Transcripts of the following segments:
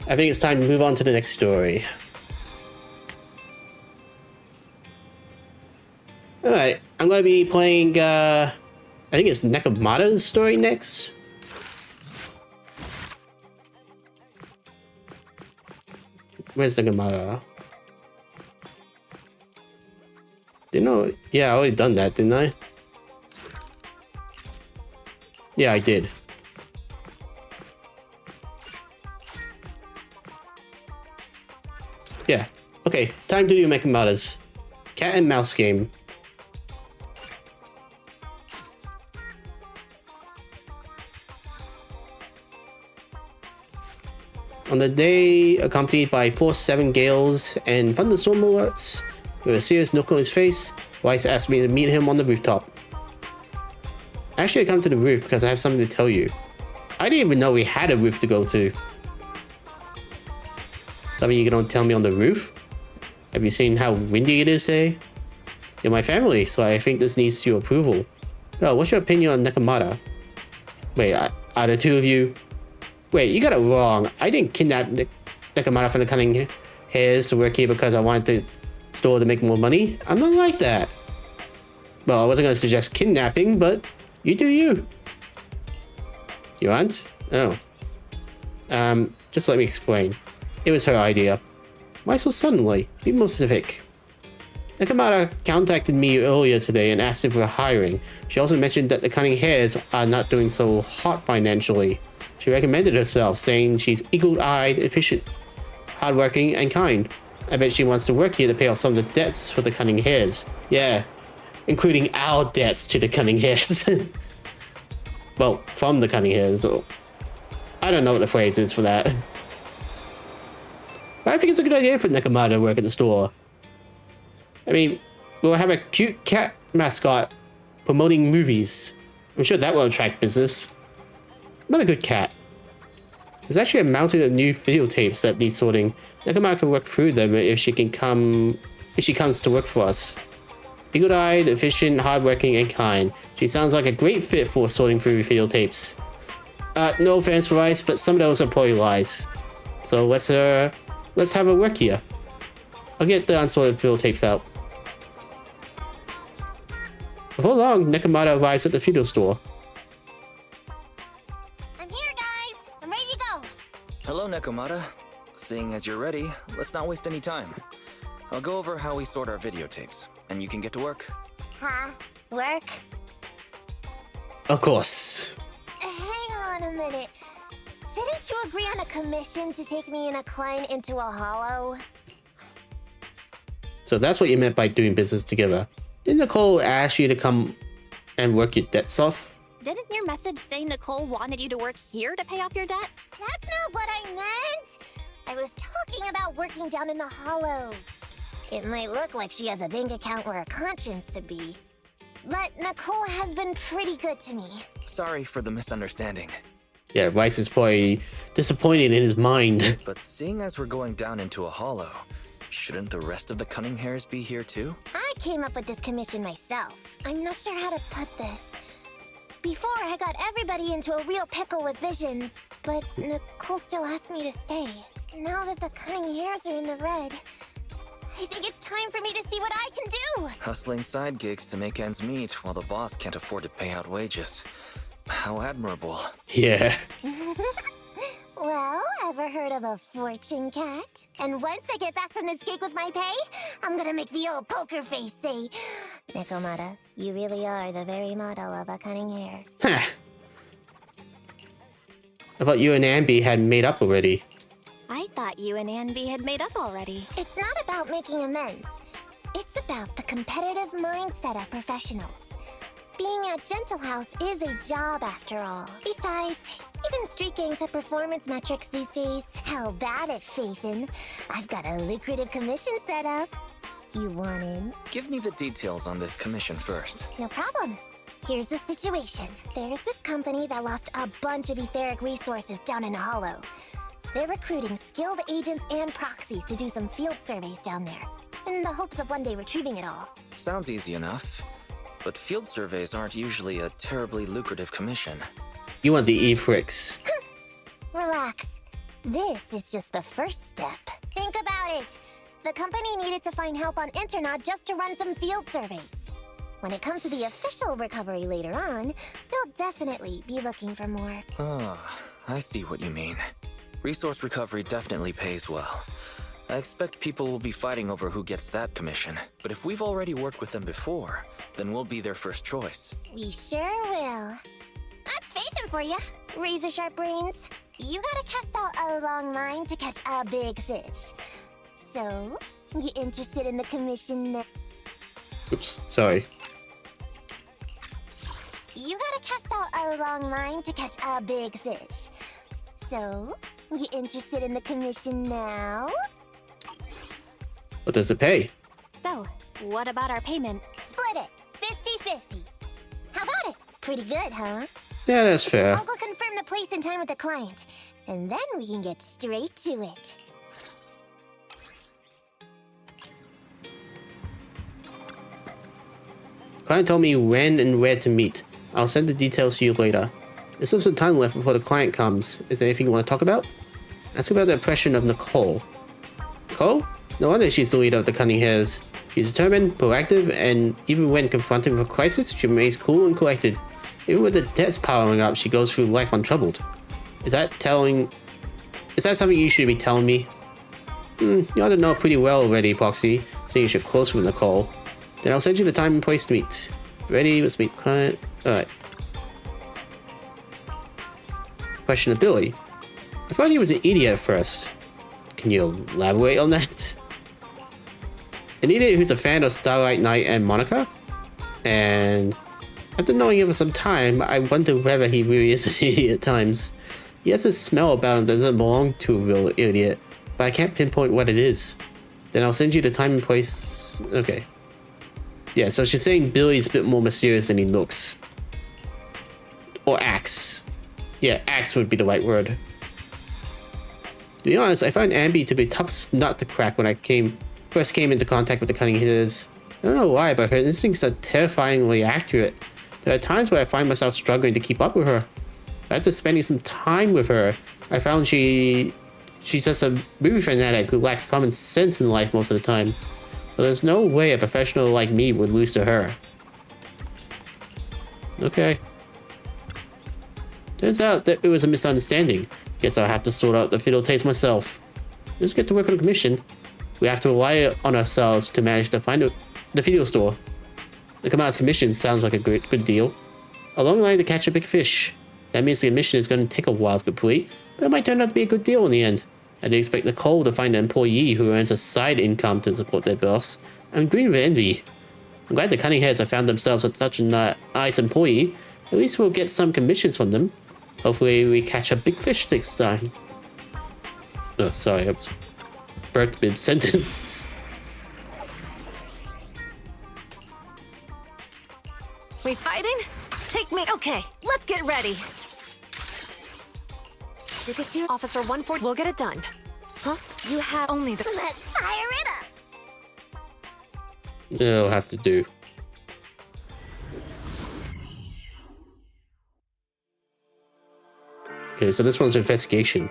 I think it's time to move on to the next story. Alright, I'm going to be playing, I think it's Nekomata's story next. Where's Nekomata? Yeah, I already done that, didn't I? Yeah, I did. Yeah. Okay, time to do Nekomata's cat and mouse game. On the day, accompanied by force 7 gales and thunderstorm alerts, with a serious look on his face, Weiss asked me to meet him on the rooftop. Actually, I come to the roof because I have something to tell you. I didn't even know we had a roof to go to. Something you don't tell me on the roof? Have you seen how windy it is today? You're my family, so I think this needs your approval. Oh, what's your opinion on Nekomata? Wait, are the two of you... Wait, you got it wrong. I didn't kidnap Nekomata from the Cunning Hairs to work here because I wanted the store to make more money. I'm not like that. Well, I wasn't going to suggest kidnapping, but you do you. You aren't? Oh. Just let me explain. It was her idea. Why so suddenly? Be more specific. Nekomata contacted me earlier today and asked if we're hiring. She also mentioned that the Cunning Hairs are not doing so hot financially. She recommended herself, saying she's eagle-eyed, efficient, hardworking, and kind. I bet she wants to work here to pay off some of the debts for the Cunning Hairs. Yeah, including our debts to the Cunning Hairs. Well, from the Cunning Hairs. I don't know what the phrase is for that. But I think it's a good idea for Nekomata to work at the store. I mean, we'll have a cute cat mascot promoting movies. I'm sure that will attract business. Not a good cat. There's actually a mountain of new videotapes that need sorting. Nekomata can work through them if she comes to work for us. Eagle-eyed, efficient, hardworking, and kind. She sounds like a great fit for sorting through videotapes. No offense, Rice, but some of those are probably lies. So let's have her work here. I'll get the unsorted videotapes out. Before long, Nekomata arrives at the video store. Hello, Nekomata. Seeing as you're ready, let's not waste any time. I'll go over how we sort our videotapes, and you can get to work. Huh? Work? Of course. Hang on a minute. Didn't you agree on a commission to take me and a client into a hollow? So that's what you meant by doing business together. Did Nicole ask you to come and work your debts off? Didn't your message say Nicole wanted you to work here to pay off your debt? That's not what I meant! I was talking about working down in the hollows. It might look like she has a bank account where a conscience should be, but Nicole has been pretty good to me. Sorry for the misunderstanding. Yeah, Rice is probably disappointed in his mind. But seeing as we're going down into a hollow, shouldn't the rest of the Cunning Hairs be here too? I came up with this commission myself. I'm not sure how to put this. Before, I got everybody into a real pickle with vision, but Nicole still asked me to stay. Now that the Cunning Hairs are in the red, I think it's time for me to see what I can do! Hustling side gigs to make ends meet while the boss can't afford to pay out wages. How admirable. Yeah. Well, ever heard of a fortune cat? And once I get back from this gig with my pay, I'm gonna make the old poker face say, Nekomata, you really are the very model of a Cunning Hair. Huh. I thought you and Ambi had made up already. I thought you and Anby had made up already. It's not about making amends. It's about the competitive mindset of professionals. Being at Gentle House is a job after all. Besides, even street gangs have performance metrics these days. How bad at Faithin? I've got a lucrative commission set up. You want in? Give me the details on this commission first. No problem. Here's the situation. There's this company that lost a bunch of etheric resources down in a hollow. They're recruiting skilled agents and proxies to do some field surveys down there, in the hopes of one day retrieving it all. Sounds easy enough. But field surveys aren't usually a terribly lucrative commission. You want the E-Fricks. Relax. This is just the first step. Think about it. The company needed to find help on Internaut just to run some field surveys. When it comes to the official recovery later on, they'll definitely be looking for more. Ah, I see what you mean. Resource recovery definitely pays well. I expect people will be fighting over who gets that commission. But if we've already worked with them before, then we'll be their first choice. We sure will. That's faith for ya, razor sharp brains. You gotta cast out a long line to catch a big fish. So, you interested in the commission now? Oops, sorry. You gotta cast out a long line to catch a big fish. So, you interested in the commission now? What does it pay? So, what about our payment? Split it, 50-50. How about it? Pretty good, huh? Yeah, that's fair. I'll go confirm the place and time with the client, and then we can get straight to it. Client told me when and where to meet. I'll send the details to you later. There's still some time left before the client comes. Is there anything you want to talk about? Ask about the impression of Nicole. Nicole? No wonder she's the leader of the Cunning Hares. She's determined, proactive, and even when confronted with a crisis, she remains cool and collected. Even with the debts piling up, she goes through life untroubled. Is that something you should be telling me? You ought to know pretty well already, Proxy, so you should close with Nicole. Then I'll send you the time and place to meet. Ready? Let's meet client. Alright. Questionability. I thought he was an idiot at first. Can you elaborate on that? An idiot who's a fan of Starlight Knight and Monica? And after knowing him for some time, I wonder whether he really is an idiot at times. He has a smell about him that doesn't belong to a real idiot, but I can't pinpoint what it is. Then I'll send you the time and place. Okay. Yeah, so she's saying Billy's a bit more mysterious than he looks. Or acts. Yeah, acts would be the right word. To be honest, I find Ambi to be the toughest nut to crack when I first came into contact with the Cunning Hitters. I don't know why, but her instincts are terrifyingly accurate. There are times where I find myself struggling to keep up with her. After spending some time with her, I found she's just a movie fanatic who lacks common sense in life most of the time. But there's no way a professional like me would lose to her. Okay. Turns out that it was a misunderstanding. Guess I'll have to sort out the fiddle taste myself. Let's get to work on the commission. We have to rely on ourselves to manage to find the fiddle store. The Nekomata's commission sounds like a good deal. A long line to catch a big fish. That means the mission is going to take a while to complete, but it might turn out to be a good deal in the end. I did expect Nicole to find an employee who earns a side income to support their boss. I'm green with envy. I'm glad the Cunning Hares have found themselves with such a nice employee. At least we'll get some commissions from them. Hopefully we catch a big fish next time. Oh, sorry, I was burped mid-sentence. We fighting? Take me. Okay, let's get ready. Pikachu, Officer 140. We'll get it done. Huh? You have only the. Let's fire it up! It'll have to do. Okay, so this one's investigation.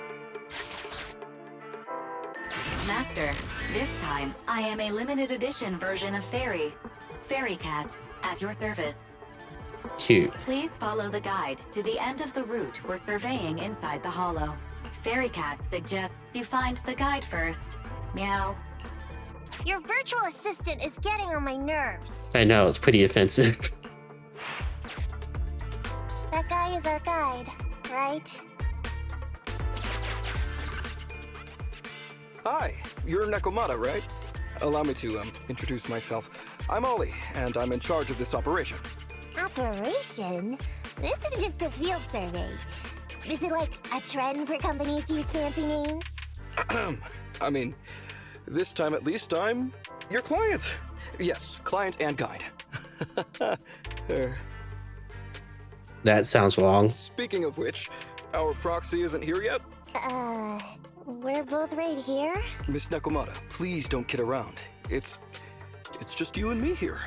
Master, this time I am a limited edition version of Fairy. Fairy Cat, at your service. Cute. Please follow the guide to the end of the route we're surveying inside the hollow. Fairy Cat suggests you find the guide first. Meow. Your virtual assistant is getting on my nerves. I know, it's pretty offensive. That guy is our guide, right? Hi, you're Nekomata, right? Allow me to introduce myself. I'm Ollie, and I'm in charge of this operation. Operation? This is just a field survey. Is it like a trend for companies to use fancy names? I mean, this time at least I'm your client. Yes, client and guide. That sounds wrong. Speaking of which, our proxy isn't here yet. We're both right here? Miss Nekomata, please don't kid around. It's just you and me here.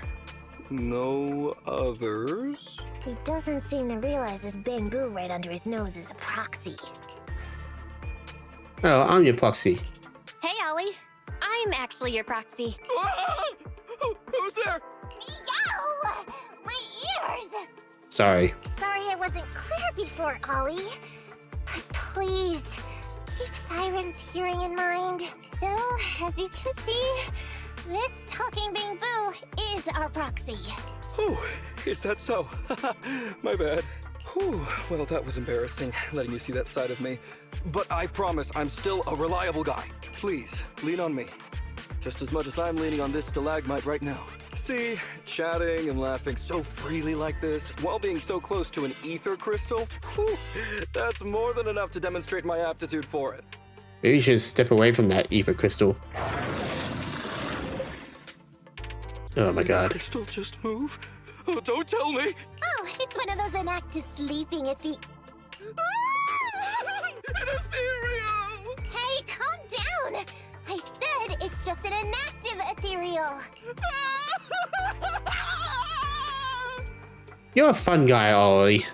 No others? He doesn't seem to realize this Bangu right under his nose is a proxy. Oh, I'm your proxy. Hey, Ollie. I'm actually your proxy. Who's there? Meow! My ears! Sorry. Sorry I wasn't clear before, Ollie. But please, keep Siren's hearing in mind. So, as you can see, this talking Bing Boo is our proxy. Oh, is that so? My bad. Whew, well, that was embarrassing, letting you see that side of me. But I promise I'm still a reliable guy. Please, lean on me. Just as much as I'm leaning on this stalagmite right now. See, chatting and laughing so freely like this, while being so close to an ether crystal, whew, that's more than enough to demonstrate my aptitude for it. Maybe you should step away from that ether crystal. Oh my god. Crystal just move? Oh, don't tell me! Oh, it's one of those inactive sleeping at the... An ethereal! Hey, calm down! I said it's just an inactive ethereal. You're a fun guy, Ollie.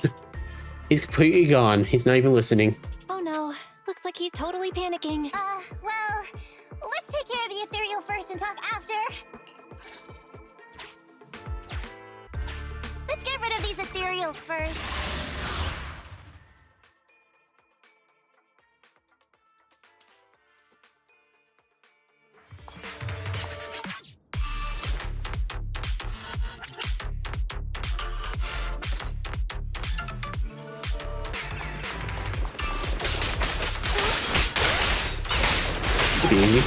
He's completely gone. He's not even listening. Oh no. Looks like he's totally panicking. Well, let's take care of the ethereal first and talk after. Let's get rid of these ethereals first. Being.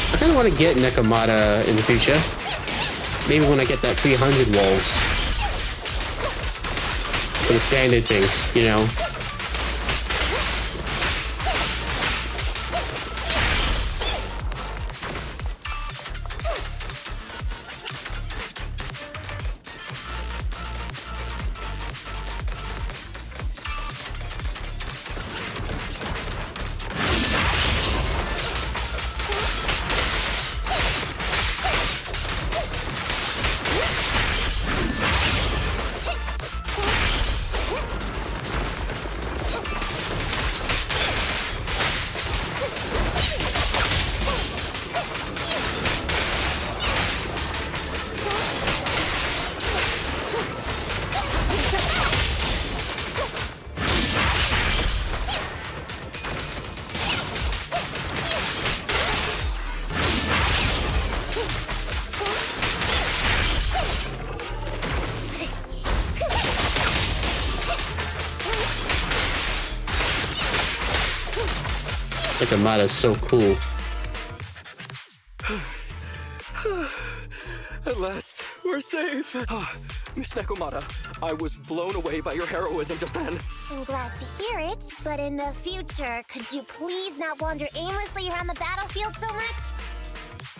I kind of want to get Nekomata in the future. Maybe when I get that 300 walls. For the standard thing, you know. Nekomata's so cool. At last, we're safe. Miss Nekomata, I was blown away by your heroism just then. I'm glad to hear it, but in the future, could you please not wander aimlessly around the battlefield so much?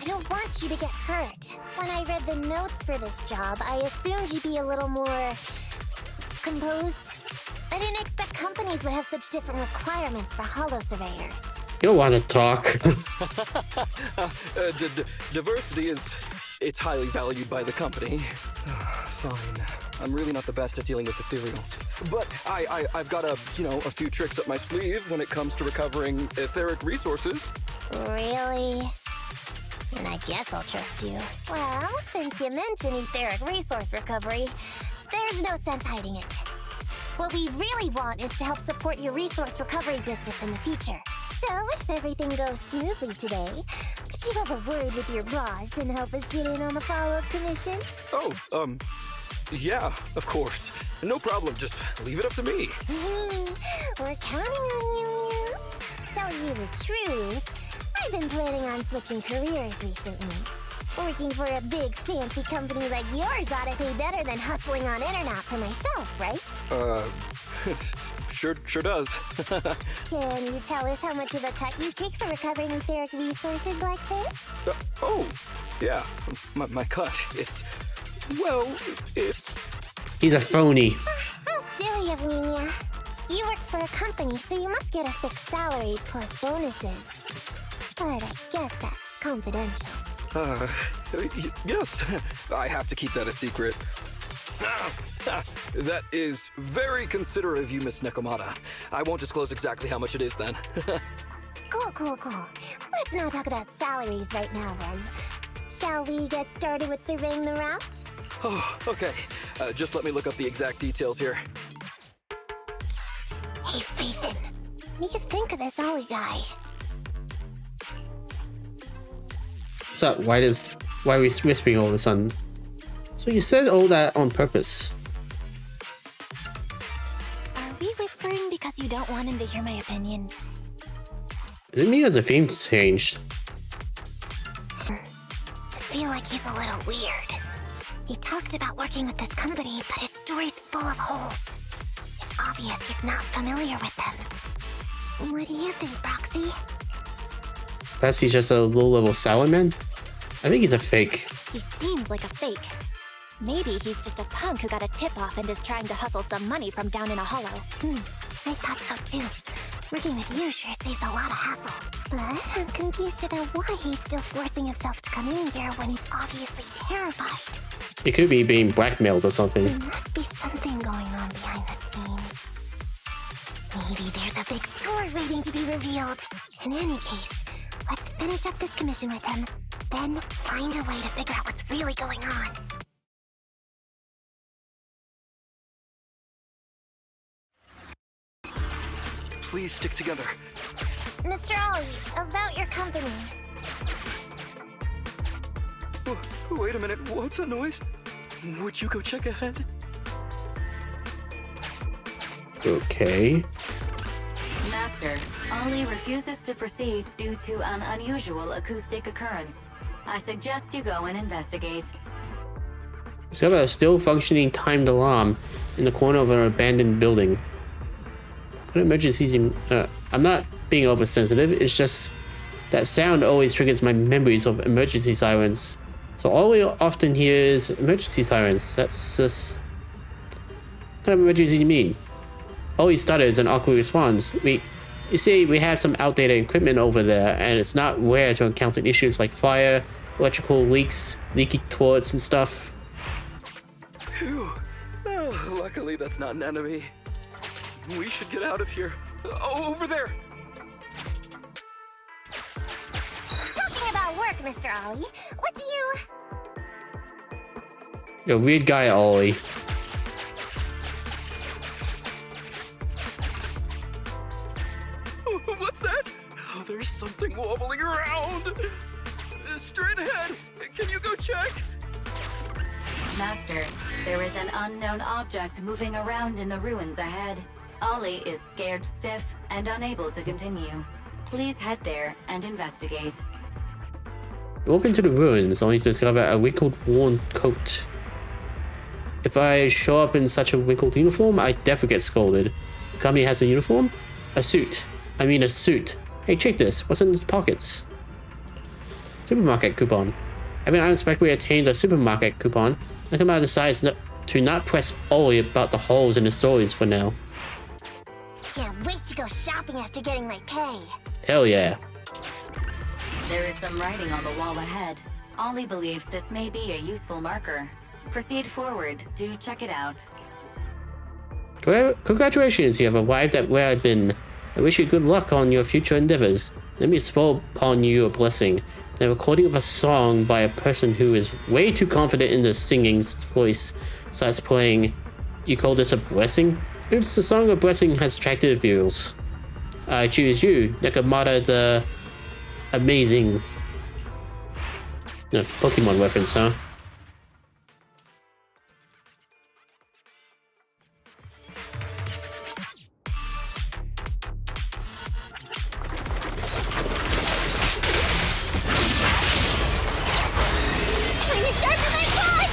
I don't want you to get hurt. When I read the notes for this job, I assumed you'd be a little more... composed. I didn't expect companies would have such different requirements for holo surveyors. You don't want to talk. Diversity it's highly valued by the company. Fine. I'm really not the best at dealing with ethereals. But I've got a few tricks up my sleeve when it comes to recovering etheric resources. Really? And I guess I'll trust you. Well, since you mentioned etheric resource recovery, there's no sense hiding it. What we really want is to help support your resource recovery business in the future. So, if everything goes smoothly today, could you have a word with your boss and help us get in on the follow-up commission? Oh, yeah, of course. No problem, just leave it up to me. We're counting on you, Mew. Tell you the truth, I've been planning on switching careers recently. Working for a big, fancy company like yours ought to pay better than hustling on internet for myself, right? Sure does. Can you tell us how much of a cut you take for recovering etheric resources like this? Oh, yeah, my cut, it's... He's a phony. How silly of me, Mia. You work for a company, so you must get a fixed salary plus bonuses. But I guess that's confidential. Yes, I have to keep that a secret. That is very considerate of you, Miss Nekomata. I won't disclose exactly how much it is then. Cool. Let's not talk about salaries right now then. Shall we get started with surveying the route? Oh, okay. Just let me look up the exact details here. Hey, Ethan. What do you think of this Ollie guy? What's up? Why are we whispering all of a sudden? So you said all that on purpose. Are we whispering because you don't want him to hear my opinion? Is it me as the theme changed? I feel like he's a little weird. He talked about working with this company, but his story's full of holes. It's obvious he's not familiar with them. What do you think, Roxy? Perhaps he's just a low-level salaryman? I think he's a fake. He seems like a fake. Maybe he's just a punk who got a tip-off and is trying to hustle some money from down in a hollow. I thought so too. Working with you sure saves a lot of hassle. But I'm confused about why he's still forcing himself to come in here when he's obviously terrified. It could be being blackmailed or something. There must be something going on behind the scenes. Maybe there's a big score waiting to be revealed. In any case, let's finish up this commission with him, then find a way to figure out what's really going on. Please stick together. Mr. Ollie, about your company. Wait a minute, what's that noise? Would you go check ahead? Okay. Master, Ollie refuses to proceed due to an unusual acoustic occurrence. I suggest you go and investigate. Discover a still functioning timed alarm in the corner of an abandoned building. What emergencies? I'm not being oversensitive, it's just that sound always triggers my memories of emergency sirens. So all we often hear is emergency sirens. That's just... What kind of emergency do you mean? All he started is an awkward response. You see, we have some outdated equipment over there, and it's not rare to encounter issues like fire, electrical leaks, leaky toilets and stuff. Phew. Oh, luckily that's not an enemy. We should get out of here. Over there! Talking about work, Mr. Ollie, what do you... You're a weird guy, Ollie. What's that? Oh, there's something wobbling around. Straight ahead. Can you go check? Master, there is an unknown object moving around in the ruins ahead. Ollie is scared stiff and unable to continue. Please head there and investigate. Walk into the ruins only to discover a wrinkled, worn coat. If I show up in such a wrinkled uniform, I definitely get scolded. The company has a uniform? A suit. I mean a suit. Hey, check this. What's in its pockets? Supermarket coupon. Having unexpectedly attained a supermarket coupon, Nekomata decides to not press Ollie about the holes in the stories for now. Can't wait to go shopping after getting my pay. Hell yeah. There is some writing on the wall ahead. Ollie believes this may be a useful marker. Proceed forward to check it out. Congratulations, you have arrived at where I've been. I wish you good luck on your future endeavors. Let me bestow upon you a blessing. The recording of a song by a person who is way too confident in the singing voice starts playing. You call this a blessing? Oops, the song of blessing has attracted views. I choose you, Nekomata the Amazing. No, Pokemon reference, huh? Time to sharpen my claws!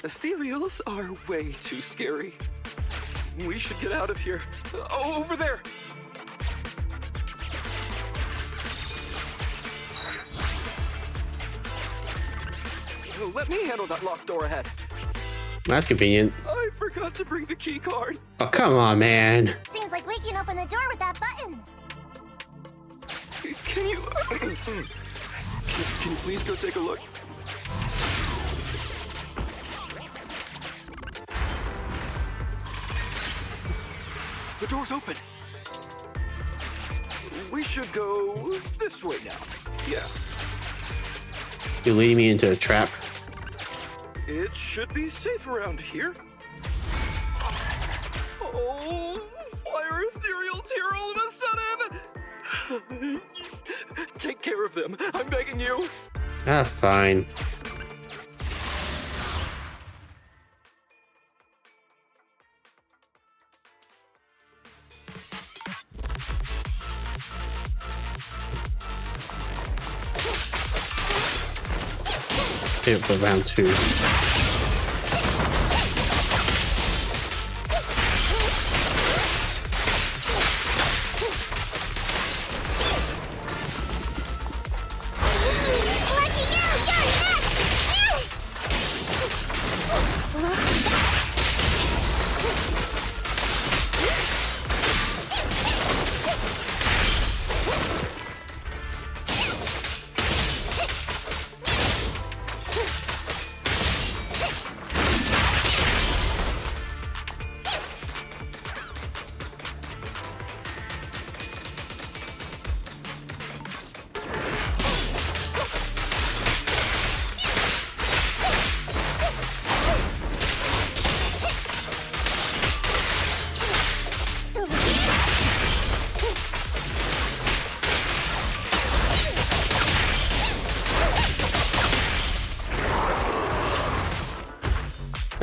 Ethereals are way too scary. We should get out of here. Over there! Let me handle that locked door ahead. That's convenient. I forgot to bring the key card. Oh, come on, man. Seems like we can open the door with that button. Can you... can you please go take a look? The door's open. We should go this way now. Yeah. You're leading me into a trap. It should be safe around here. Oh, why are ethereals here all of a sudden? Take care of them. I'm begging you. Ah, fine. Hit for round 2.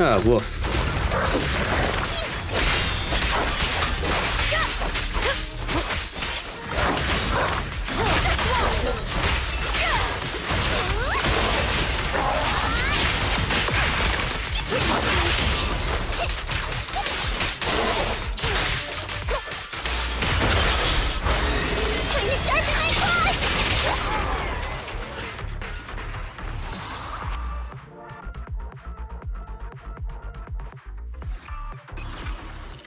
Ah, woof.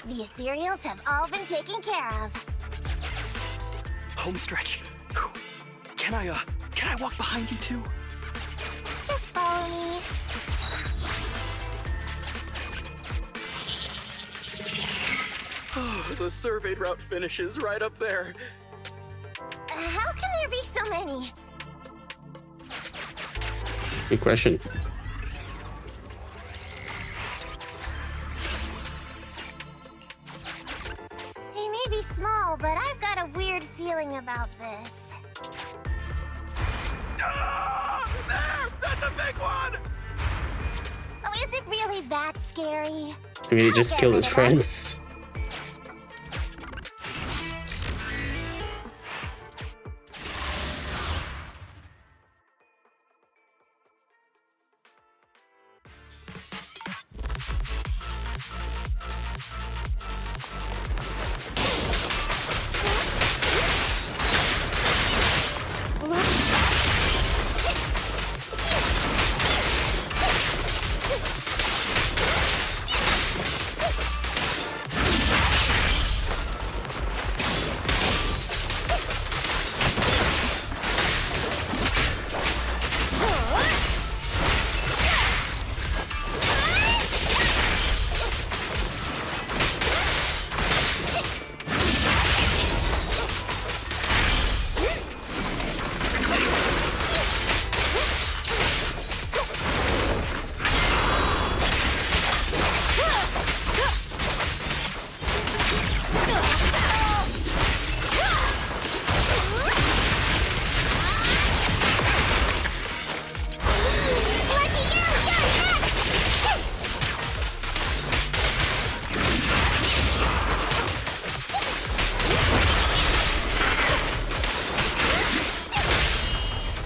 The ethereals have all been taken care of. Home stretch. Can I walk behind you too? Just follow me. Oh, the surveyed route finishes right up there. How can there be so many? Good question. They may be small, but I've got a weird feeling about this. Ah, there! That's a big one! Oh, is it really that scary? I mean, he just killed his friends.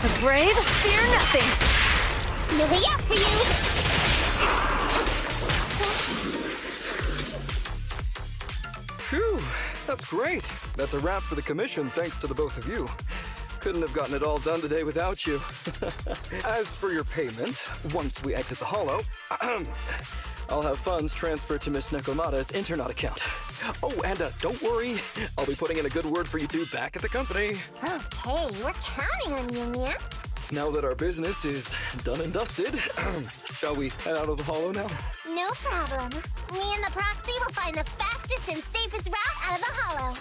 The brave fear nothing. No way out for you! Phew, that's great. That's a wrap for the commission, thanks to the both of you. Couldn't have gotten it all done today without you. As for your payment, once we exit the Hollow, I'll have funds transferred to Miss Nekomata's Internet account. Oh, and don't worry, I'll be putting in a good word for you two back at the company. Okay, we're counting on you, Mia. Now that our business is done and dusted, shall we head out of the Hollow now? No problem. Me and the proxy will find the fastest and safest route out of the Hollow.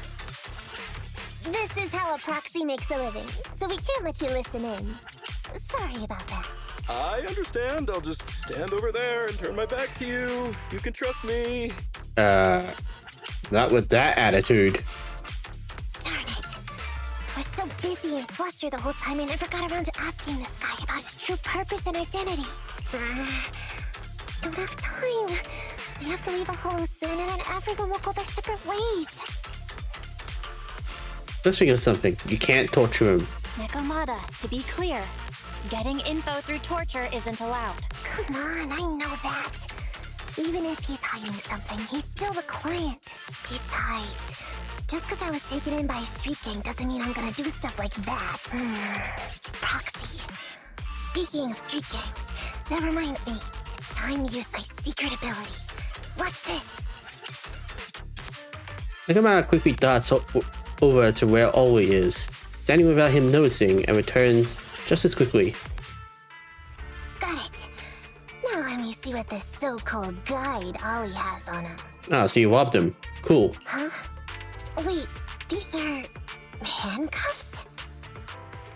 This is how a proxy makes a living, so we can't let you listen in. Sorry about that. I understand. I'll just stand over there and turn my back to you. You can trust me. Not with that attitude. Darn it. I was so busy and flustered the whole time I never got around to asking this guy about his true purpose and identity. I don't have time. We have to leave a Hollow soon and then everyone will go their separate ways. Let's think of something. You can't torture him. Nekomata, to be clear, getting info through torture isn't allowed. Come on, I know that. Even if he's hiding something, he's still the client. Besides, just because I was taken in by a street gang doesn't mean I'm gonna do stuff like that. Proxy. Speaking of street gangs, that reminds me, it's time to use my secret ability. Watch this. Nekomata quickly darts over to where Ollie is, standing without him noticing, and returns just as quickly. Got it. Now let me see what this so-called guide Ollie has on him. Ah, so you robbed him. Cool. Huh? Wait, these are handcuffs?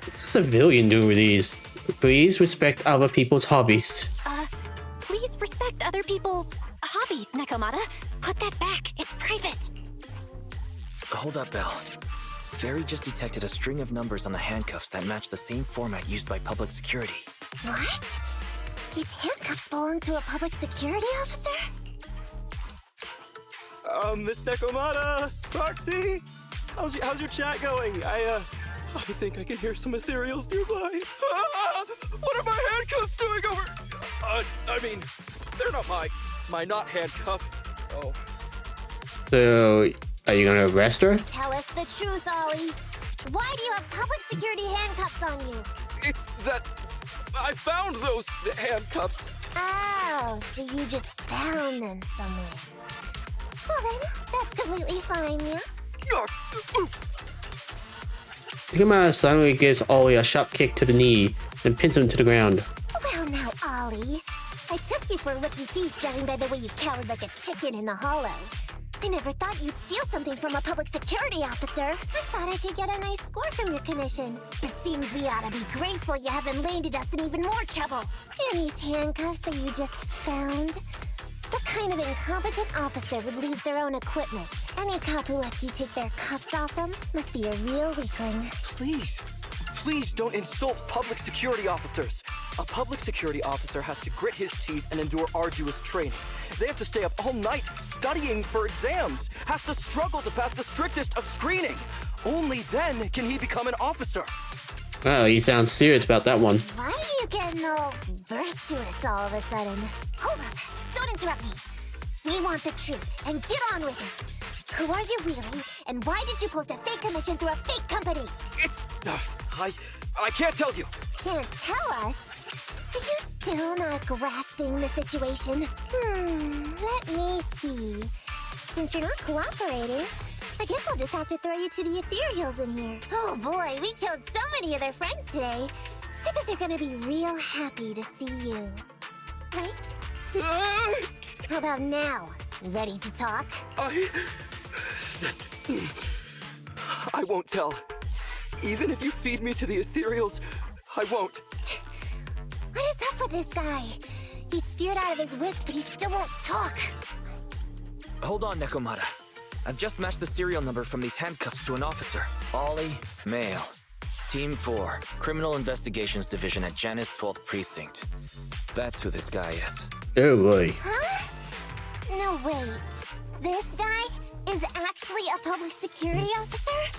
What's a civilian doing with these? Please respect other people's hobbies. Please respect other people's hobbies, Nekomata. Put that back. It's private. Hold up, Belle. Fairy just detected a string of numbers on the handcuffs that match the same format used by public security. What? These handcuffs belong to a public security officer? Miss Nekomata, Proxy, how's your chat going? I think I can hear some ethereals nearby. What are my handcuffs doing over? I mean, they're not my not handcuff. Oh. So, are you gonna arrest her? Tell us the truth, Ollie. Why do you have public security handcuffs on you? It's that I found those handcuffs. Oh, so you just found them somewhere. Well then, that's completely fine, yeah? Nekomata suddenly gives Ollie a sharp kick to the knee, then pins him to the ground. Well now, Ollie. I took you for a rookie thief judging by the way you cowered like a chicken in the Hollow. I never thought you'd steal something from a public security officer. I thought I could get a nice score from your commission. But seems we ought to be grateful you haven't landed us in even more trouble. And these handcuffs that you just found? What kind of incompetent officer would lose their own equipment? Any cop who lets you take their cuffs off them must be a real weakling. Please don't insult public security officers. A public security officer has to grit his teeth and endure arduous training. They have to stay up all night studying for exams, has to struggle to pass the strictest of screening. Only then can he become an officer. Wow, you sound serious about that one. Why are you getting all virtuous all of a sudden? Hold up! Don't interrupt me! We want the truth, and get on with it! Who are you really, and why did you post a fake commission through a fake company? It's... I can't tell you. Can't tell us? Are you still not grasping the situation? Let me see. Since you're not cooperating, I guess I'll just have to throw you to the ethereals in here. Oh boy, we killed so many of their friends today. I bet they're gonna be real happy to see you. Right? How about now? Ready to talk? I won't tell. Even if you feed me to the ethereals, I won't. What is up with this guy? He's scared out of his wits, but he still won't talk. Hold on, Nekomata. I've just matched the serial number from these handcuffs to an officer. Ollie, male. Team 4, Criminal Investigations Division at Janus 12th Precinct. That's who this guy is. Oh boy. Huh? No, wait. This guy is actually a public security officer?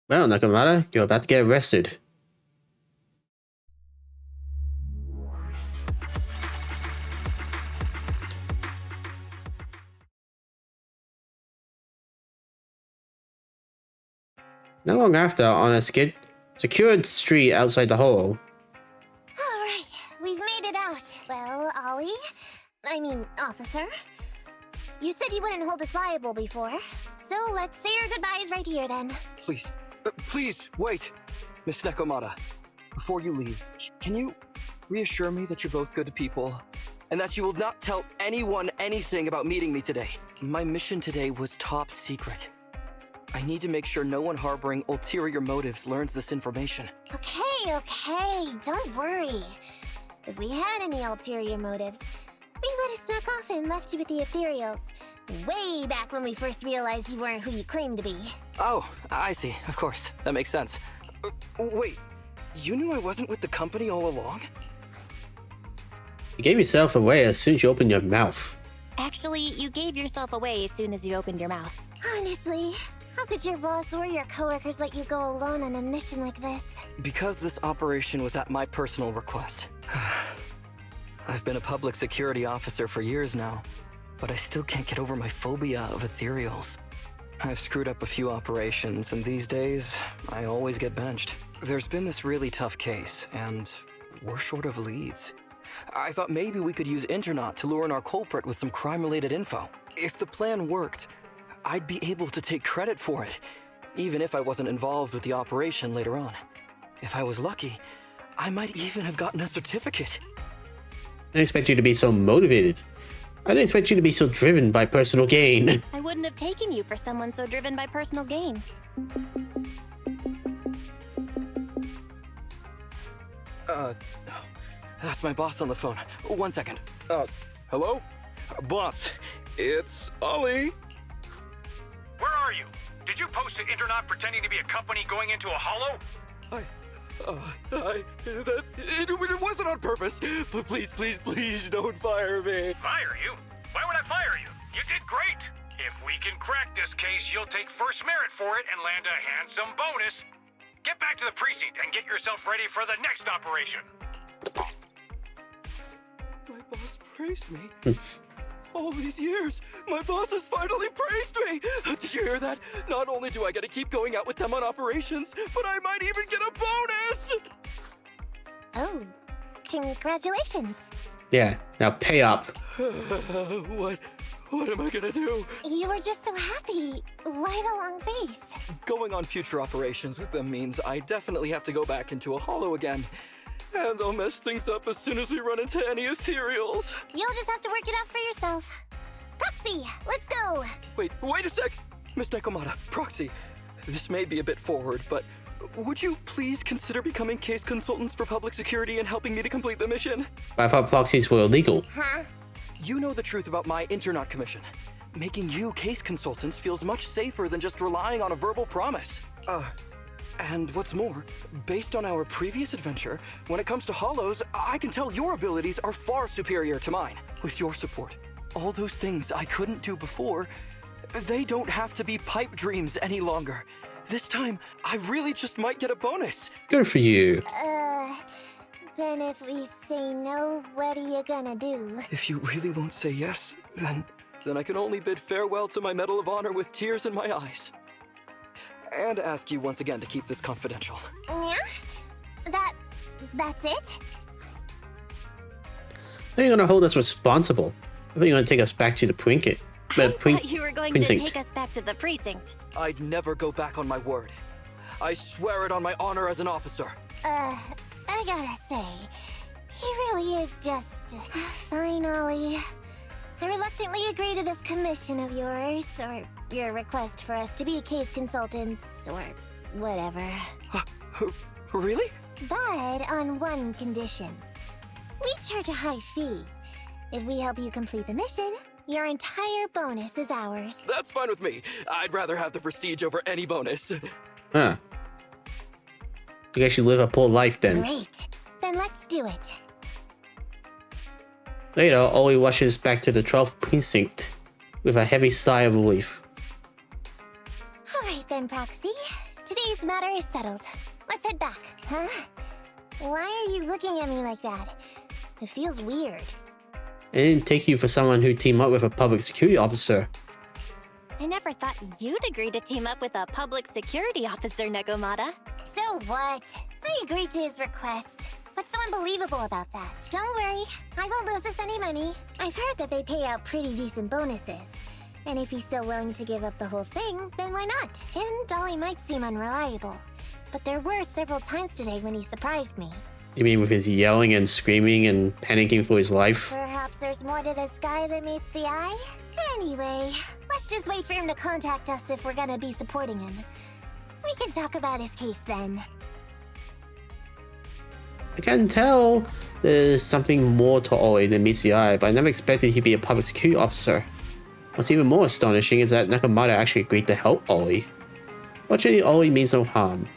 Well, Nekomata, you're about to get arrested. Not long after, on a secured street outside the hole. Alright, we've made it out. Well, Ollie, officer, you said you wouldn't hold us liable before, so let's say our goodbyes right here then. Please, please, wait. Miss Nekomata, before you leave, can you reassure me that you're both good people, and that you will not tell anyone anything about meeting me today? My mission today was top secret. I need to make sure no one harboring ulterior motives learns this information. Okay, don't worry. If we had any ulterior motives, we would have snuck off and left you with the ethereals. Way back when we first realized you weren't who you claimed to be. Oh, I see. Of course. That makes sense. Wait, you knew I wasn't with the company all along? You gave yourself away as soon as you opened your mouth. Actually, you gave yourself away as soon as you opened your mouth. Honestly, how could your boss or your coworkers let you go alone on a mission like this? Because this operation was at my personal request. I've been a public security officer for years now, but I still can't get over my phobia of ethereals. I've screwed up a few operations, and these days, I always get benched. There's been this really tough case, and we're short of leads. I thought maybe we could use Internaut to lure in our culprit with some crime-related info. If the plan worked, I'd be able to take credit for it, even if I wasn't involved with the operation later on. If I was lucky, I might even have gotten a certificate. I didn't expect you to be so motivated. I didn't expect you to be so driven by personal gain. I wouldn't have taken you for someone so driven by personal gain. That's my boss on the phone. 1 second. Hello? Boss, it's Ollie. Where are you? Did you post to Internaut pretending to be a company going into a hollow? It wasn't on purpose. Please don't fire me. Fire you? Why would I fire you? You did great. If we can crack this case, you'll take first merit for it and land a handsome bonus. Get back to the precinct and get yourself ready for the next operation. My boss praised me. All these years, my boss has finally praised me! Did you hear that? Not only do I get to keep going out with them on operations, but I might even get a bonus! Oh, congratulations. Yeah, now pay up. What am I gonna do? You were just so happy. Why the long face? Going on future operations with them means I definitely have to go back into a hollow again. And I'll mess things up as soon as we run into any ethereals. You'll just have to work it out for yourself. Proxy, let's go! Wait a sec! Miss Nekomata, Proxy, this may be a bit forward, but would you please consider becoming case consultants for public security and helping me to complete the mission? I thought proxies were illegal. Huh? You know the truth about my Internaut commission. Making you case consultants feels much safer than just relying on a verbal promise. And what's more, based on our previous adventure, when it comes to hollows, I can tell your abilities are far superior to mine. With your support, all those things I couldn't do before, they don't have to be pipe dreams any longer. This time, I really just might get a bonus. Good for you. Then if we say no, what are you gonna do? If you really won't say yes, then I can only bid farewell to my Medal of Honor with tears in my eyes. And ask you once again to keep this confidential. Yeah? That's it? I think you're gonna hold us responsible. I think you're gonna take us back to the precinct. I thought you were going to take us back to the precinct. I'd never go back on my word. I swear it on my honor as an officer. I gotta say, he really is just... Fine, Ollie. I reluctantly agree to this commission of yours, or your request for us to be case consultants, or whatever. Really? But on one condition. We charge a high fee. If we help you complete the mission, your entire bonus is ours. That's fine with me. I'd rather have the prestige over any bonus. Huh. I guess you live a poor life then. Great. Then let's do it. Later, Ollie rushes back to the 12th precinct with a heavy sigh of relief. Alright then, Proxy. Today's matter is settled. Let's head back. Huh? Why are you looking at me like that? It feels weird. I didn't take you for someone who teamed up with a public security officer. I never thought you'd agree to team up with a public security officer, Nekomata. So what? I agreed to his request. What's so unbelievable about that? Don't worry, I won't lose us any money. I've heard that they pay out pretty decent bonuses. And if he's so willing to give up the whole thing, then why not? And Dolly might seem unreliable, but there were several times today when he surprised me. You mean with his yelling and screaming and panicking for his life? Perhaps there's more to this guy than meets the eye? Anyway, let's just wait for him to contact us if we're gonna be supporting him. We can talk about his case then. I can tell there's something more to Ollie than meets the eye, but I never expected he'd be a public security officer. What's even more astonishing is that Nekomata actually agreed to help Ollie. Fortunately, Ollie means no harm.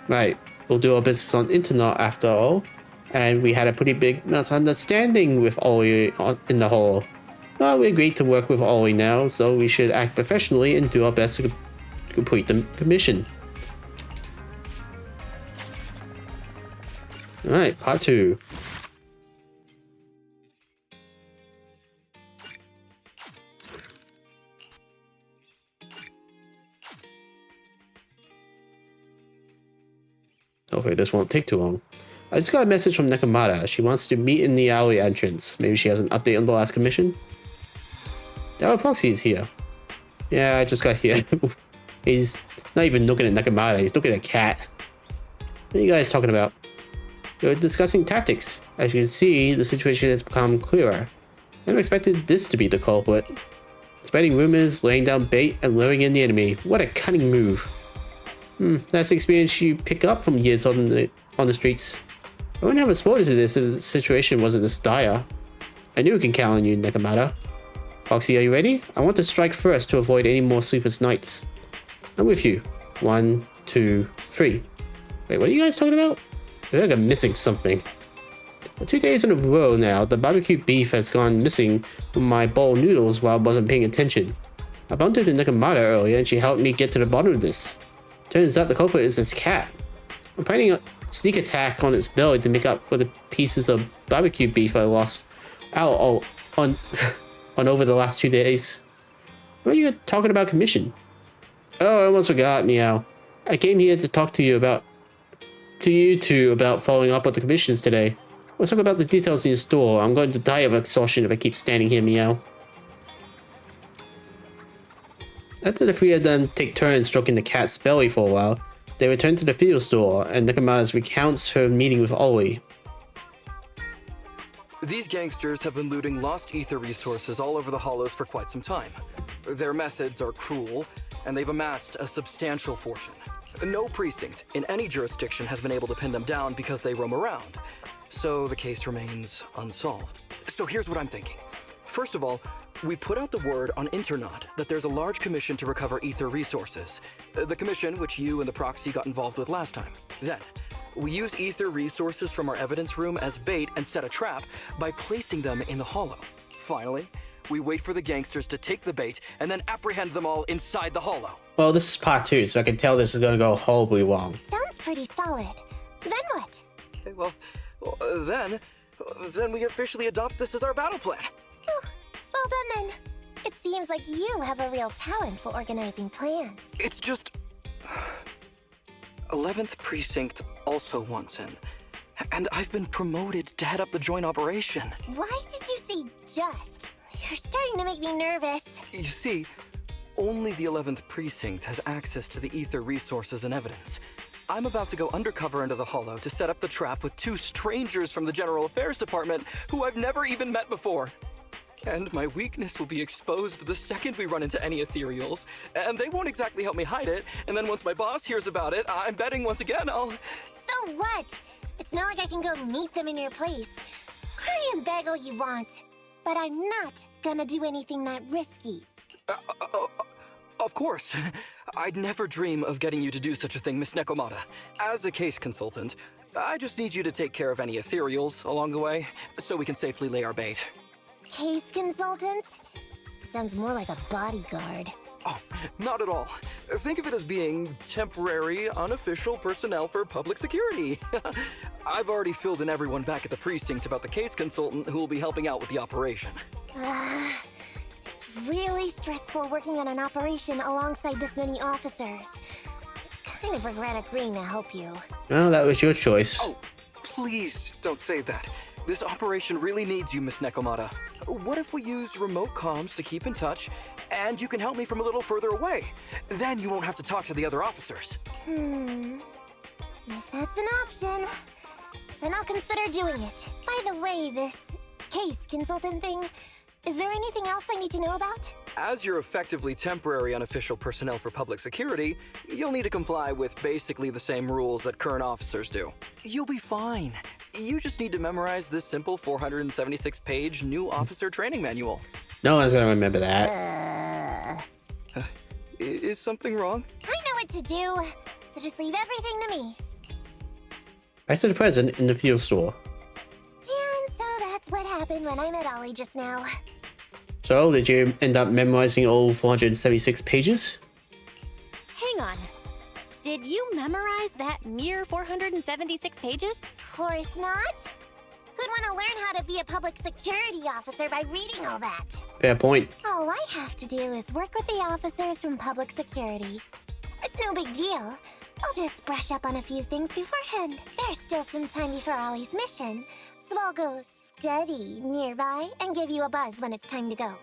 Right, we'll do our business on internet after all, and we had a pretty big misunderstanding with Ollie in the hall. Well, we agreed to work with Ollie now, so we should act professionally and do our best to complete the commission. Alright, part 2. Hopefully this won't take too long. I just got a message from Nekomata. She wants to meet in the alley entrance. Maybe she has an update on the last commission? Our proxy is here. Yeah, I just got here. He's not even looking at Nekomata, he's looking at a cat. What are you guys talking about? We're discussing tactics. As you can see, the situation has become clearer. I never expected this to be the culprit. Spreading rumors, laying down bait, and luring in the enemy. What a cunning move. That's the experience you pick up from years on the streets. I wouldn't have responded to this if the situation wasn't this dire. I knew we can count on you, Nekomata. Foxy, are you ready? I want to strike first to avoid any more sleepless nights. I'm with you. 1, 2, 3. Wait, what are you guys talking about? I feel like I'm missing something. For 2 days in a row now, the barbecue beef has gone missing from my bowl of noodles while I wasn't paying attention. I bumped into Nekomata earlier and she helped me get to the bottom of this. Turns out the culprit is this cat. I'm planning a sneak attack on its belly to make up for the pieces of barbecue beef I lost out on over the last 2 days. What are you talking about commission? Oh, I almost forgot, Meow. I came here to talk to you two about following up on the commissions today. Let's talk about the details in your store. I'm going to die of exhaustion if I keep standing here, Meow. After the three of them take turns stroking the cat's belly for a while, they return to the field store, and Nekomata recounts her meeting with Ollie. These gangsters have been looting lost ether resources all over the hollows for quite some time. Their methods are cruel, and they've amassed a substantial fortune. No precinct in any jurisdiction has been able to pin them down because they roam around, so the case remains unsolved. So here's what I'm thinking. First of all, we put out the word on Internet that there's a large commission to recover ether resources. The commission which you and the proxy got involved with last time. Then, we use ether resources from our evidence room as bait and set a trap by placing them in the hollow. Finally, we wait for the gangsters to take the bait and then apprehend them all inside the hollow. Well, this is part 2, so I can tell this is going to go horribly wrong. Sounds pretty solid. Then what? Okay, well, then we officially adopt this as our battle plan. Oh, well done then. It seems like you have a real talent for organizing plans. It's just 11th Precinct also wants in, and I've been promoted to head up the joint operation. Why did you say just? You're starting to make me nervous. You see, only the 11th Precinct has access to the ether resources and evidence. I'm about to go undercover into the hollow to set up the trap with 2 strangers from the General Affairs Department who I've never even met before. And my weakness will be exposed the second we run into any ethereals, and they won't exactly help me hide it, and then once my boss hears about it, I'm betting once again I'll... So what? It's not like I can go meet them in your place. Cry and beg all you want, but I'm not gonna do anything that risky. Of course. I'd never dream of getting you to do such a thing, Miss Nekomata. As a case consultant, I just need you to take care of any ethereals along the way, so we can safely lay our bait. Case consultant? Sounds more like a bodyguard. Oh, not at all. Think of it as being temporary, unofficial personnel for public security. I've already filled in everyone back at the precinct about the case consultant who will be helping out with the operation. It's really stressful working on an operation alongside this many officers. Kind of regret agreeing to help you. Well, that was your choice. Oh, please don't say that. This operation really needs you, Miss Nekomata. What if we use remote comms to keep in touch, and you can help me from a little further away? Then you won't have to talk to the other officers. If that's an option, then I'll consider doing it. By the way, this case consultant thing, is there anything else I need to know about? As you're effectively temporary unofficial personnel for public security, you'll need to comply with basically the same rules that current officers do. You'll be fine. You just need to memorize this simple 476-page new officer training manual. No one's gonna remember that. Is something wrong? I know what to do, so just leave everything to me. Back to the present in the fuel store. And so that's what happened when I met Ollie just now. So, did you end up memorizing all 476 pages? Hang on. Did you memorize that mere 476 pages? Of course not. Who'd want to learn how to be a public security officer by reading all that? Fair point. All I have to do is work with the officers from public security. It's no big deal. I'll just brush up on a few things beforehand. There's still some time before Ollie's mission, so I'll go study nearby and give you a buzz when it's time to go.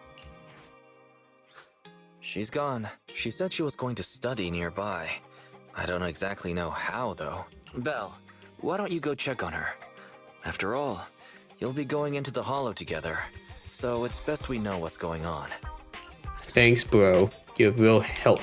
She's gone. She said she was going to study nearby. I don't exactly know how, though. Belle, why don't you go check on her? After all, you'll be going into the Hollow together, so it's best we know what's going on. Thanks, bro. You're real help.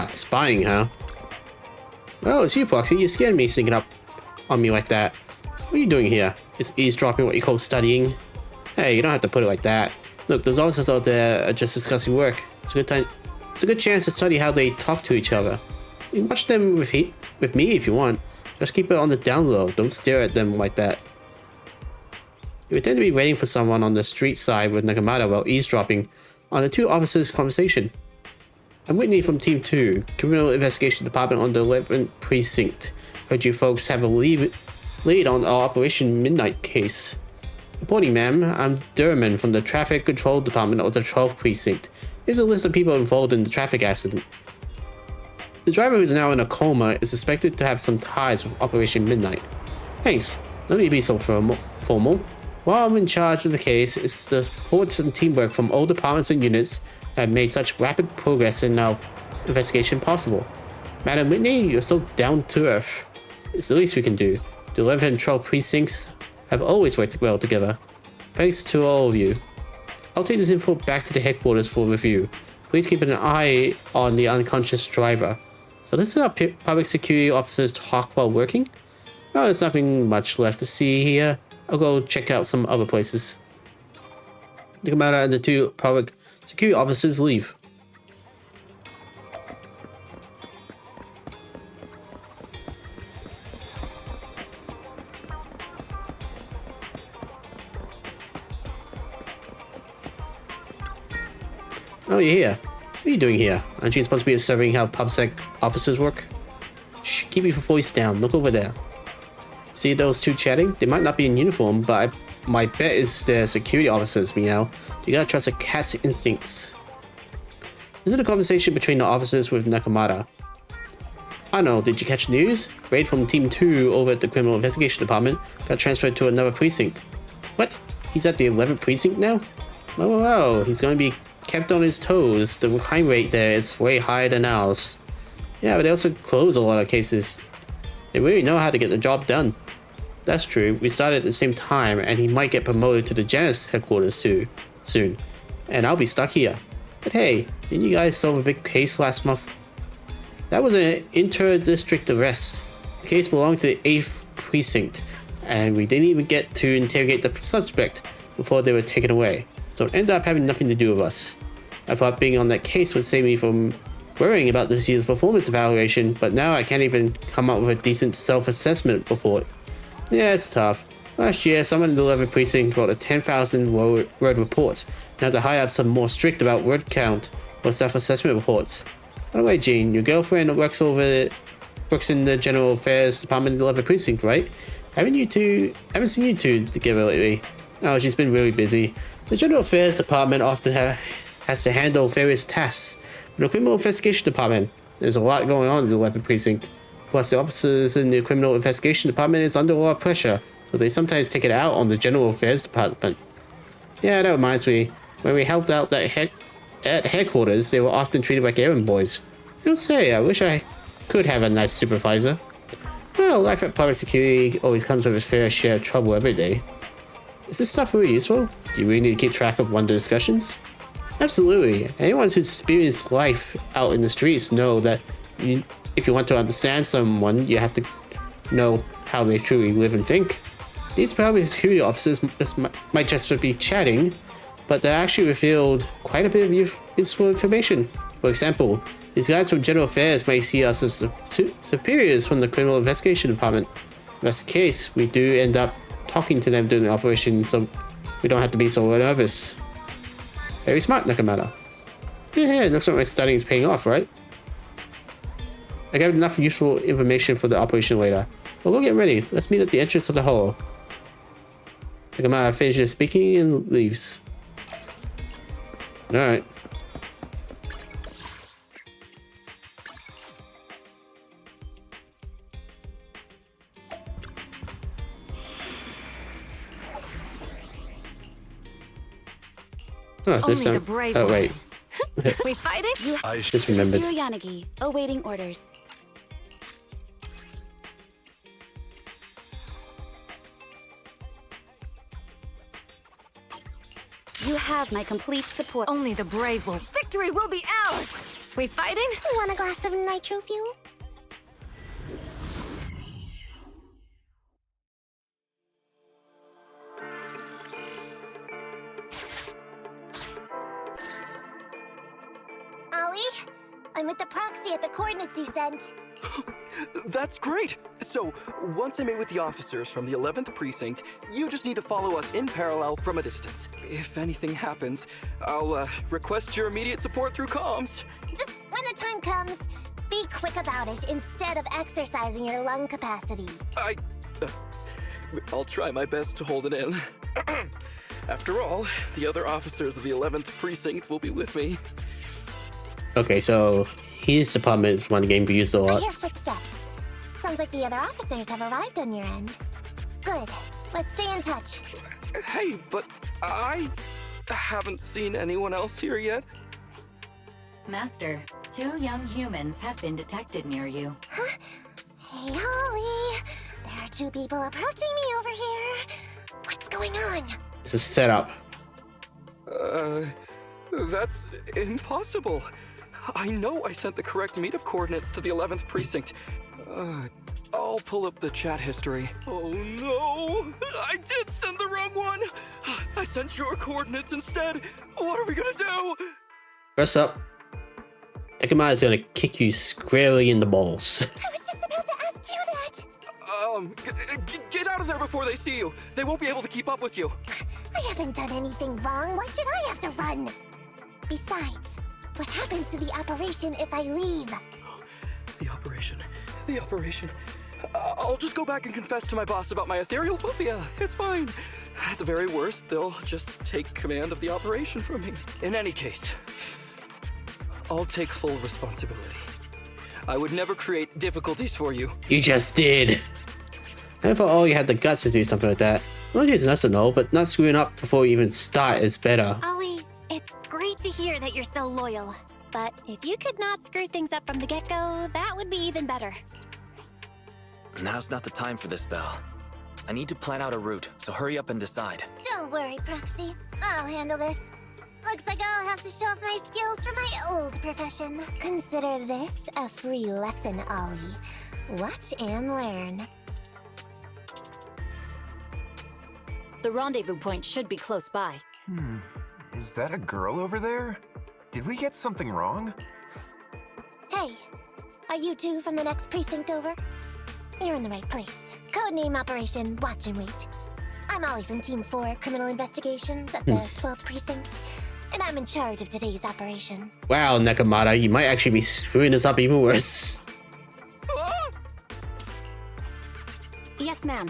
Spying, huh? Oh, it's you, Proxy. You scared me sneaking up on me like that. What are you doing here? Is eavesdropping what you call studying? Hey, you don't have to put it like that. Look, those officers out there are just discussing work. It's a good time. It's a good chance to study how they talk to each other. You can watch them with me if you want. Just keep it on the down low. Don't stare at them like that. You pretend to be waiting for someone on the street side with Nekomata while eavesdropping on the two officers' conversation. I'm Whitney from Team 2, Criminal Investigation Department on the 11th Precinct. Heard you folks have a lead on our Operation Midnight case. Reporting, ma'am. I'm Durman from the Traffic Control Department of the 12th Precinct. Here's a list of people involved in the traffic accident. The driver, who is now in a coma, is suspected to have some ties with Operation Midnight. Thanks. No need to be so formal. While I'm in charge of the case, it's the support and teamwork from all departments and units that have made such rapid progress in our investigation possible. Madam Whitney, you're so down to earth. It's the least we can do. The 11th and 12th precincts have always worked well together. Thanks to all of you. I'll take this info back to the headquarters for review. Please keep an eye on the unconscious driver. So this is how public security officers talk while working? Well, there's nothing much left to see here. I'll go check out some other places. Nekomata and the two public security officers leave. Oh, you're here. What are you doing here? Aren't you supposed to be observing how PubSec officers work? Shh, keep your voice down. Look over there. See those two chatting? They might not be in uniform, but my bet is they're security officers, meow. You gotta trust a cat's instincts. Is it a conversation between the officers with Nekomata? I know, did you catch the news? Raid from Team 2 over at the Criminal Investigation Department got transferred to another precinct. What? He's at the 11th precinct now? Oh, he's gonna be kept on his toes. The crime rate there is way higher than ours. Yeah, but they also close a lot of cases. They really know how to get the job done. That's true. We started at the same time, and he might get promoted to the Janus headquarters too, soon. And I'll be stuck here. But hey, didn't you guys solve a big case last month? That was an inter-district arrest. The case belonged to the 8th precinct, and we didn't even get to interrogate the suspect before they were taken away. So it ended up having nothing to do with us. I thought being on that case would save me from worrying about this year's performance evaluation, but now I can't even come up with a decent self-assessment report. Yeah, it's tough. Last year, someone in the 11th precinct wrote a 10,000 word report. Now the high-ups are more strict about word count or self-assessment reports. By the way, Jean, your girlfriend works in the General Affairs Department in the 11th precinct, right? Haven't seen you two together lately. Oh, she's been really busy. The General Affairs Department often has to handle various tasks. In the Criminal Investigation Department, there's a lot going on in the 11th precinct. Plus, the officers in the Criminal Investigation Department is under a lot of pressure, so they sometimes take it out on the General Affairs Department. Yeah, that reminds me. When we helped out at headquarters, they were often treated like errand boys. I don't say, I wish I could have a nice supervisor. Well, life at public security always comes with its fair share of trouble every day. Is this stuff really useful? Do you really need to keep track of wonder discussions? Absolutely. Anyone who's experienced life out in the streets know that if you want to understand someone, you have to know how they truly live and think. These public security officers might just be chatting, but they actually revealed quite a bit of useful information. For example, these guys from General Affairs may see us as superiors from the Criminal Investigation Department. If that's the case, we do end up talking to them during the operation, so we don't have to be so nervous. Very smart, Nekomata. Yeah, looks like my studying is paying off, right? I got enough useful information for the operation later. Well, we'll get ready. Let's meet at the entrance of the hall. Nekomata finishes speaking and leaves. Alright. Oh, this Only the time. brave Oh, will. wait. We fighting? Just remembered. Yanagi, awaiting orders. You have my complete support. Only the brave will. Victory will be ours! We fighting? You want a glass of nitro fuel? Ollie, I'm with the proxy at the coordinates you sent. That's great! So, once I meet with the officers from the 11th precinct, you just need to follow us in parallel from a distance. If anything happens, I'll request your immediate support through comms. Just when the time comes, be quick about it instead of exercising your lung capacity. I'll try my best to hold it in. After all, the other officers of the 11th precinct will be with me. Okay, so his department is one game we used a I lot. hear footsteps. Sounds like the other officers have arrived on your end. Good. Let's stay in touch. Hey, but I haven't seen anyone else here yet. Master, 2 young humans have been detected near you. Huh? Hey, Ollie. There are 2 people approaching me over here. What's going on? It's a setup. That's impossible. I know I sent the correct meetup coordinates to the 11th precinct. I'll pull up the chat history. Oh no! I did send the wrong one! I sent your coordinates instead! What are we gonna do? Press up. Nekomata is gonna kick you squarely in the balls. I was just about to ask you that. Get out of there before they see you! They won't be able to keep up with you! I haven't done anything wrong. Why should I have to run? Besides, what happens to the operation if I leave? The operation. I'll just go back and confess to my boss about my ethereal phobia. It's fine. At the very worst, they'll just take command of the operation from me. In any case, I'll take full responsibility. I would never create difficulties for you. You just did. I thought all you had the guts to do something like that. Well, it is nice to know, but not screwing up before you even start is better. Ollie, it's great to hear that you're so loyal. But if you could not screw things up from the get-go, that would be even better. Now's not the time for this, Belle. I need to plan out a route, so hurry up and decide. Don't worry, Proxy. I'll handle this. Looks like I'll have to show off my skills from my old profession. Consider this a free lesson, Ollie. Watch and learn. The rendezvous point should be close by. Is that a girl over there? Did we get something wrong? Hey, are you 2 from the next precinct over? You're in the right place. Codename Operation Watch and Wait. I'm Ollie from Team 4 Criminal Investigations at the 12th Precinct, and I'm in charge of today's operation. Wow, Nekomata, you might actually be screwing this up even worse. Yes, ma'am.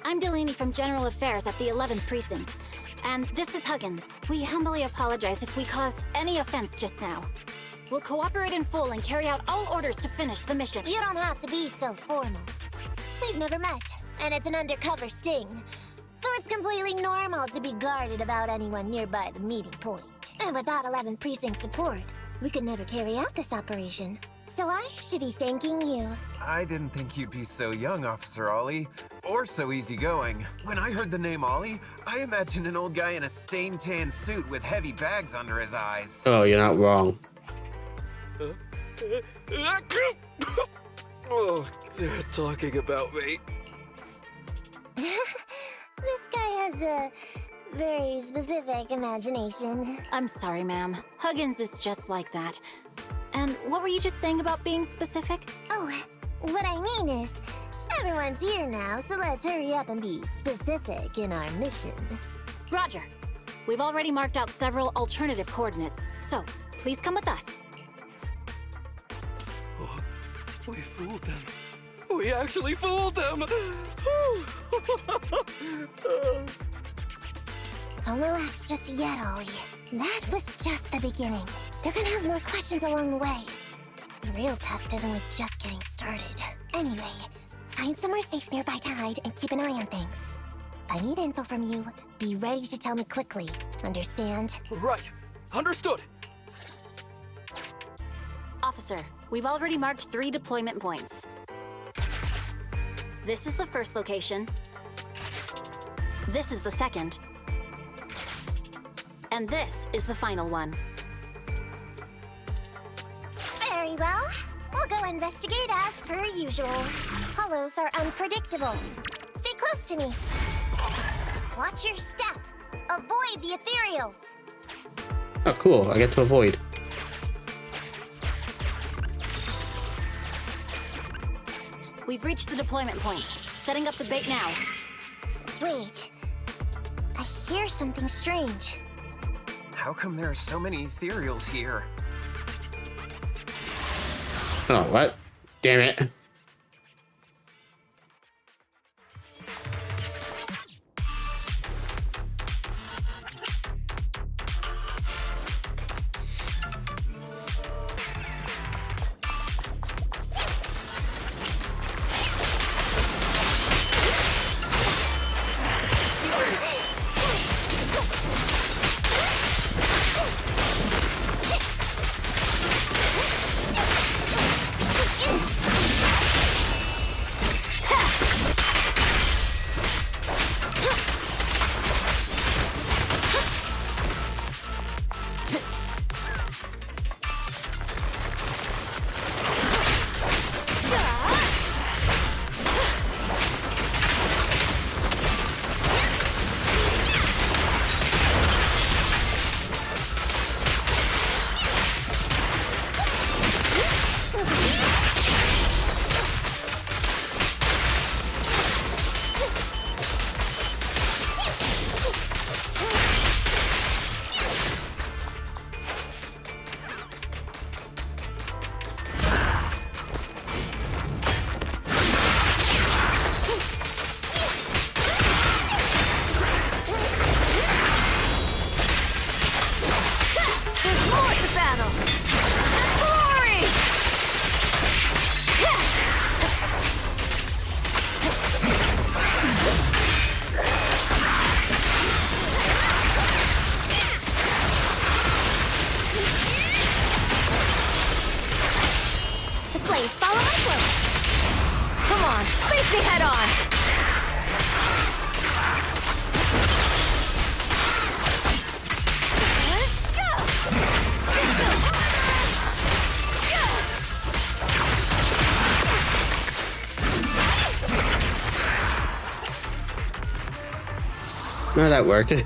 I'm Delaney from General Affairs at the 11th Precinct. And this is Huggins. We humbly apologize if we caused any offense just now. We'll cooperate in full and carry out all orders to finish the mission. You don't have to be so formal. We've never met, and it's an undercover sting. So it's completely normal to be guarded about anyone nearby the meeting point. And without 11th Precinct support, we could never carry out this operation. So I should be thanking you. I didn't think you'd be so young, Officer Ollie. Or so easygoing. When I heard the name Ollie, I imagined an old guy in a stained tan suit with heavy bags under his eyes. Oh, you're not wrong. Oh, they're talking about me. This guy has a very specific imagination. I'm sorry, ma'am. Huggins is just like that. And what were you just saying about being specific? Oh, what I mean is, everyone's here now, so let's hurry up and be specific in our mission. Roger. We've already marked out several alternative coordinates, so please come with us. Oh, we fooled them. We actually fooled them! Don't relax just yet, Ollie. That was just the beginning. They're gonna have more questions along the way. The real test isn't like just getting started. Anyway, find somewhere safe nearby to hide and keep an eye on things. If I need info from you, be ready to tell me quickly. Understand? Right. Understood. Officer, we've already marked 3 deployment points. This is the first location. This is the second. And this is the final one. Very well. We'll go investigate as per usual. Hollows are unpredictable. Stay close to me. Watch your step. Avoid the ethereals. Oh, cool. I get to avoid. We've reached the deployment point. Setting up the bait now. Wait. I hear something strange. How come there are so many ethereals here? Oh, what? Damn it. No, that worked. Ooh, I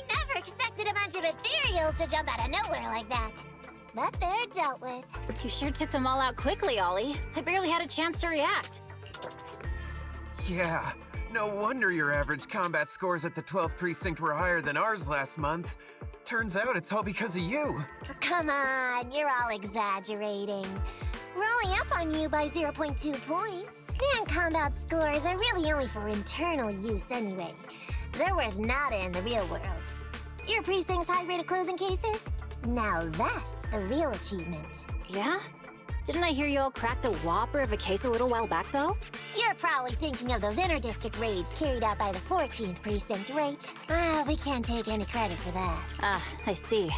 never expected a bunch of ethereals to jump out of nowhere like that. But they're dealt with. You sure took them all out quickly, Ollie. I barely had a chance to react. Yeah, no wonder your average combat scores at the 12th precinct were higher than ours last month. Turns out it's all because of you. Come on, you're all exaggerating. We're only up on you by 0.2 points. And combat scores are really only for internal use anyway. They're worth nada in the real world. Your precinct's high rate of closing cases? Now that's the real achievement. Yeah? Didn't I hear you all cracked a whopper of a case a little while back, though? You're probably thinking of those inter-district raids carried out by the 14th precinct, right? We can't take any credit for that. Ah, I see.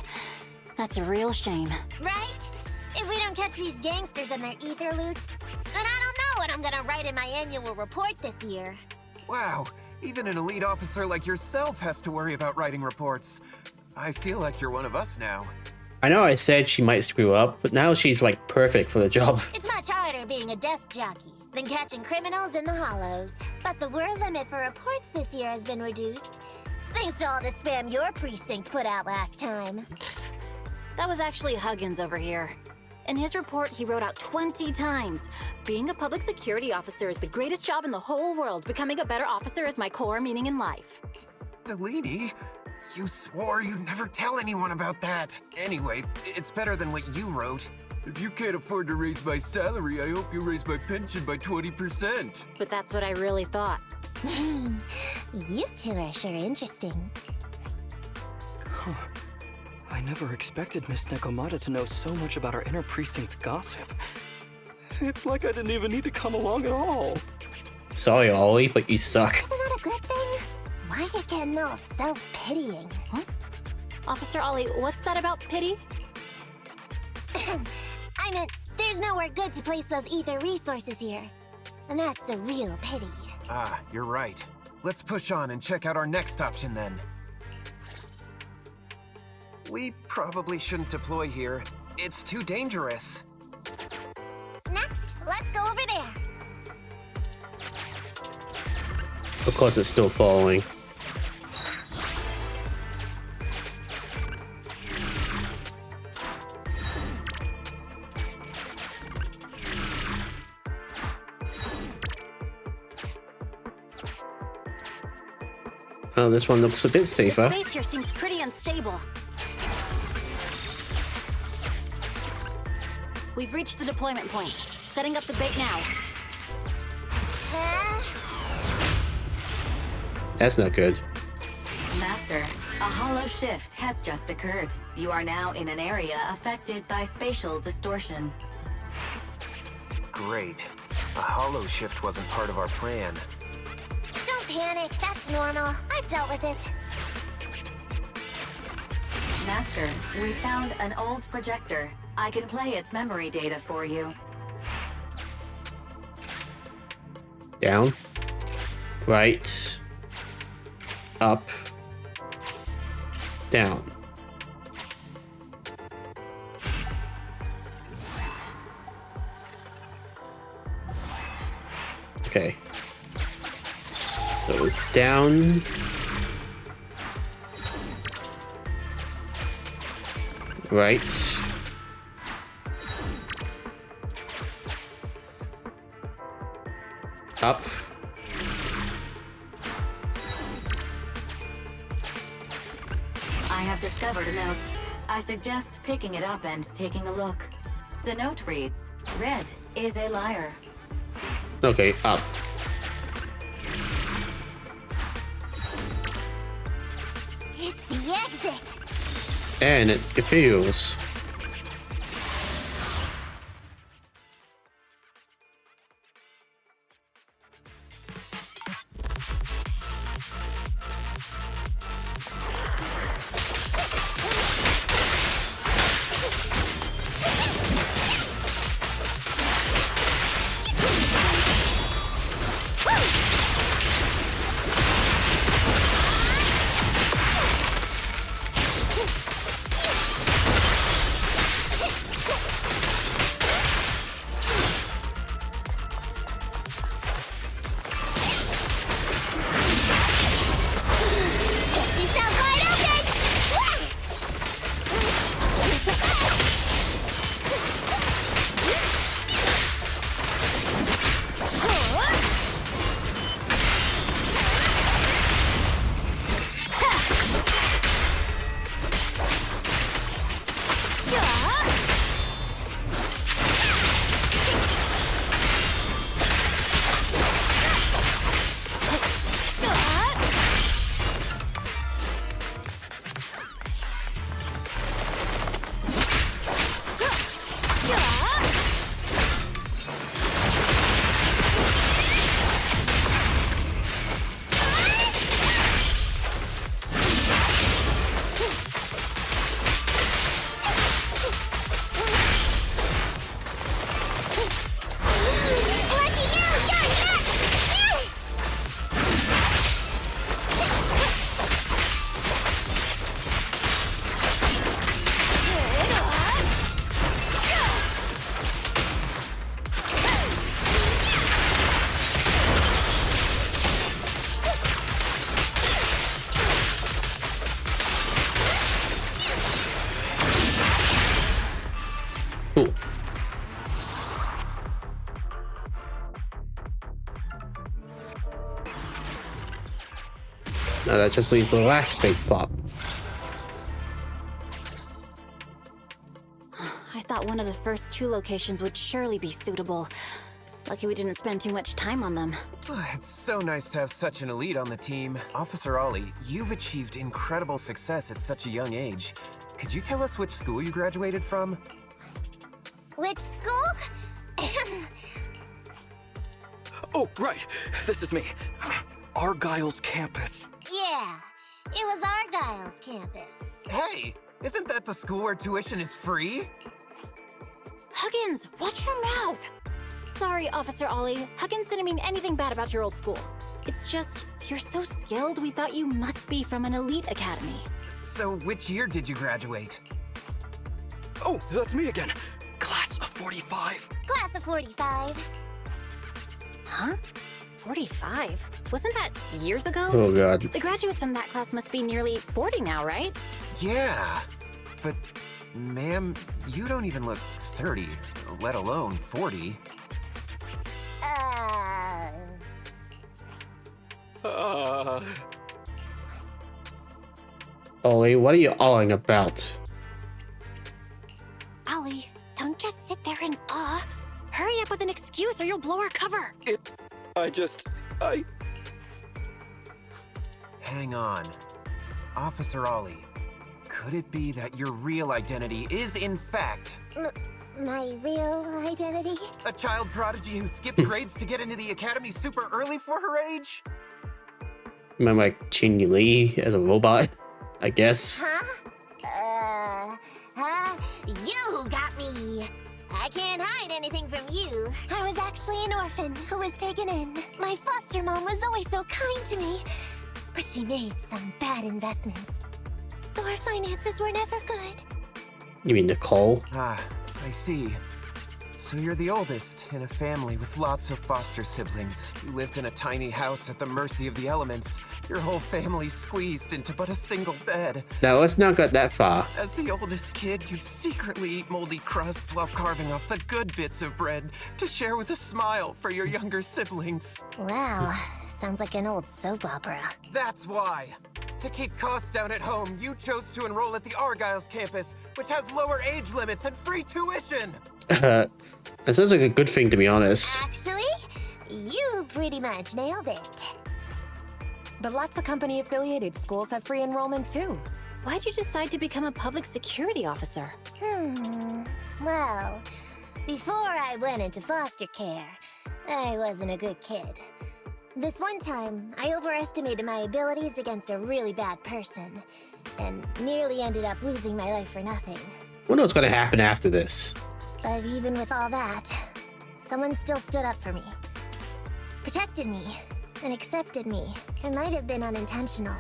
That's a real shame. Right? If we don't catch these gangsters and their ether loot, then I don't know what I'm gonna write in my annual report this year. Wow, even an elite officer like yourself has to worry about writing reports. I feel like you're one of us now. I know I said she might screw up, but now she's like perfect for the job. It's much harder being a desk jockey than catching criminals in the hollows. But the word limit for reports this year has been reduced, thanks to all the spam your precinct put out last time. That was actually Huggins over here. In his report, he wrote out 20 times. Being a public security officer is the greatest job in the whole world. Becoming a better officer is my core meaning in life. Delaney? You swore you'd never tell anyone about that. Anyway, it's better than what you wrote. If you can't afford to raise my salary, I hope you raise my pension by 20%. But that's what I really thought. You two are sure interesting. Huh. I never expected Miss Nekomata to know so much about our inter-precinct gossip. It's like I didn't even need to come along at all. Sorry, Ollie, but you suck. Isn't that a good thing? Why you getting all self-pitying? Huh? Officer Ollie, what's that about pity? I meant, there's nowhere good to place those ether resources here. And that's a real pity. Ah, you're right. Let's push on and check out our next option then. We probably shouldn't deploy here. It's too dangerous. Next, let's go over there. Of course it's still following. Oh, this one looks a bit safer. The space here seems pretty unstable. We've reached the deployment point. Setting up the bait now. That's not good. Master, a hollow shift has just occurred. You are now in an area affected by spatial distortion. Great. A hollow shift wasn't part of our plan. Don't panic, that's normal. I've dealt with it. Master, we found an old projector. I can play its memory data for you. Down. Right. Up. Down. Okay. So it was down. Right. Up. I have discovered a note. I suggest picking it up and taking a look. The note reads, "Red is a liar." Okay, up. It's the exit. And it feels. That just leaves the last base spot. I thought one of the first 2 locations would surely be suitable. Lucky we didn't spend too much time on them. It's so nice to have such an elite on the team. Officer Ollie, you've achieved incredible success at such a young age. Could you tell us which school you graduated from? Which school? Oh, right. This is me. Argyle's campus. Yeah, it was Argyle's campus. Hey, isn't that the school where tuition is free? Huggins, watch your mouth! Sorry, Officer Ollie. Huggins didn't mean anything bad about your old school. It's just, you're so skilled, we thought you must be from an elite academy. So which year did you graduate? Oh, that's me again. Class of 45. Class of 45. Huh? 45? Wasn't that years ago? Oh god. The graduates from that class must be nearly 40 now, right? Yeah, but ma'am, you don't even look 30, let alone 40. Ollie, what are you awing about? Ollie, don't just sit there in awe. Hurry up with an excuse or you'll blow our cover. Hang on. Officer Ollie, could it be that your real identity is in fact My real identity? a child prodigy who skipped grades to get into the academy super early for her age? Remember like Chin Lee as a robot? I guess. You got me! I can't hide anything from you. I was actually an orphan who was taken in. My foster mom was always so kind to me, but she made some bad investments. So our finances were never good. You mean Nicole? Ah, I see. So you're the oldest in a family with lots of foster siblings. You lived in a tiny house at the mercy of the elements. Your whole family squeezed into but a single bed. Now let's not get that far. As the oldest kid, you'd secretly eat moldy crusts while carving off the good bits of bread to share with a smile for your younger siblings. Wow, sounds like an old soap opera. That's why. To keep costs down at home, you chose to enroll at the Argyle's campus, which has lower age limits and free tuition. That sounds like a good thing, to be honest. Actually, you pretty much nailed it. But lots of company-affiliated schools have free enrollment too. Why'd you decide to become a public security officer? Well, before I went into foster care, I wasn't a good kid. This one time, I overestimated my abilities against a really bad person, and nearly ended up losing my life for nothing. Wonder what's gonna happen after this. But even with all that, someone still stood up for me. Protected me, and accepted me. It might have been unintentional,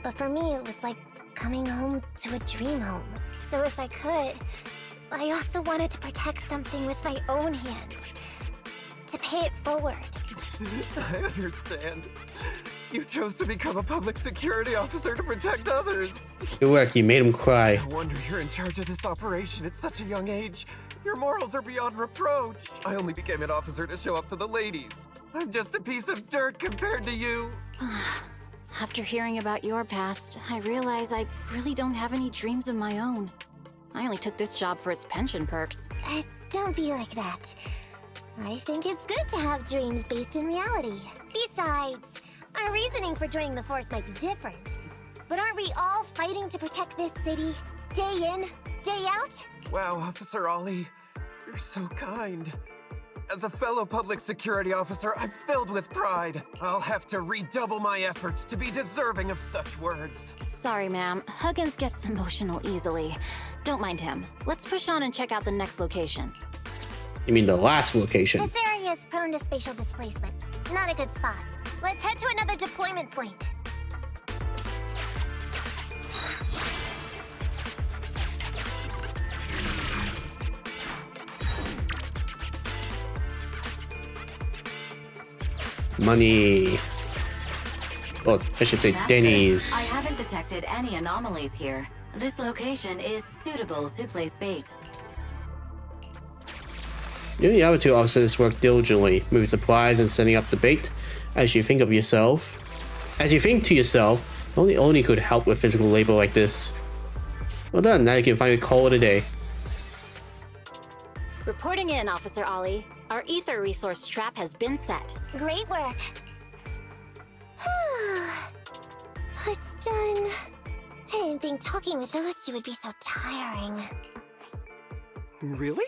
but for me it was like coming home to a dream home. So if I could, I also wanted to protect something with my own hands. To pay it forward. I understand. You chose to become a public security officer to protect others. Good work, you made him cry. No wonder you're in charge of this operation at such a young age. Your morals are beyond reproach. I only became an officer to show off to the ladies. I'm just a piece of dirt compared to you. After hearing about your past, I realize I really don't have any dreams of my own. I only took this job for its pension perks. Don't be like that. I think it's good to have dreams based in reality. Besides, our reasoning for joining the force might be different. But aren't we all fighting to protect this city, day in, day out? Wow, Officer Ollie, you're so kind. As a fellow public security officer, I'm filled with pride. I'll have to redouble my efforts to be deserving of such words. Sorry, ma'am. Huggins gets emotional easily. Don't mind him. Let's push on and check out the next location. You mean the last location? This area is prone to spatial displacement. Not a good spot. Let's head to another deployment point. Money. Oh, I should say That's Denny's. it. I haven't detected any anomalies here. This location is suitable to place bait. You and the other two officers work diligently, moving supplies and setting up the bait. As you think to yourself, Only Oni could help with physical labor like this. Well done, now you can finally call it a day. Reporting in, Officer Ollie. Our ether resource trap has been set. Great work. So it's done. I didn't think talking with those two would be so tiring. Really?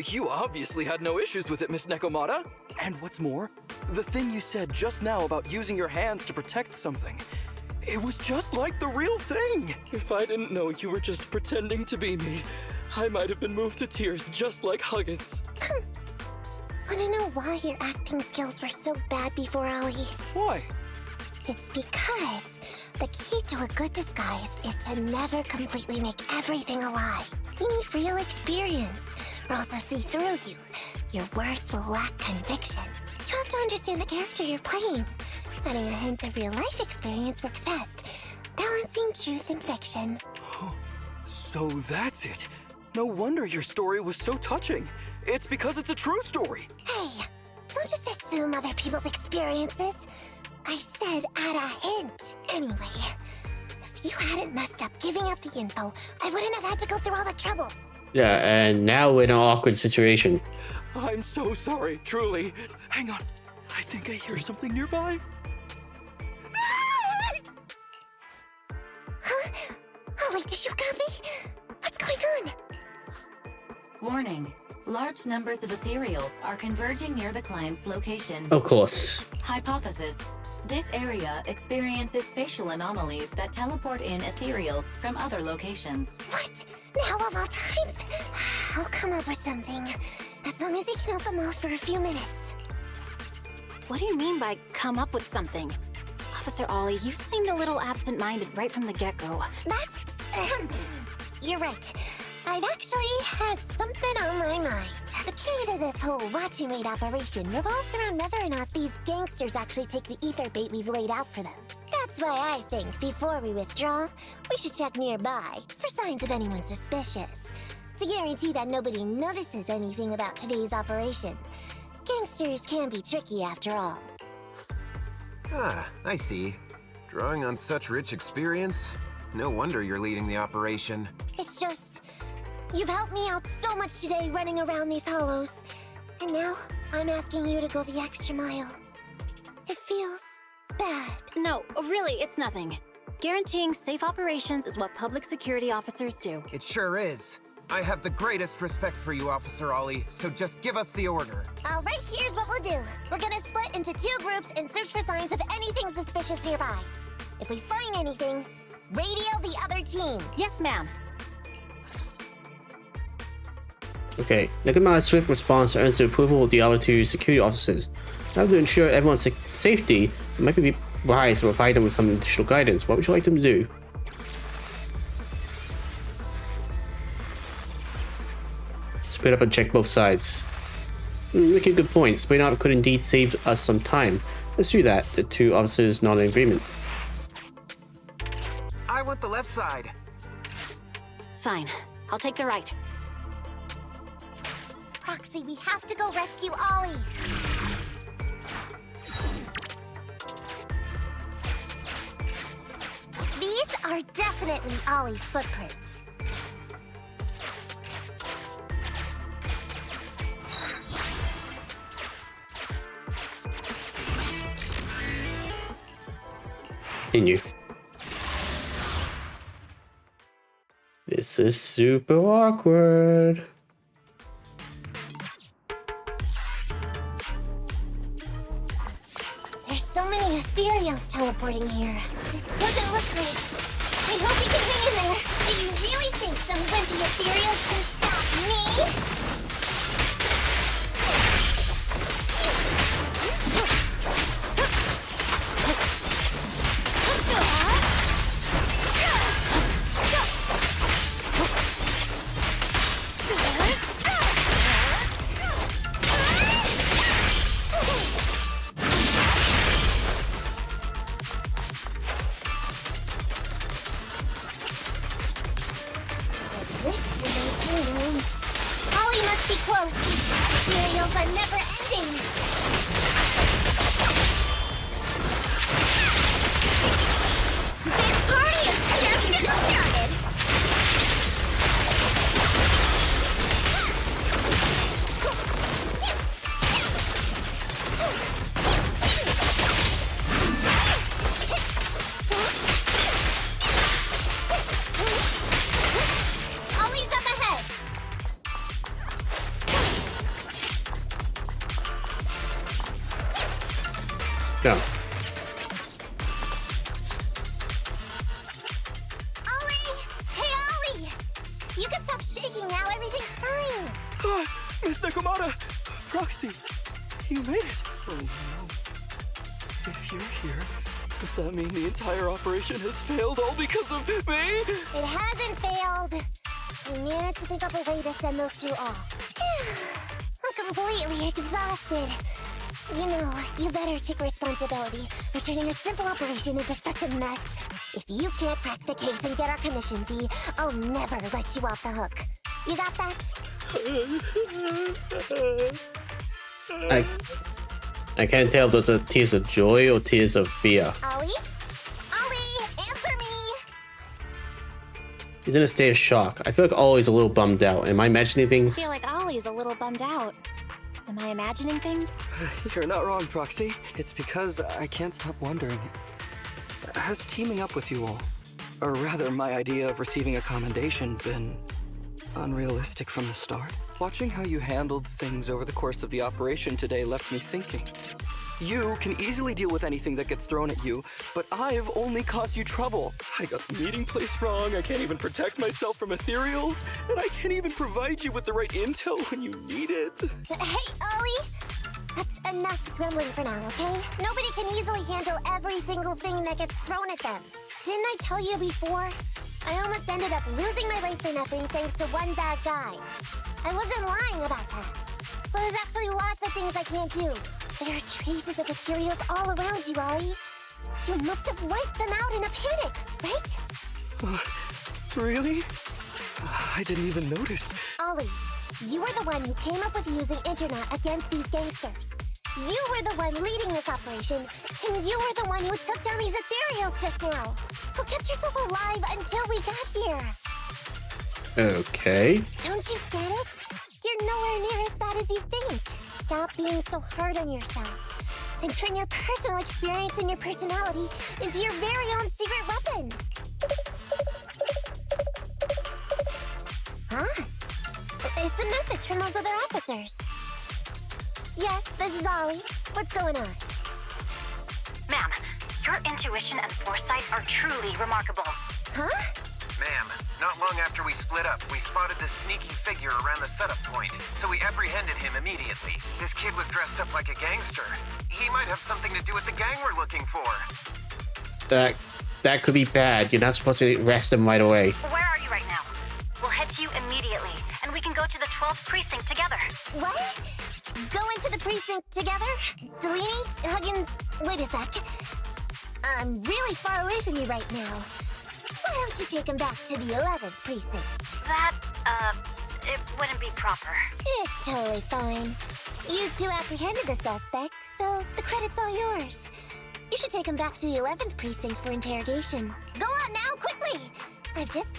You obviously had no issues with it, Miss Nekomata. And what's more, the thing you said just now about using your hands to protect something, it was just like the real thing. If I didn't know you were just pretending to be me, I might have been moved to tears just like Huggins. Wanna know why your acting skills were so bad before, Ollie? Why? It's because the key to a good disguise is to never completely make everything a lie. You need real experience, or else they'll see through you. Your words will lack conviction. You have to understand the character you're playing. Adding a hint of real-life experience works best, balancing truth and fiction. So that's it. No wonder your story was so touching. It's because it's a true story. Hey, don't just assume other people's experiences. I said add a hint. Anyway, if you hadn't messed up giving up the info, I wouldn't have had to go through all the trouble. Yeah, and now we're in an awkward situation. I'm so sorry, truly. Hang on. I think I hear something nearby. Huh? Ollie, do you got me? What's going on? Warning. Large numbers of ethereals are converging near the client's location. Of course. Hypothesis. This area experiences spatial anomalies that teleport in ethereals from other locations. What? Now of all times? I'll come up with something. As long as he can hold them off for a few minutes. What do you mean by come up with something? Officer Ollie, you've seemed a little absent-minded right from the get-go. That's... You're right. I've actually had something on my mind. The key to this whole watch and wait operation revolves around whether or not these gangsters actually take the ether bait we've laid out for them. That's why I think before we withdraw, we should check nearby for signs of anyone suspicious. To guarantee that nobody notices anything about today's operation. Gangsters can be tricky after all. Ah, I see. Drawing on such rich experience, no wonder you're leading the operation. It's just... You've helped me out so much today running around these hollows. And now, I'm asking you to go the extra mile. It feels bad. No, really, it's nothing. Guaranteeing safe operations is what public security officers do. It sure is. I have the greatest respect for you, Officer Ollie, so just give us the order. All right, here's what we'll do. We're gonna split into 2 groups and search for signs of anything suspicious nearby. If we find anything, radio the other team. Yes, ma'am. Okay, Nekomata's swift response earns the approval of the other 2 security officers. Now to ensure everyone's safety, it might be wise to provide them with some additional guidance. What would you like them to do? Split up and check both sides. Making a good point. Splitting up could indeed save us some time. Let's do that. The 2 officers not in agreement. I want the left side. Fine. I'll take the right. Proxy, we have to go rescue Ollie. These are definitely Ollie's footprints. Continue. This is super awkward. There's so many ethereals teleporting here. This doesn't look great. I hope you can hang in there. Do you really think some wimpy ethereals can stop me? Ollie must be close. Ethereals are never ending. No. Ollie! Hey, Ollie! You can stop shaking now. Everything's fine. Miss Nekomata! Proxy! You made it! Oh no. If you're here, does that mean the entire operation has failed all because of me? It hasn't failed. We managed to think up a way to send those two off. I'm completely exhausted. You know, you better take responsibility for turning a simple operation into such a mess. If you can't crack the case and get our commission fee, I'll never let you off the hook. You got that? I can't tell if those are tears of joy or tears of fear. Ollie? Ollie, answer me! He's in a state of shock. I feel like Ollie's a little bummed out. Am I imagining I things? feel like Ollie's a little bummed out. Am I imagining things? You're not wrong, Proxy. It's because I can't stop wondering. Has teaming up with you all, or rather my idea of receiving a commendation, been unrealistic from the start? Watching how you handled things over the course of the operation today left me thinking. You can easily deal with anything that gets thrown at you, but I've only caused you trouble. I got the meeting place wrong, I can't even protect myself from ethereals, and I can't even provide you with the right intel when you need it. Hey, Ollie! That's enough grumbling for now, okay? Nobody can easily handle every single thing that gets thrown at them. Didn't I tell you before? I almost ended up losing my life for nothing thanks to one bad guy. I wasn't lying about that. So there's actually lots of things I can't do. There are traces of ethereals all around you, Ollie. You must have wiped them out in a panic, right? Really? I didn't even notice. Ollie, you were the one who came up with using internet against these gangsters. You were the one leading this operation, and you were the one who took down these ethereals just now. Who kept yourself alive until we got here. Okay. Don't you get it? You're nowhere near as bad as you think. Stop being so hard on yourself. And turn your personal experience and your personality into your very own secret weapon. Huh? It's a message from those other officers. Yes, this is Ollie. What's going on? Ma'am, your intuition and foresight are truly remarkable. Huh? Ma'am, not long after we split up, we spotted this sneaky figure around the setup point, so we apprehended him immediately. This kid was dressed up like a gangster. He might have something to do with the gang we're looking for. That could be bad. You're not supposed to arrest him right away. Where are you right now? We'll head to you immediately, and we can go to the 12th precinct together. What? Go into the precinct together? Delaney? Huggins? Wait a sec. I'm really far away from you right now. Why don't you take him back to the 11th precinct? That, it wouldn't be proper. It's totally fine. You two apprehended the suspect, so the credit's all yours. You should take him back to the 11th precinct for interrogation. Go on now, quickly! I've just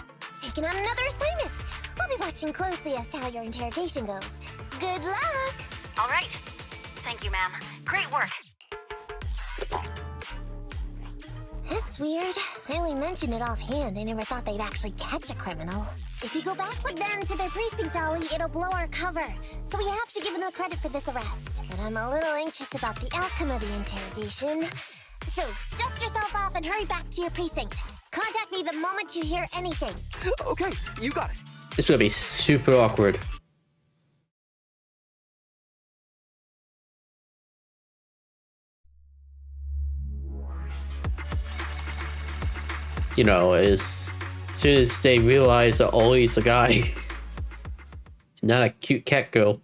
taken on another assignment. I'll be watching closely as to how your interrogation goes. Good luck! All right. Thank you, ma'am. Great work. That's weird. I only mentioned it offhand. I never thought they'd actually catch a criminal. If you go back with them to their precinct, Ollie, it'll blow our cover. So we have to give them credit for this arrest. But I'm a little anxious about the outcome of the interrogation. So, dust yourself off and hurry back to your precinct. Contact me the moment you hear anything. Okay, you got it. This is gonna be super awkward. You know, as soon as they realize that Ollie's the guy, not a cute cat girl.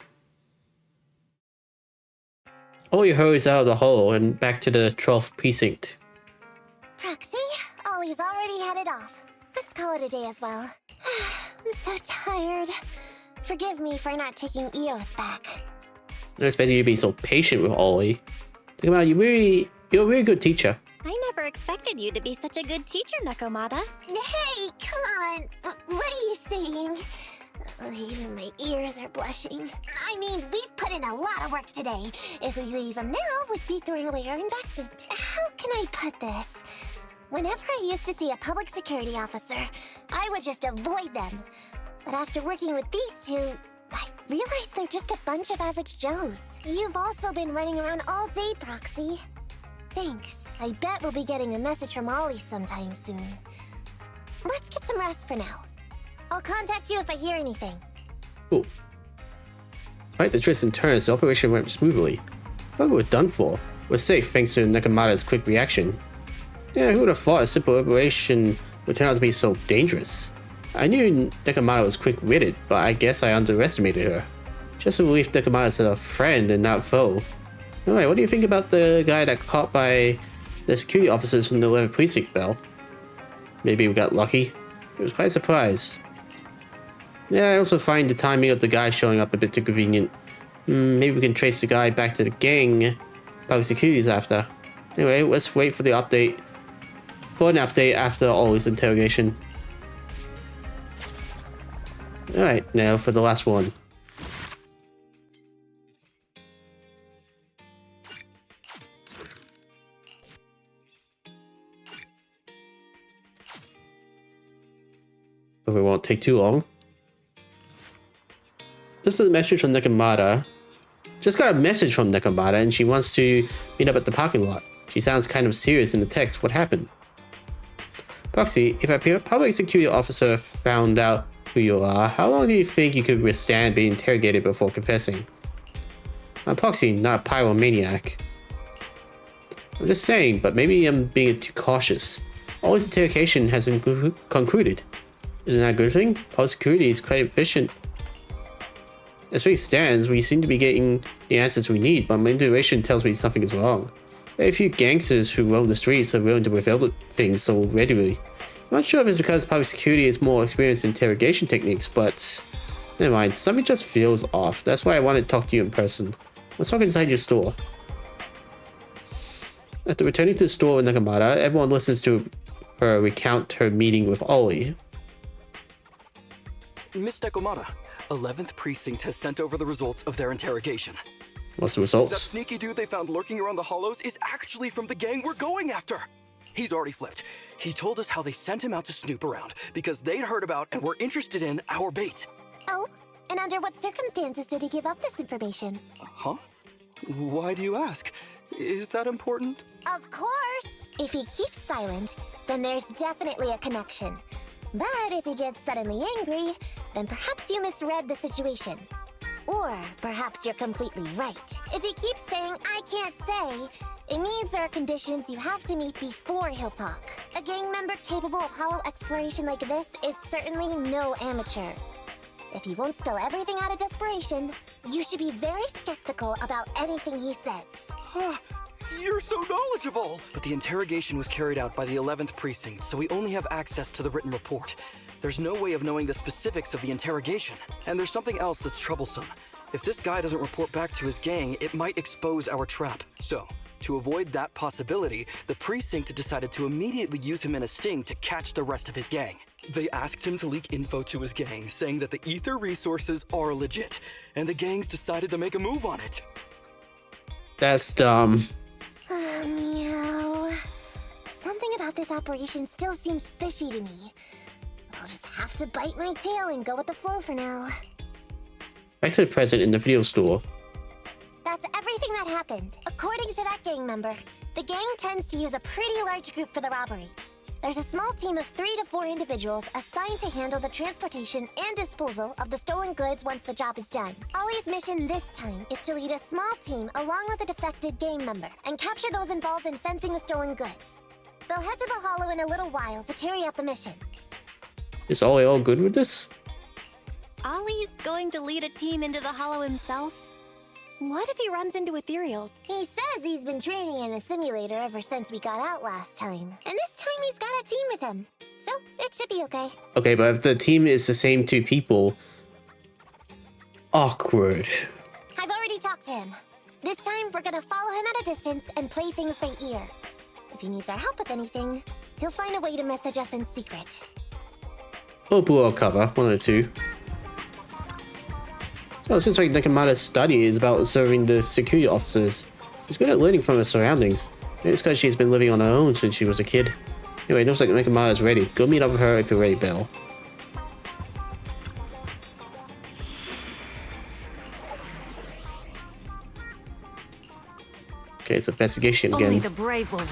Ollie hurries out of the hole and back to the 12th precinct. Proxy, Ollie's already headed off. Let's call it a day as well. I'm so tired. Forgive me for not taking EOS back. I expect you to be so patient with Ollie. Think about it, you're a really good teacher. I never expected you to be such a good teacher, Nekomata. Hey, come on. What are you saying? Even my ears are blushing. I mean, we've put in a lot of work today. If we leave them now, we'd be throwing away our investment. How can I put this? Whenever I used to see a public security officer, I would just avoid them. But after working with these two, I realized they're just a bunch of average Joes. You've also been running around all day, Proxy. Thanks. I bet we'll be getting a message from Ollie sometime soon. Let's get some rest for now. I'll contact you if I hear anything. Cool. Despite the twists and turns, the operation went smoothly. I thought we were done for. We're safe thanks to Nekomata's quick reaction. Yeah, who would have thought a simple operation would turn out to be so dangerous? I knew Nekomata was quick-witted, but I guess I underestimated her. Just a relief Nekomata's a friend and not foe. Anyway, what do you think about the guy that got caught by the security officers from the 11th Precinct, Belle? Maybe we got lucky? I was quite surprised. Yeah, I also find the timing of the guy showing up a bit too convenient. Maybe we can trace the guy back to the gang public security's after. Anyway, let's wait for the update. For an update after Ollie's interrogation. Alright, now for the last one. But it won't take too long. This is a message from Nekomata. Just got a message from Nekomata and she wants to meet up at the parking lot. She sounds kind of serious in the text. What happened? Proxy, if a public security officer found out who you are, how long do you think you could withstand being interrogated before confessing? I'm Proxy, not a pyromaniac. I'm just saying, but maybe I'm being too cautious. All his interrogation has been concluded. Isn't that a good thing? Public security is quite efficient. As it stands, we seem to be getting the answers we need, but my intuition tells me something is wrong. There are a few gangsters who roam the streets are willing to reveal things so readily. I'm not sure if it's because public security is more experienced in interrogation techniques, but never mind, something just feels off. That's why I wanted to talk to you in person. Let's talk inside your store. After returning to the store with Nekomata, everyone listens to her recount her meeting with Ollie. Miss Nekomata, 11th Precinct has sent over the results of their interrogation. What's the That results? sneaky dude they found lurking around the hollows is actually from the gang we're going after. He's already flipped. He told us how they sent him out to snoop around because they'd heard about and were interested in our bait. Oh, and under what circumstances did he give up this information? Huh? Why do you ask? Is that important? Of course! If he keeps silent, then there's definitely a connection. But if he gets suddenly angry, then perhaps you misread the situation. Or perhaps you're completely right. If he keeps saying, I can't say, it means there are conditions you have to meet before he'll talk. A gang member capable of hollow exploration like this is certainly no amateur. If he won't spill everything out of desperation, you should be very skeptical about anything he says. You're so knowledgeable! But the interrogation was carried out by the 11th Precinct, so we only have access to the written report. There's no way of knowing the specifics of the interrogation. And there's something else that's troublesome. If this guy doesn't report back to his gang, it might expose our trap. So, to avoid that possibility, the Precinct decided to immediately use him in a sting to catch the rest of his gang. They asked him to leak info to his gang, saying that the ether resources are legit, and the gangs decided to make a move on it. That's dumb. Meow. Something about this operation still seems fishy to me. I'll just have to bite my tail and go with the flow for now. Back to the present in the video store. That's everything that happened. According to that gang member, the gang tends to use a pretty large group for the robbery. There's a small team of 3 to 4 individuals assigned to handle the transportation and disposal of the stolen goods once the job is done. Ollie's mission this time is to lead a small team along with a defected gang member and capture those involved in fencing the stolen goods. They'll head to the Hollow in a little while to carry out the mission. Is Ollie all good with this? Ollie's going to lead a team into the Hollow himself? What if he runs into ethereals? He says he's been training in a simulator ever since we got out last time. And this time he's got a team with him. So, it should be okay. Okay, but if the team is the same 2 people... Awkward. I've already talked to him. This time, we're gonna follow him at a distance and play things by ear. If he needs our help with anything, he'll find a way to message us in secret. Or blue or cover, one of the 2. Oh, it seems like Nekomata's study is about serving the security officers. She's good at learning from her surroundings. Maybe it's because she's been living on her own since she was a kid. Anyway, it looks like Nekomata's ready. Go meet up with her if you're ready, Belle. Okay, it's investigation again. Only the brave will win.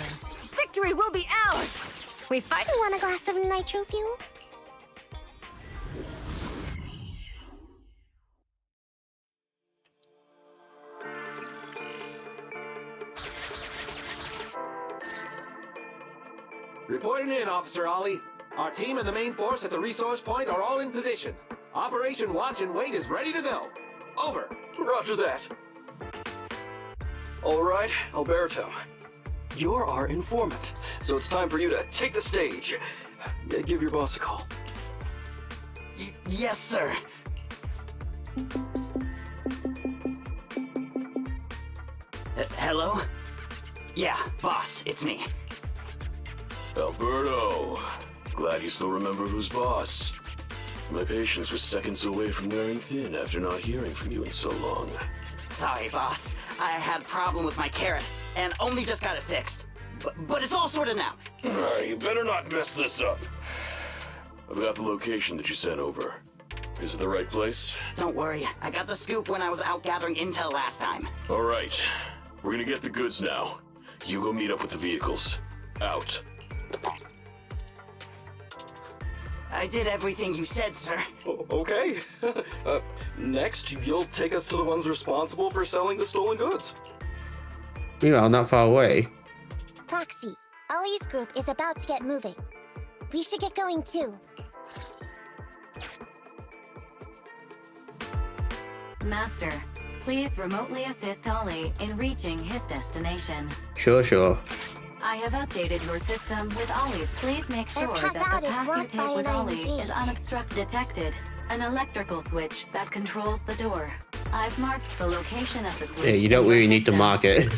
Victory will be ours! We fight. You want a glass of nitro fuel? Reporting in, Officer Ollie. Our team and the main force at the resource point are all in position. Operation Watch and Wait is ready to go. Over. Roger that. All right, Alberto. You're our informant, so it's time for you to take the stage. Give your boss a call. Yes, sir. Hello? Yeah, boss, it's me. Alberto, glad you still remember who's boss. My patience was seconds away from wearing thin after not hearing from you in so long. Sorry, boss. I had a problem with my carrot, and only just got it fixed. But it's all sorted now. You better not mess this up. I've got the location that you sent over. Is it the right place? Don't worry, I got the scoop when I was out gathering intel last time. All right, we're gonna get the goods now. You go meet up with the vehicles. Out. I did everything you said, sir. Okay. Next, you'll take us to the ones responsible for selling the stolen goods. Meanwhile, not far away. Proxy, Ollie's group is about to get moving. We should get going too. Master, please remotely assist Ollie in reaching his destination. Sure. I have updated your system with Ollie's. Please make sure path that out the is path you blocked take by with an Ollie iron is gate. unobstructed. Detected. An electrical switch that controls the door. I've marked the location of the switch. Yeah, you don't in your really need to system. mark it.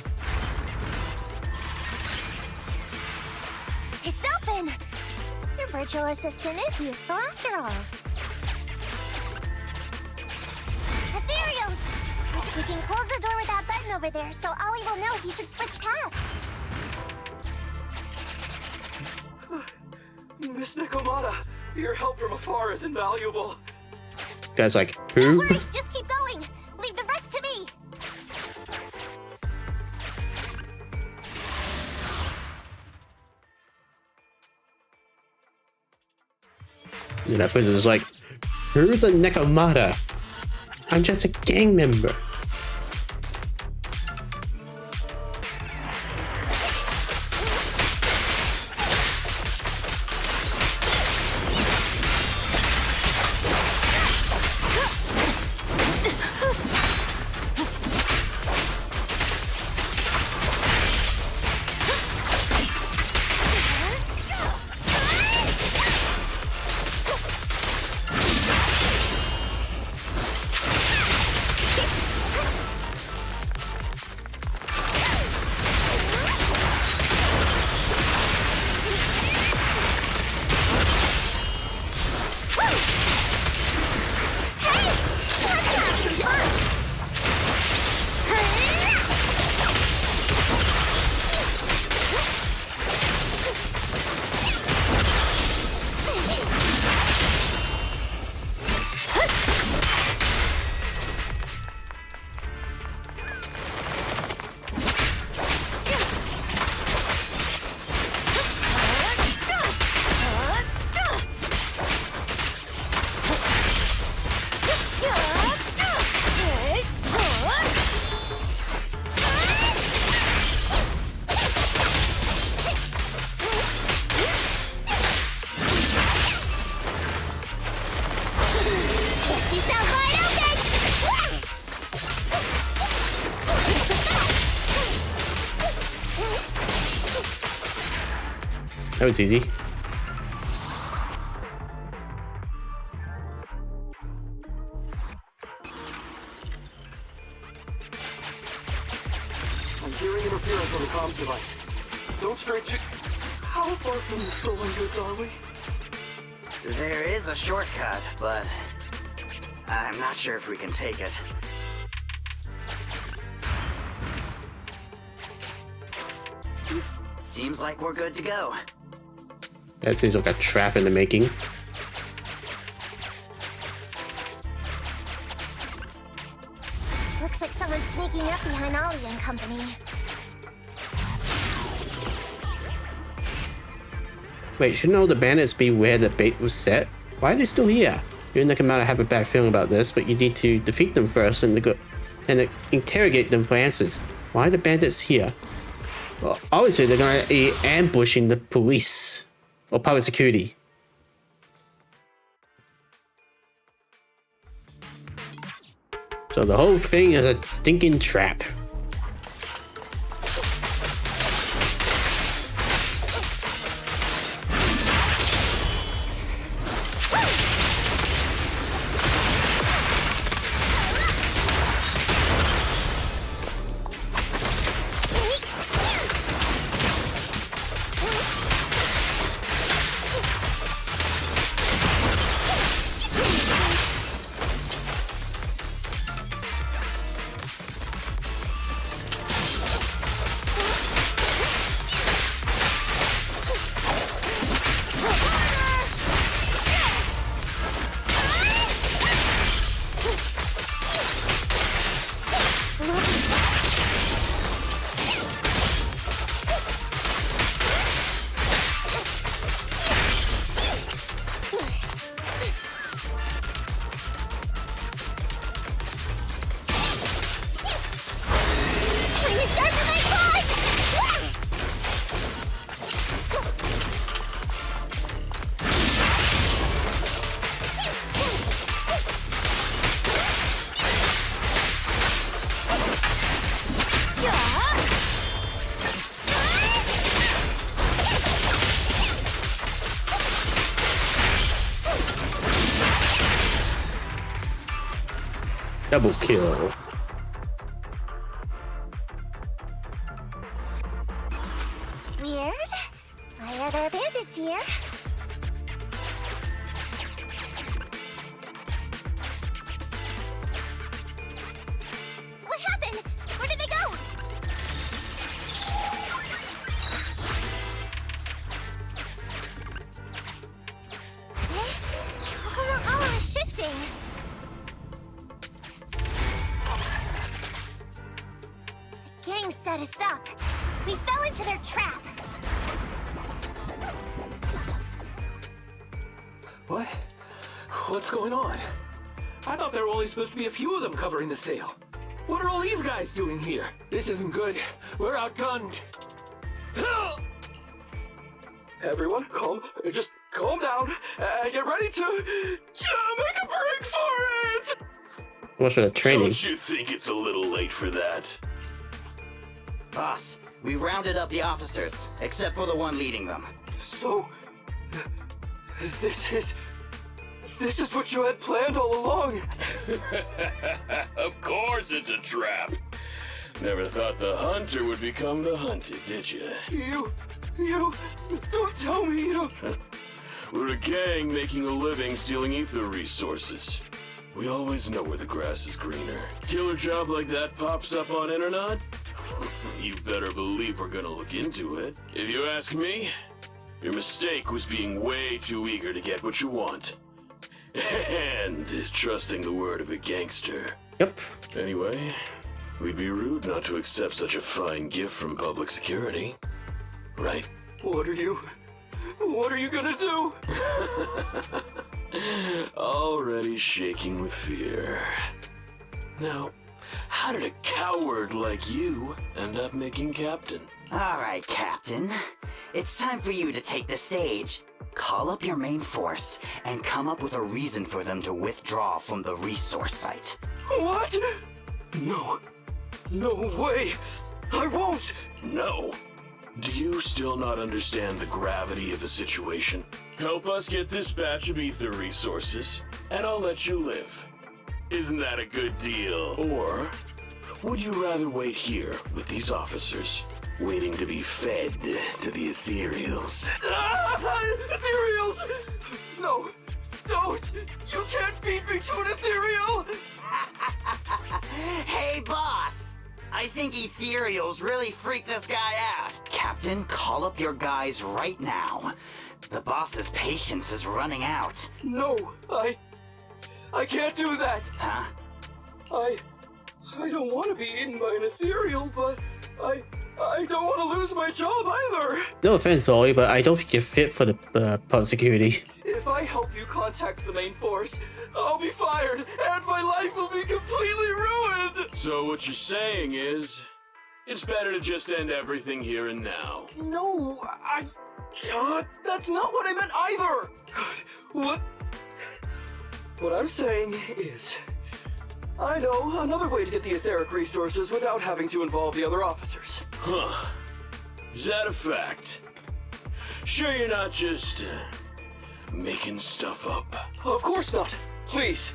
It's open! Your virtual assistant is useful after all. Ethereals! We can close the door with that button over there, so Ollie will know he should switch paths. Miss Nekomata, your help from afar is invaluable. Guy's like, No who? worries, just keep going. Leave the rest to me. And that person's like, who's a Nekomata? I'm just a gang member. That was easy. I'm hearing interference on the comms device. Don't stray too... How far from the stolen goods are we? There is a shortcut, but I'm not sure if we can take it. Seems like we're good to go. That seems like a trap in the making. Looks like someone's sneaking up behind Ollie and company. Wait, shouldn't all the bandits be where the bait was set? Why are they still here? You and Nekomata have a bad feeling about this, but you need to defeat them first and interrogate them for answers. Why are the bandits here? Well, obviously they're gonna be ambushing the police or public security. So the whole thing is a stinking trap. Double kill. Weird. Why are there bandits here? What happened? Where did they go? How come the hollow is shifting? The gang set us up. We fell into their trap. What? What's going on? I thought there were only supposed to be a few of them covering the sale. What are all these guys doing here? This isn't good. We're outgunned. Everyone, just calm down and get ready to make a break for it! What's for the training? Don't you think it's a little late for that? Boss, we rounded up the officers, except for the one leading them. So, this is what you had planned all along? Of course it's a trap. Never thought the hunter would become the hunted, did you? You, don't tell me you... We're a gang making a living stealing ether resources. We always know where the grass is greener. Killer job like that pops up on internet? You better believe we're gonna look into it. If you ask me, your mistake was being way too eager to get what you want. And trusting the word of a gangster. Yep. Anyway, we'd be rude not to accept such a fine gift from public security. Right? What are you gonna do? Already shaking with fear. Now, how did a coward like you end up making captain? Alright, Captain. It's time for you to take the stage. Call up your main force and come up with a reason for them to withdraw from the resource site. What? No way! I won't! No. Do you still not understand the gravity of the situation? Help us get this batch of ether resources, and I'll let you live. Isn't that a good deal? Or would you rather wait here with these officers, waiting to be fed to the ethereals? Ethereals! No, don't! You can't feed me to an ethereal! Hey, boss! I think ethereals really freaked this guy out. Captain, call up your guys right now. The boss's patience is running out. No, I can't do that. Huh? I don't want to be eaten by an ethereal, but I I don't want to lose my job either. No offense, Ollie, but I don't think you're fit for the public security. If I help you contact the main force, I'll be fired, and my life will be completely ruined! So what you're saying is, it's better to just end everything here and now. No, that's not what I meant either! What I'm saying is, I know another way to get the etheric resources without having to involve the other officers. Huh. Is that a fact? Sure you're not just, making stuff up? Of course not. Please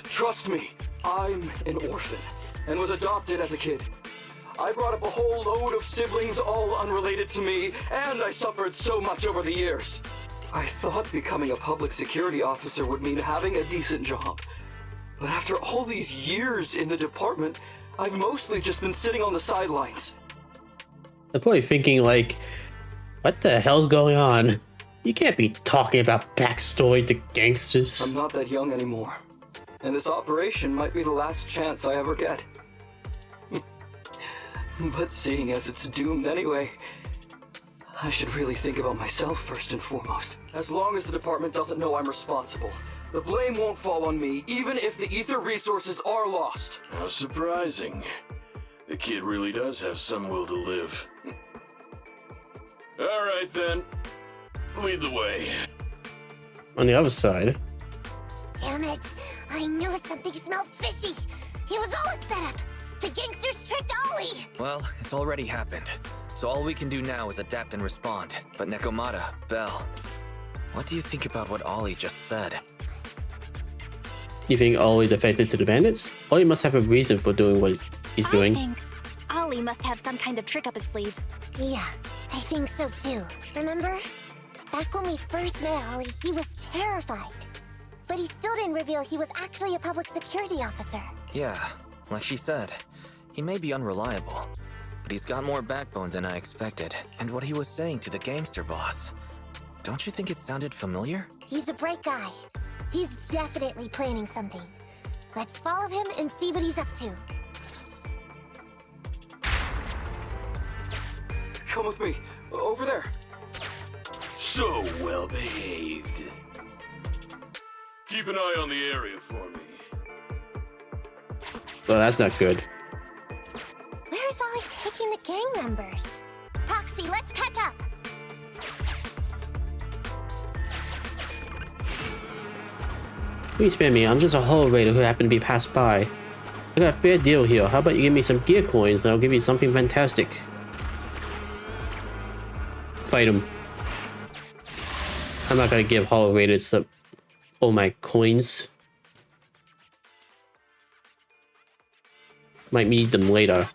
trust me. I'm an orphan and was adopted as a kid. I brought up a whole load of siblings all unrelated to me, and I suffered so much over the years. I thought becoming a public security officer would mean having a decent job. But after all these years in the department, I've mostly just been sitting on the sidelines. I'm probably thinking like, what the hell's going on? You can't be talking about backstory to gangsters. I'm not that young anymore, and this operation might be the last chance I ever get. But seeing as it's doomed anyway, I should really think about myself first and foremost. As long as the department doesn't know I'm responsible, the blame won't fall on me, even if the ether resources are lost. How surprising. The kid really does have some will to live. All right then, lead the way. On the other side. Damn it! I knew something smelled fishy! It was all a setup! The gangsters tricked Ollie! Well, it's already happened. So all we can do now is adapt and respond. But Nekomata, Belle, what do you think about what Ollie just said? You think Ollie defected to the bandits? Ollie must have a reason for doing what he's doing. I think Ollie must have some kind of trick up his sleeve. Yeah, I think so too. Remember? Back when we first met Ollie, he was terrified. But he still didn't reveal he was actually a public security officer. Yeah, like she said, he may be unreliable, but he's got more backbone than I expected. And what he was saying to the gangster boss, don't you think it sounded familiar? He's a bright guy. He's definitely planning something. Let's follow him and see what he's up to. Come with me. Over there. So well behaved. Keep an eye on the area for me. Well, that's not good. Where's Ollie taking the gang members? Proxy, let's catch up. Please spare me, I'm just a holo raider who happened to be passed by. I got a fair deal here. How about you give me some gear coins and I'll give you something fantastic. Fight him. I'm not gonna give holo raiders all my coins. Might need them later.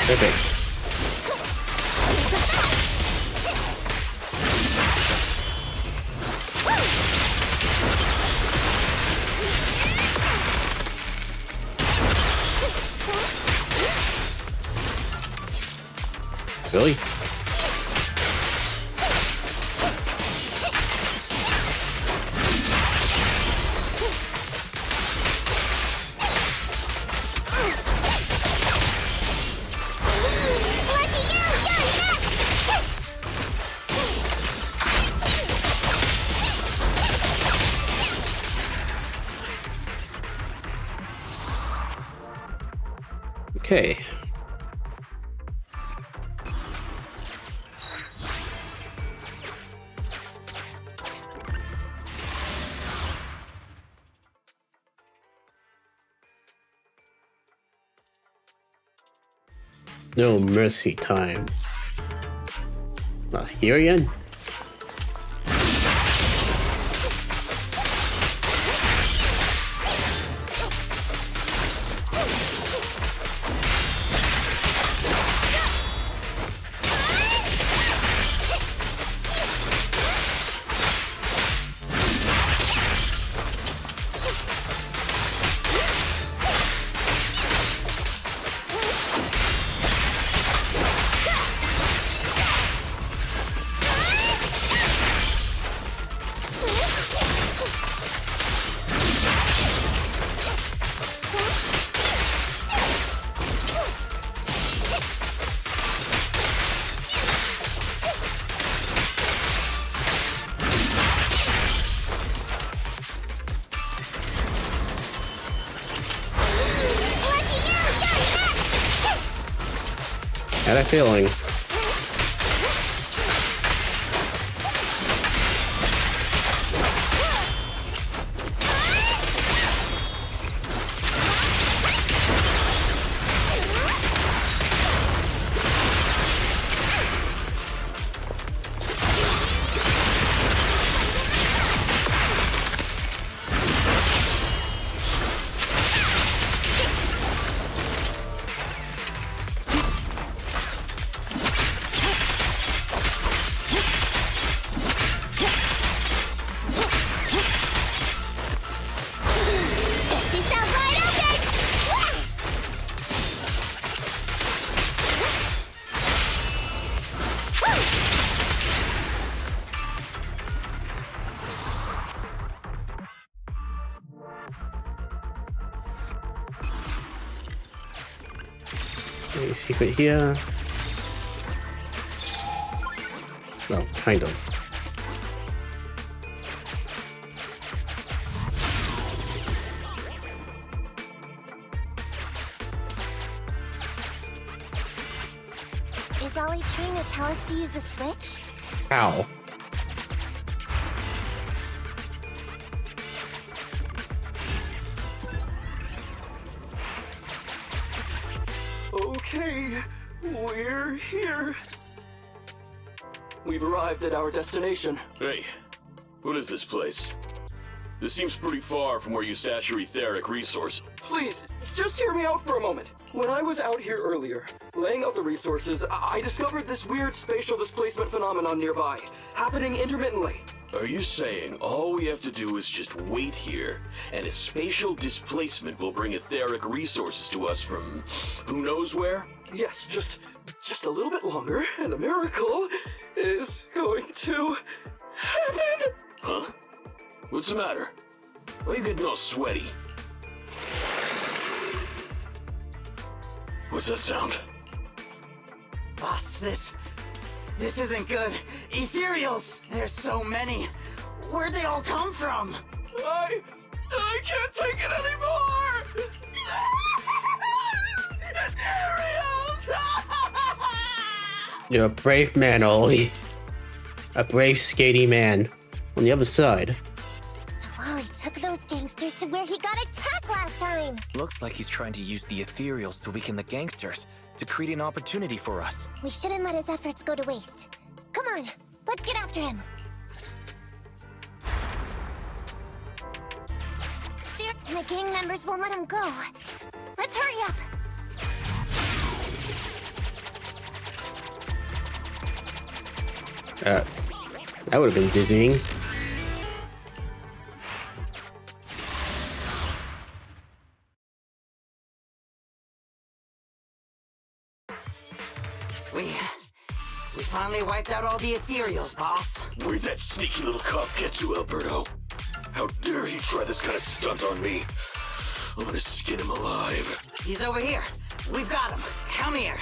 Perfect. Really? Okay. No mercy time. Not here again? Had a feeling. Any secret here? No, kind of. Is Ollie trying to tell us to use the switch? Ow. Okay, we're here. We've arrived at our destination. Hey, what is this place? This seems pretty far from where you stash your etheric resource. Please, just hear me out for a moment. When I was out here earlier, laying out the resources, I discovered this weird spatial displacement phenomenon nearby, happening intermittently. Are you saying all we have to do is just wait here, and a spatial displacement will bring etheric resources to us from who knows where? Yes, just a little bit longer, and a miracle is going to happen. Huh? What's the matter? Why are you getting all sweaty? What's that sound? Boss, this isn't good. Ethereals! There's so many. Where'd they all come from? I can't take it anymore! Ethereals! You're a brave man, Ollie. A brave, skaty man. On the other side. So Ollie took those gangsters to where he got attacked last time. Looks like he's trying to use the ethereals to weaken the gangsters, to create an opportunity for us. We shouldn't let his efforts go to waste. Come on, let's get after him. And the gang members won't let him go. Let's hurry up. That would have been dizzying. We finally wiped out all the ethereals, boss. Where'd that sneaky little cop get to, Alberto? How dare he try this kind of stunt on me? I'm gonna skin him alive. He's over here. We've got him. Come here.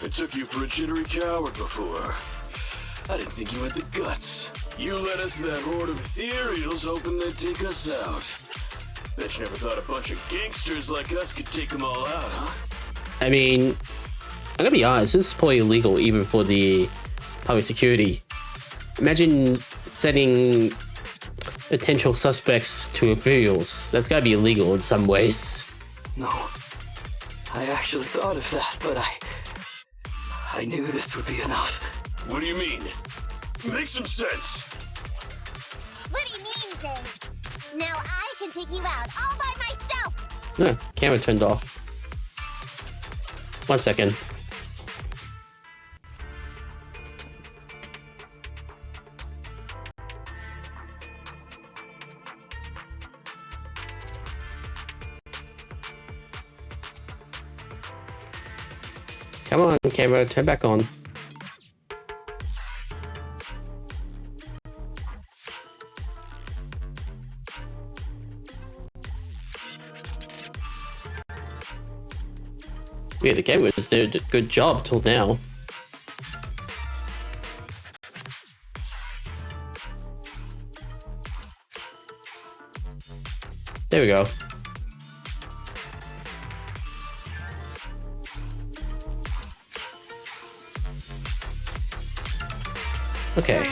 I took you for a jittery coward before. I didn't think you had the guts. You led us to that horde of ethereals hoping they'd take us out. Bet you never thought a bunch of gangsters like us could take them all out, huh? I mean, I'm gonna be honest, this is probably illegal even for the public security. Imagine setting potential suspects to ethereals. That's gotta be illegal in some ways. No. I actually thought of that, but I knew this would be enough. What do you mean? Make some sense. What he means is, now I can take you out all by myself. Camera turned off. 1 second. Come on, camera, turn back on. Yeah, the cameras did a good job till now. There we go. Okay. You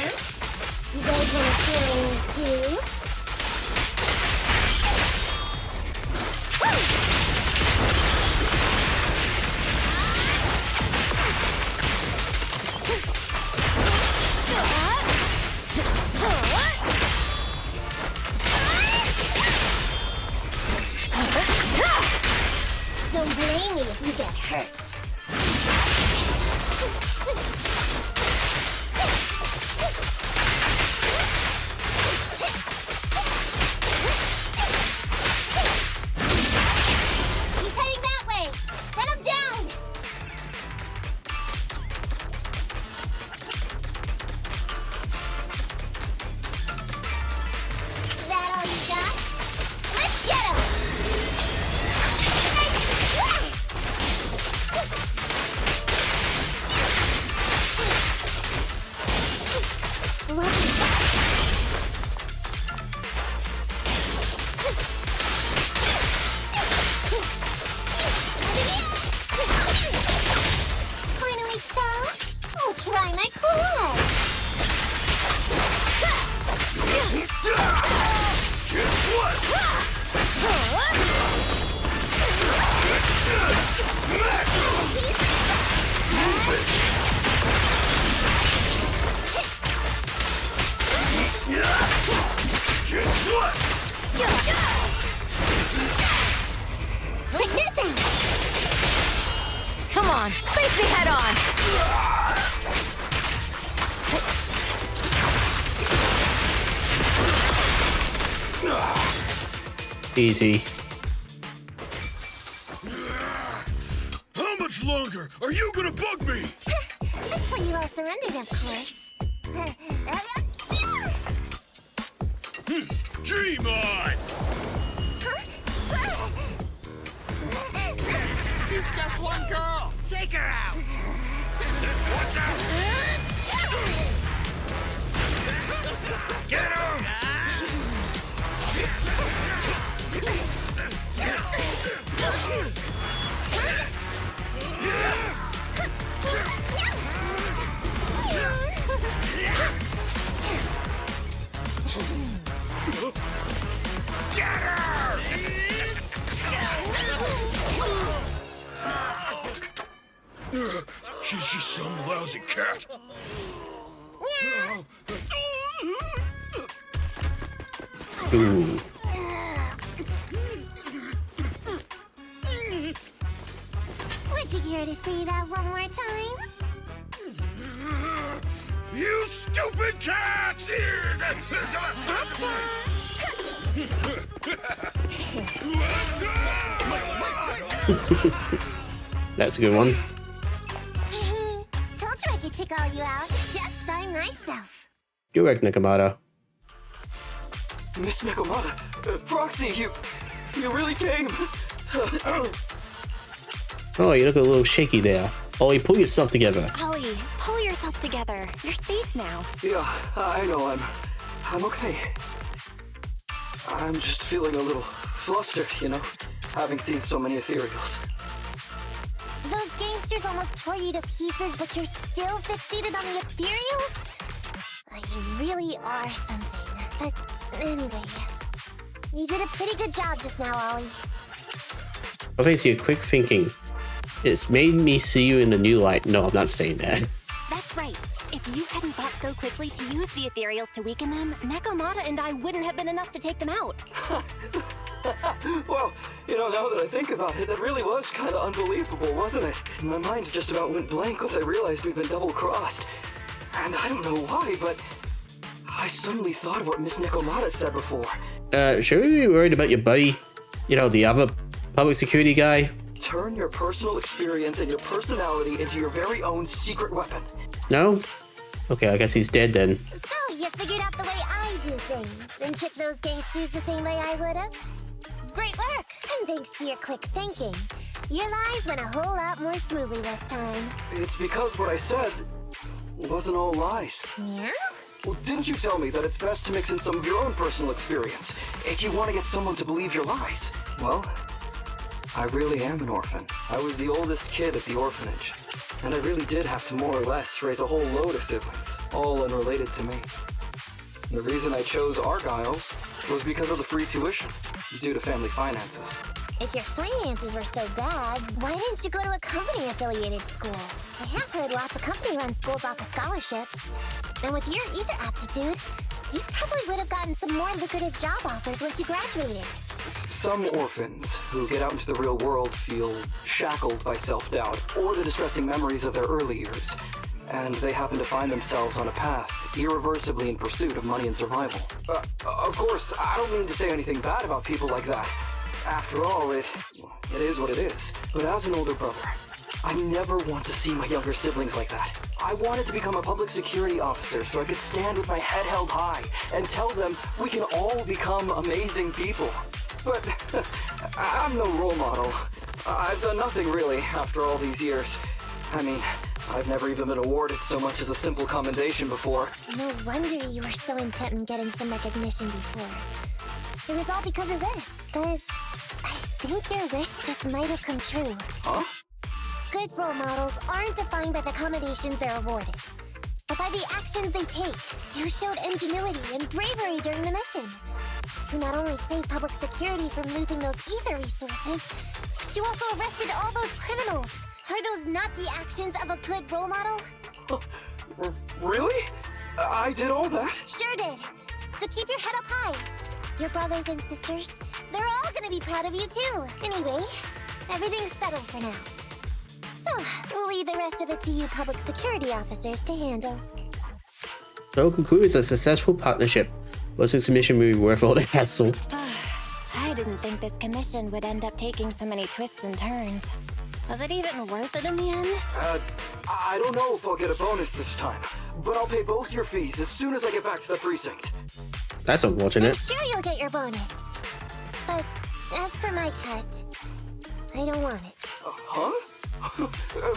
guys want to swing too? Don't blame me if you get hurt. He's heading that way. Run him down. That all you got? Let's get him. Finally stopped? Oh, try my cool. Check this out. Come on, face me head on. Easy. How much longer are you gonna bug me? Until you all surrendered, of course. Dream on! She's just one girl. Take her out. Watch out! Get him! Get her! She's just some lousy cat. Ooh. Would you care to say that one more time? You stupid cat! That's a good one. Told you I could take all you out just by myself. You're right, Nekomata. Miss Nekomata, Proxy, you really came. Oh, you look a little shaky there. Ollie, pull yourself together. Ollie, pull yourself together. You're safe now. Yeah, I know. I'm okay. I'm just feeling a little flustered, you know, having seen so many ethereals. Those gangsters almost tore you to pieces, but you're still fixated on the ethereals? You really are something. But Anyway, you did a pretty good job just now, Ollie. Well, thanks to your quick thinking, it's made me see you in a new light. No, I'm not saying that. That's right. If you hadn't thought so quickly to use the ethereals to weaken them, Nekomata and I wouldn't have been enough to take them out. Well, you know, now that I think about it, that really was kind of unbelievable, wasn't it? My mind just about went blank once I realized we'd been double-crossed. And I don't know why, but I suddenly thought of what Miss Nekomata said before. Should we be worried about your buddy? You know, the other public security guy? Turn your personal experience and your personality into your very own secret weapon. No? Okay, I guess he's dead then. So, you figured out the way I do things and trick those gangsters the same way I would've? Great work! And thanks to your quick thinking, your lies went a whole lot more smoothly this time. It's because what I said wasn't all lies. Yeah? Well, didn't you tell me that it's best to mix in some of your own personal experience if you want to get someone to believe your lies? Well, I really am an orphan. I was the oldest kid at the orphanage, and I really did have to more or less raise a whole load of siblings, all unrelated to me. The reason I chose Argyle's was because of the free tuition, due to family finances. If your finances were so bad, why didn't you go to a company-affiliated school? I have heard lots of company-run schools offer scholarships. And with your ether aptitude, you probably would have gotten some more lucrative job offers once you graduated. Some orphans who get out into the real world feel shackled by self-doubt or the distressing memories of their early years, and they happen to find themselves on a path irreversibly in pursuit of money and survival. Of course, I don't mean to say anything bad about people like that. After all, it is what it is. But as an older brother, I never want to see my younger siblings like that. I wanted to become a public security officer so I could stand with my head held high and tell them we can all become amazing people. But I'm no role model. I've done nothing really after all these years. I mean, I've never even been awarded so much as a simple commendation before. No wonder you were so intent on getting some recognition before. It was all because of this, but I think your wish just might have come true. Huh? Good role models aren't defined by the accommodations they're awarded, but by the actions they take. You showed ingenuity and bravery during the mission. You not only saved public security from losing those ether resources, but you also arrested all those criminals. Are those not the actions of a good role model? Really? I did all that? Sure did. So keep your head up high. Your brothers and sisters, they're all gonna be proud of you too. Anyway, everything's settled for now. So, we'll leave the rest of it to you public security officers to handle. So concludes a successful partnership. Was this mission really worth all the hassle? I didn't think this commission would end up taking so many twists and turns. Was it even worth it in the end? I don't know if I'll get a bonus this time, but I'll pay both your fees as soon as I get back to the precinct. That's unfortunate. I'm sure you'll get your bonus. But as for my cut, I don't want it. Huh?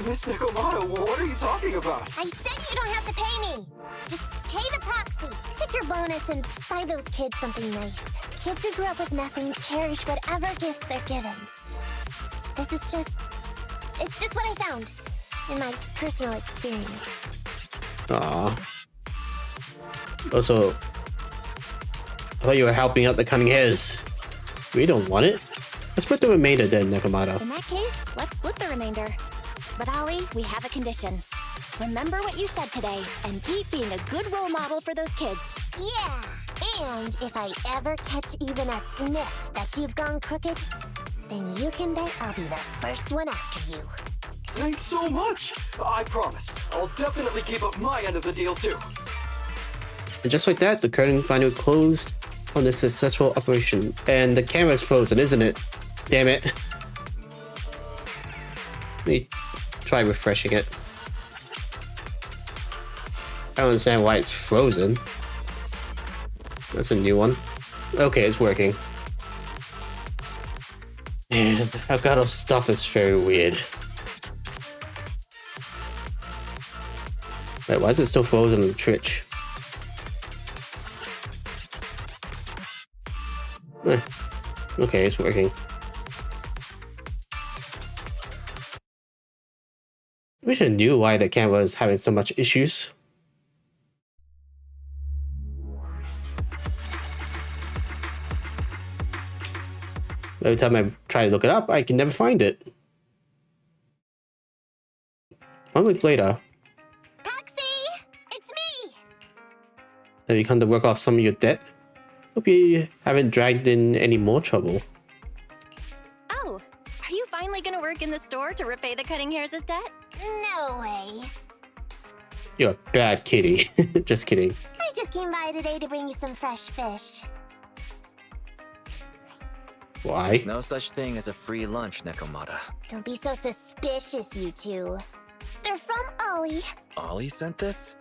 Miss Nekomata, what are you talking about? I said you don't have to pay me! Just pay the proxy, take your bonus, and buy those kids something nice. Kids who grew up with nothing cherish whatever gifts they're given. This is just... it's just what I found in my personal experience. Aww. Also, I thought you were helping out the cunning hairs. We don't want it. Let's put the remainder then, Nekomata. In that case, let's split the remainder. But Ollie, we have a condition. Remember what you said today, and keep being a good role model for those kids. Yeah! And if I ever catch even a sniff that you've gone crooked, then you can bet I'll be the first one after you. Thanks so much! I promise, I'll definitely keep up my end of the deal too. And just like that, the curtain finally closed on this successful operation. And the camera's frozen, isn't it? Damn it. Let me try refreshing it. I don't understand why it's frozen. That's a new one. Okay, it's working. Man, Elgato's stuff is very weird. Wait, why is it still frozen on the Twitch? Okay, it's working. I wish I knew why the camera is having so much issues. Every time I try to look it up, I can never find it. 1 week later. Proxy! It's me! Have you come to work off some of your debt? Hope you haven't dragged in any more trouble. Oh, are you finally gonna work in the store to repay the cutting hair's debt? No way. You're a bad kitty. Just kidding. I just came by today to bring you some fresh fish. Why? There's no such thing as a free lunch, Nekomata. Don't be so suspicious, you two. They're from Ollie. Ollie sent this?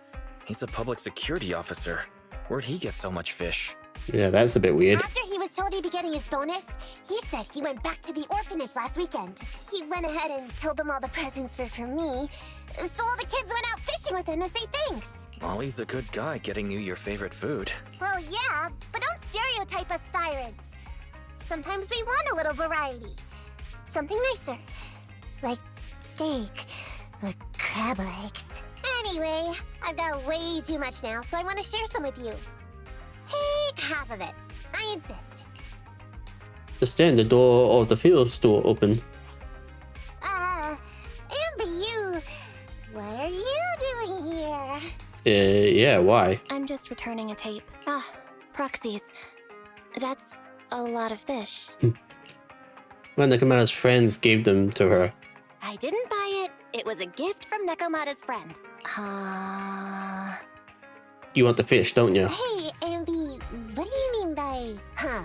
He's a public security officer. Where'd he get so much fish? Yeah, that's a bit weird. After he was told he'd be getting his bonus, he said he went back to the orphanage last weekend. He went ahead and told them all the presents were for me, so all the kids went out fishing with him to say thanks. Ollie's a good guy getting you your favorite food. Well, yeah, but don't stereotype us tyrants. Sometimes we want a little variety. Something nicer. Like steak or crab legs. Anyway, I've got way too much now, so I want to share some with you. Take half of it. I insist. Just then, the door of the field store open. Amber, you... What are you doing here? Yeah, why? I'm just returning a tape. Ah, proxies. That's a lot of fish. When Nekomata's friends gave them to her. I didn't buy it. It was a gift from Nekomata's friend. You want the fish, don't you? Hey, Amby, what do you mean by... Huh,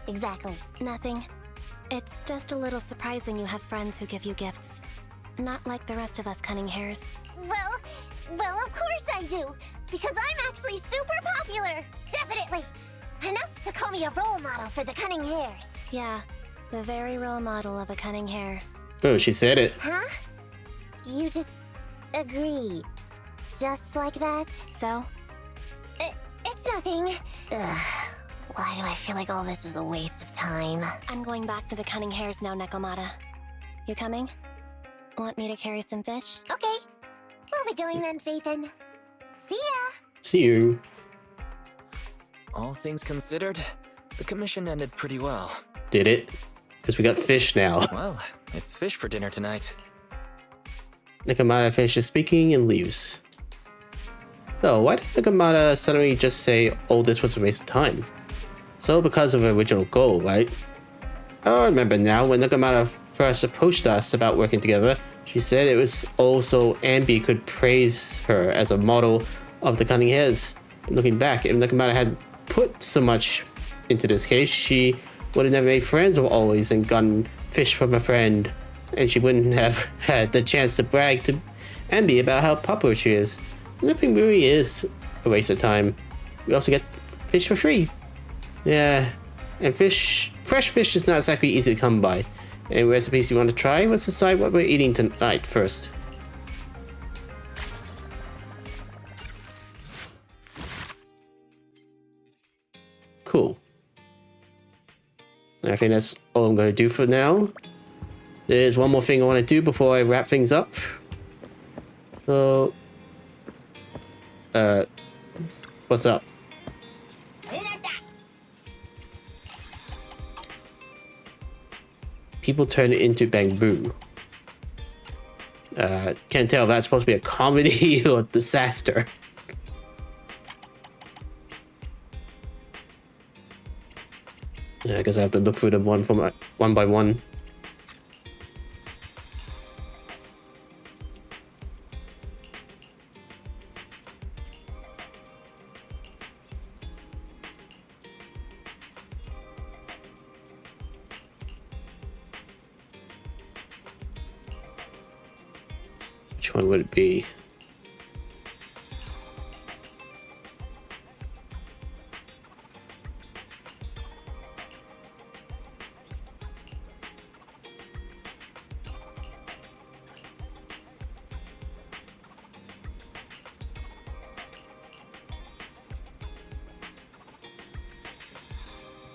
exactly? Nothing. It's just a little surprising you have friends who give you gifts. Not like the rest of us cunning hairs. Well, of course I do. Because I'm actually super popular. Definitely. Enough to call me a role model for the cunning hairs. Yeah, the very role model of a cunning hair. Oh, she said it. Huh? You just agree. Just like that? So? It's nothing. Ugh. Why do I feel like all this was a waste of time? I'm going back to the cunning hairs now, Nekomata. You coming? Want me to carry some fish? Okay. We'll be going then, Phaethon. See ya! See you. All things considered, the commission ended pretty well. Did it? Because we got fish now. Well, it's fish for dinner tonight. Nekomata finishes speaking and leaves. So, why did Nekomata suddenly just say, oh, this was a waste of time? So, because of her original goal, right? I remember now, when Nekomata first approached us about working together, she said it was also Ambi could praise her as a model of the cunning hairs. And looking back, if Nekomata had put so much into this case, she would have never made friends with Always and gotten fish from a friend. And she wouldn't have had the chance to brag to Ambi about how popular she is. Nothing really is a waste of time. We also get fish for free. Yeah, and fresh fish is not exactly easy to come by. Any recipes you want to try? Let's decide what we're eating tonight first. Cool. I think that's all I'm going to do for now. There's one more thing I want to do before I wrap things up. So... what's up? People turn it into bamboo. Can't tell if that's supposed to be a comedy or a disaster. Yeah, I guess I have to look through them one by one. Which one would it be?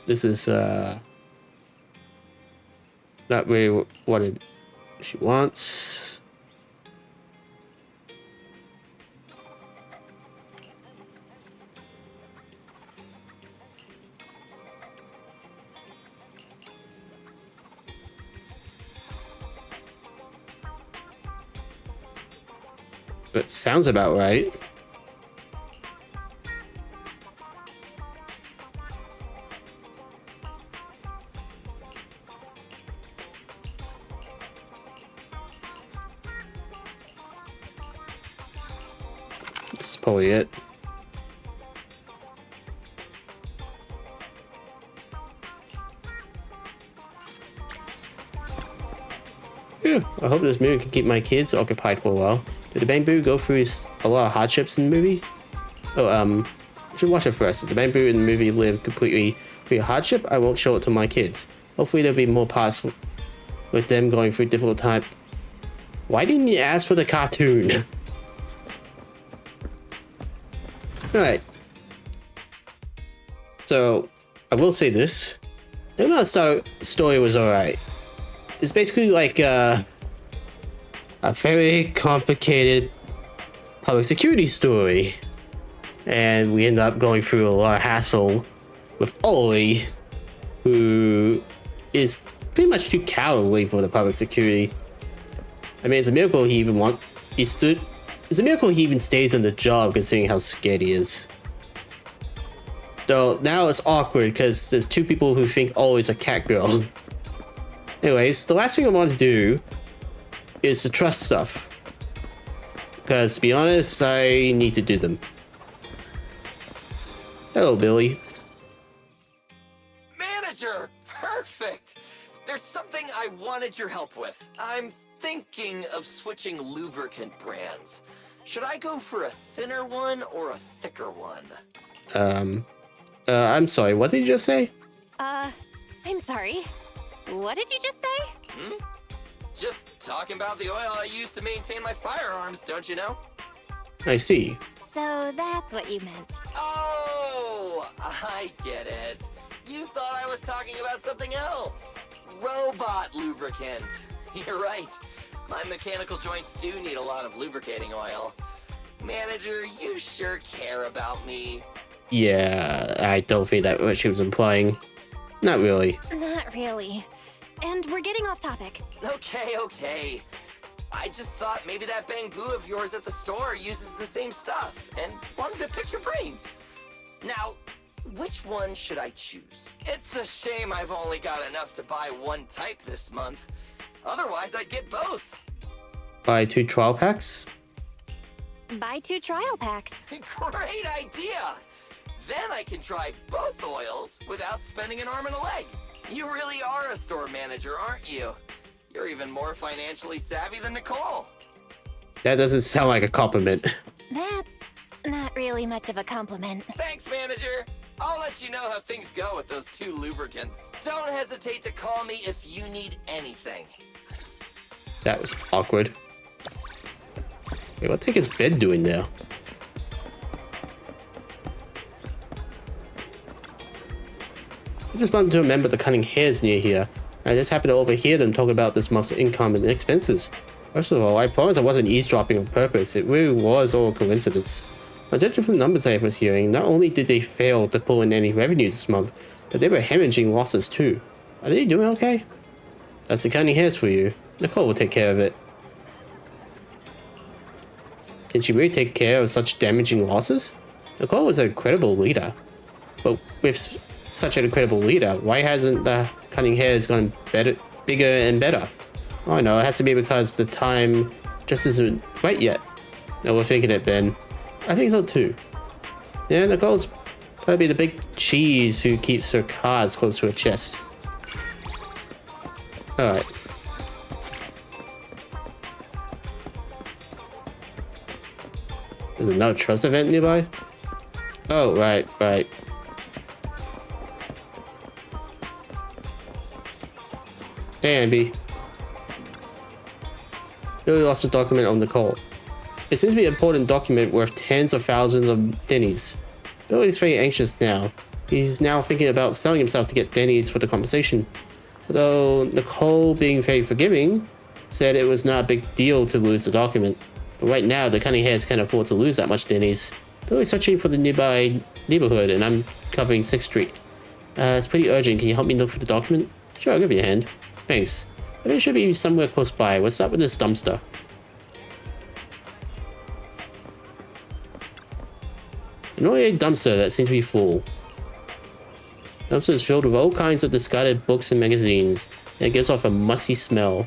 This is not really what she wants. That sounds about right. This is probably it. Phew, I hope this movie can keep my kids occupied for a while. Did the Bamboo go through a lot of hardships in the movie? Oh, I should watch it first. Did the Bamboo in the movie live completely free of hardship? I won't show it to my kids. Hopefully there'll be more parts with them going through difficult time. Why didn't you ask for the cartoon? Alright. So, I will say this. The Nekomata story was alright. It's basically like a very complicated public security story. And we end up going through a lot of hassle with Ollie, who is pretty much too cowardly for the public security. I mean, it's a miracle he even it's a miracle he even stays on the job considering how scared he is. Though now it's awkward because there's two people who think Ollie's a cat girl. Anyways, the last thing I want to do is to trust stuff. Because to be honest, I need to do them. Hello, Billy. Manager! Perfect! There's something I wanted your help with. I'm thinking of switching lubricant brands. Should I go for a thinner one or a thicker one? I'm sorry, what did you just say? I'm sorry. What did you just say? Just talking about the oil I use to maintain my firearms, don't you know? I see. So that's what you meant. Oh, I get it. You thought I was talking about something else. Robot lubricant. You're right. My mechanical joints do need a lot of lubricating oil. Manager, you sure care about me. Yeah, I don't think that's what she was implying. Not really. Not really. And we're getting off topic. Okay. I just thought maybe that Bamboo of yours at the store uses the same stuff and wanted to pick your brains. Now, which one should I choose? It's a shame I've only got enough to buy one type this month. Otherwise, I'd get both. Buy 2 trial packs? Buy 2 trial packs. Great idea! Then I can try both oils without spending an arm and a leg. You really are a store manager, aren't you? You're even more financially savvy than Nicole. That doesn't sound like a compliment. That's not really much of a compliment. Thanks, manager. I'll let you know how things go with those 2 lubricants. Don't hesitate to call me if you need anything. That was awkward. Wait, what the heck is Ben doing there? I just wanted to remember the cutting hairs near here. I just happened to overhear them talk about this month's income and expenses. First of all, I promise I wasn't eavesdropping on purpose. It really was all a coincidence. Judging from the numbers I was hearing, not only did they fail to pull in any revenue this month, but they were hemorrhaging losses too. Are they doing okay? That's the cutting hairs for you. Nicole will take care of it. Can she really take care of such damaging losses? Nicole was an incredible leader. But with such an incredible leader, why hasn't the cutting hairs gone bigger and better? Oh no, it has to be because the time just isn't right yet. No, we're thinking it, Ben. I think so too. Yeah, Nicole's gotta be the big cheese who keeps her cards close to her chest. Alright. There's another trust event nearby? Oh, right. Hey, Ambi. Billy lost a document on Nicole. It seems to be an important document worth tens of thousands of Denny's. Billy's very anxious now. He's now thinking about selling himself to get Denny's for the compensation. Although Nicole, being very forgiving, said it was not a big deal to lose the document. But right now, the cunning hairs can't afford to lose that much Denny's. Billy's searching for the nearby neighborhood, and I'm covering 6th Street. It's pretty urgent. Can you help me look for the document? Sure, I'll give you a hand. Thanks. I think it should be somewhere close by. What's up with this dumpster? An OA dumpster that seems to be full. The dumpster is filled with all kinds of discarded books and magazines, and it gives off a musty smell.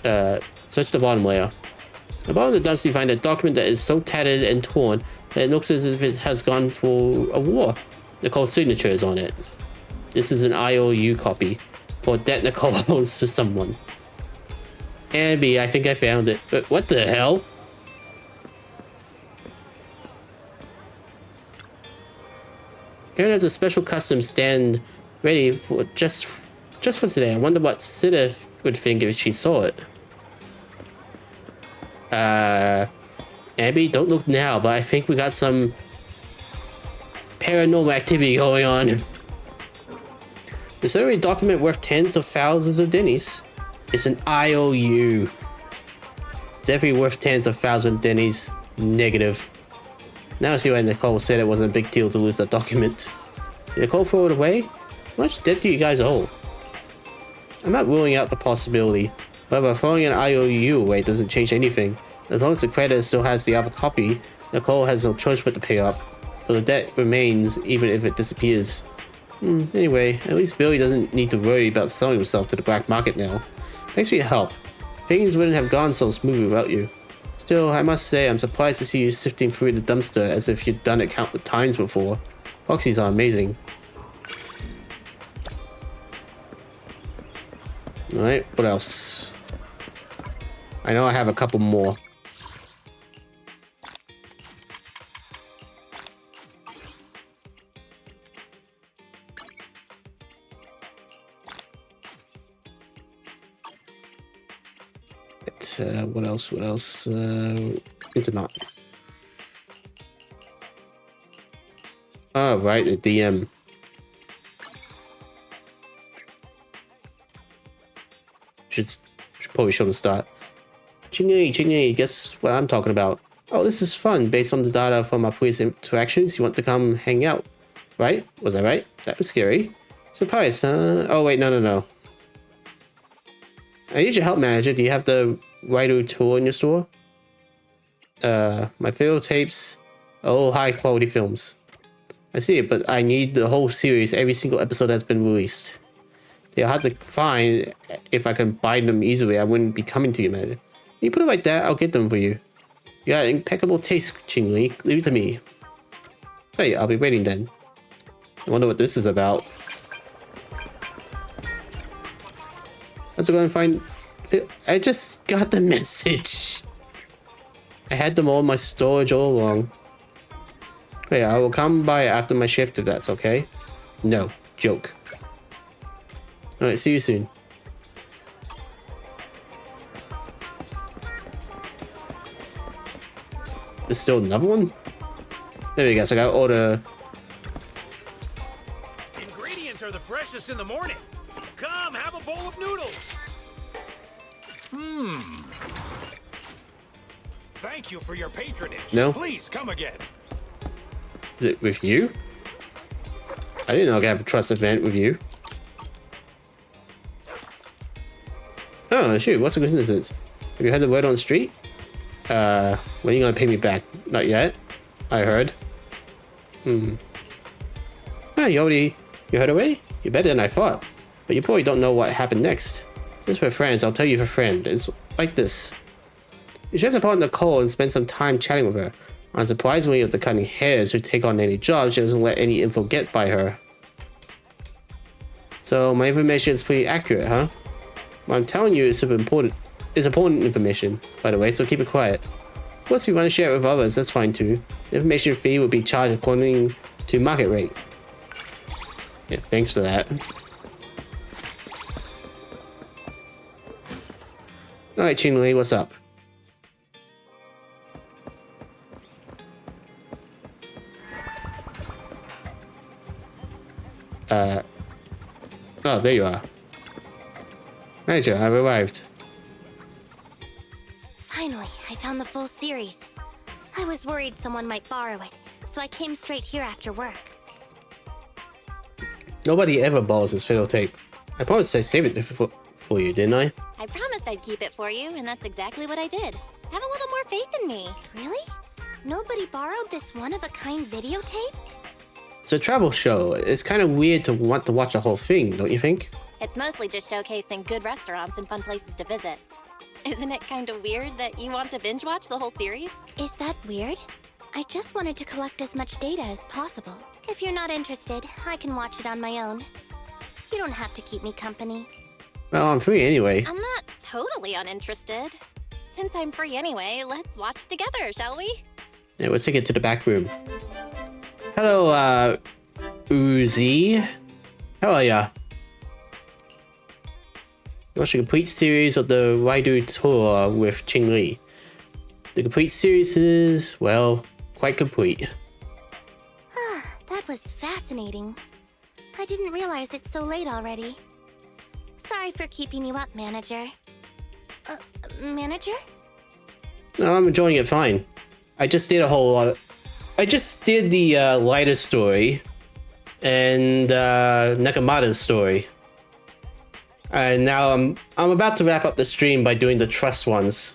Search the bottom layer. At the bottom of the dumpster you find a document that is so tattered and torn that it looks as if it has gone for a war. Nicole's signature is on it. This is an IOU copy for a debt Nicole owes to someone. Abby, I think I found it. But what the hell? Karen has a special custom stand ready for just for today. I wonder what Sita would think if she saw it. Abby, don't look now, but I think we got some paranormal activity going on. There's already a document worth tens of thousands of dennies. It's an IOU. Definitely worth tens of thousands of dennies. Negative. Now I see why Nicole said it wasn't a big deal to lose that document. Did Nicole throw it away? How much debt do you guys owe? I'm not ruling out the possibility. However, throwing an IOU away doesn't change anything. As long as the creditor still has the other copy, Nicole has no choice but to pay up. So the debt remains even if it disappears. Anyway, at least Billy doesn't need to worry about selling himself to the black market now. Thanks for your help. Things wouldn't have gone so smoothly without you. Still, I must say I'm surprised to see you sifting through the dumpster as if you'd done it countless times before. Boxies are amazing. Alright, what else? I know I have a couple more. What else? Internet. Oh, right, the DM. Should probably show the start. Chingy, guess what I'm talking about? Oh, this is fun. Based on the data from our previous interactions, you want to come hang out, right? Was I right? That was scary. Surprised, huh? Oh, wait, no. I need your help, manager. Do you have the Writer tool in your store? My video tapes. Oh, high quality films. I see it, but I need the whole series. Every single episode has been released. They're hard to find. If I can buy them easily, I wouldn't be coming to you, man. Can you put it like that? I'll get them for you. You got impeccable taste, Chingli. Leave it to me. Hey, I'll be waiting then. I wonder what this is about. Let's go and find... I just got the message. I had them all in my storage all along. Wait, I will come by after my shift if that's okay. No, joke. Alright, see you soon. There's still another one? There we go, so I gotta order... Ingredients are the freshest in the morning. Come, have a bowl of noodles. Thank you for your patronage. No? Please come again. Is it with you? I didn't know I could have a trust event with you. Oh, shoot, what's the coincidence? Have you heard the word on the street? When are you gonna pay me back? Not yet, I heard. Ah, you heard already? You're better than I thought. But you probably don't know what happened next. Just for friends, I'll tell you for friend. It's like this. You chance upon Nicole and spend some time chatting with her. Unsurprisingly, of the cutting hairs who take on any job, she doesn't let any info get by her. So my information is pretty accurate, huh? What I'm telling you is important information, by the way, so keep it quiet. Of course, if you want to share it with others, that's fine too. The information fee will be charged according to market rate. Yeah, thanks for that. Alright, Chinli, what's up? Oh, there you are. Manager, I've arrived. Finally, I found the full series. I was worried someone might borrow it, so I came straight here after work. Nobody ever borrows this videotape. I promised I'd save it for you, didn't I? I promised I'd keep it for you, and that's exactly what I did. Have a little more faith in me. Really? Nobody borrowed this one-of-a-kind videotape? It's a travel show. It's kind of weird to want to watch the whole thing, don't you think? It's mostly just showcasing good restaurants and fun places to visit. Isn't it kind of weird that you want to binge watch the whole series? Is that weird? I just wanted to collect as much data as possible. If you're not interested, I can watch it on my own. You don't have to keep me company. Well, I'm free anyway. I'm not totally uninterested. Since I'm free anyway, let's watch together, shall we? Yeah, let's take it to the back room. Hello, Uzi. How are ya? Watch a complete series of the Raidu tour with Ching Li. The complete series is, well, quite complete. That was fascinating. I didn't realize it's so late already. Sorry for keeping you up, Manager. Manager? No, I'm enjoying it fine. I just did a whole lot of... I just did the lighter story and Nekomata's story. And now I'm about to wrap up the stream by doing the trust ones.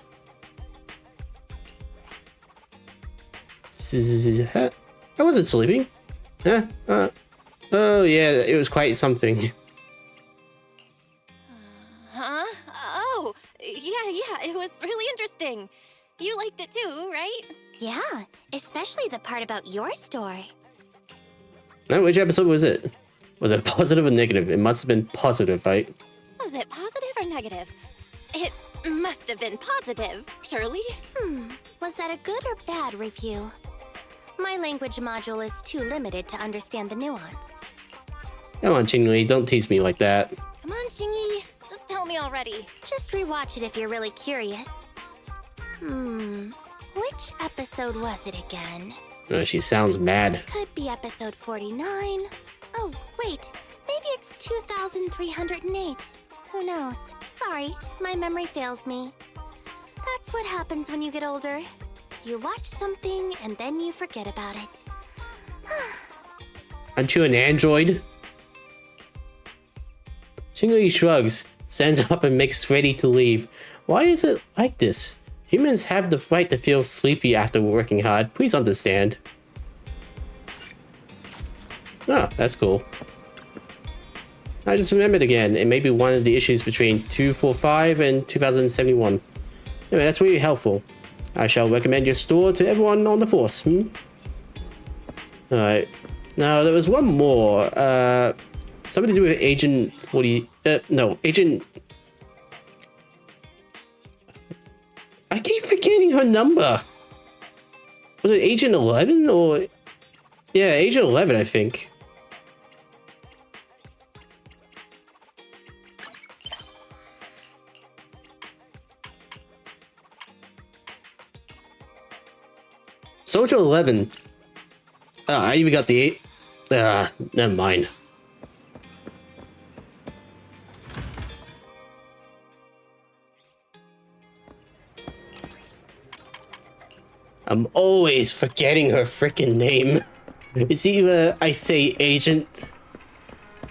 I wasn't sleeping. Huh? Oh yeah, it was quite something. Huh? Oh, yeah, it was really interesting. You liked it too, right? Yeah, especially the part about your story. Now, which episode was it? Was it positive or negative? It must have been positive, right? Was it positive or negative? It must have been positive, surely. Was that a good or bad review? My language module is too limited to understand the nuance. Come on, Qingli, don't tease me like that. Come on, Chingy, just tell me already. Just rewatch it if you're really curious. Which episode was it again? She sounds mad. Could be episode 49. Oh, wait, maybe it's 2308. Who knows? Sorry, my memory fails me. That's what happens when you get older. You watch something and then you forget about it. Aren't you an android? Qingli shrugs, stands up and makes ready to leave. Why is it like this? Humans have the right to feel sleepy after working hard. Please understand. Oh, that's cool. I just remembered again. It may be one of the issues between 245 and 2071. Anyway, that's really helpful. I shall recommend your store to everyone on the force. Alright. Now, there was one more. Something to do with Agent 40... no, Agent... I keep forgetting her number. Was it Agent 11 or... Yeah, Agent 11, I think. Soldier 11. I even got the 8. Never mind. I'm always forgetting her freaking name. It's either I say agent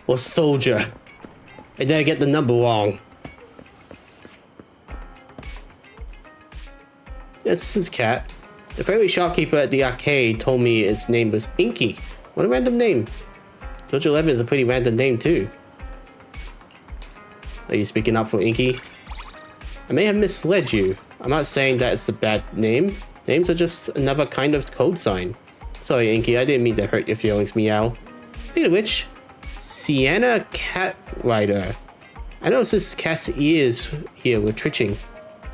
or soldier, and then I get the number wrong. Yes, this is Cat. The friendly shopkeeper at the arcade told me its name was Inky. What a random name. Soldier 11 is a pretty random name too. Are you speaking up for Inky? I may have misled you. I'm not saying that it's a bad name. Names are just another kind of code sign. Sorry, Inky, I didn't mean to hurt your feelings, meow. Speaking of which, Sienna Cat Rider. I noticed this cat's ears here were twitching,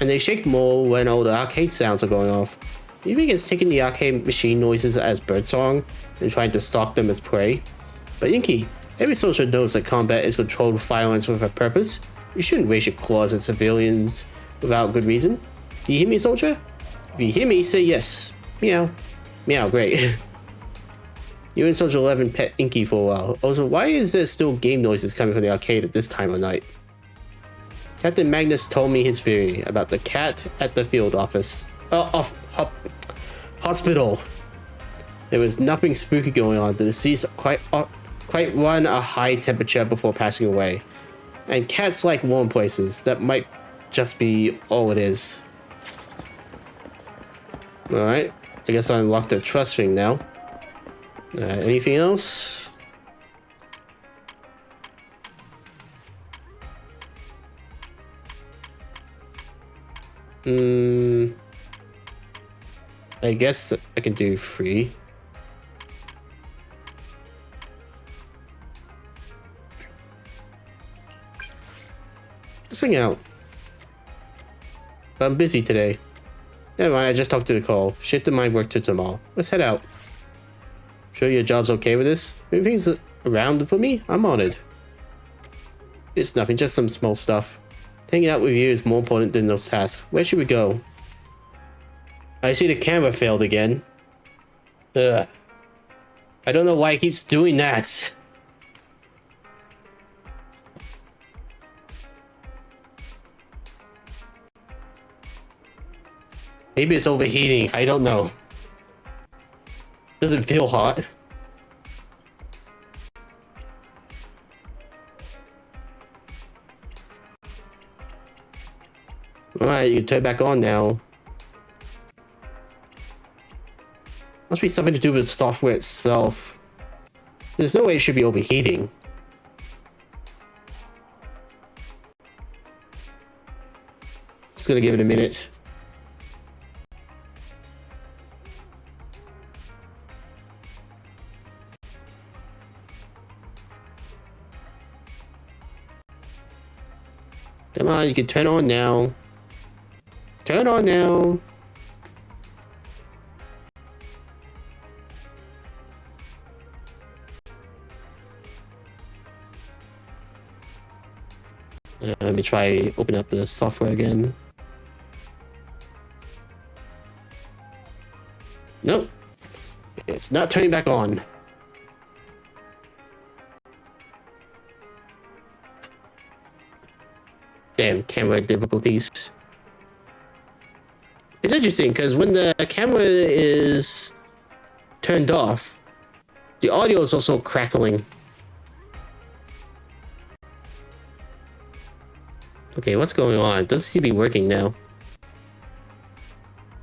and they shake more when all the arcade sounds are going off. Do you think it's taking the arcade machine noises as birdsong and trying to stalk them as prey? But Inky, every soldier knows that combat is controlled violence with a purpose. You shouldn't raise your claws at civilians without good reason. Do you hear me, soldier? If you hear me, say yes. Meow. Meow, great. You and Soldier 11 pet Inky for a while. Also, why is there still game noises coming from the arcade at this time of night? Captain Magnus told me his theory about the cat at the field office. Hospital. There was nothing spooky going on. The deceased quite run a high temperature before passing away. And cats like warm places. That might just be all it is. Alright. I guess I unlocked the trust ring now. Anything else? I guess I can do 3. Let's hang out. But I'm busy today. Never mind, I just talked to the call. Shifted my work to tomorrow. Let's head out. Sure your job's okay with this? Moving things around for me? I'm honored. It's nothing, just some small stuff. Hanging out with you is more important than those tasks. Where should we go? I see the camera failed again. Ugh. I don't know why it keeps doing that. Maybe it's overheating. I don't know. Doesn't feel hot. Alright, you can turn it back on now. Must be something to do with the software itself. There's no way it should be overheating. Just gonna give it a minute. Come on, you can turn on now. Turn on now. Let me try open up the software again. Nope. It's not turning back on. Damn, camera difficulties. It's interesting because when the camera is turned off, the audio is also crackling. Okay, what's going on? It doesn't seem to be working now.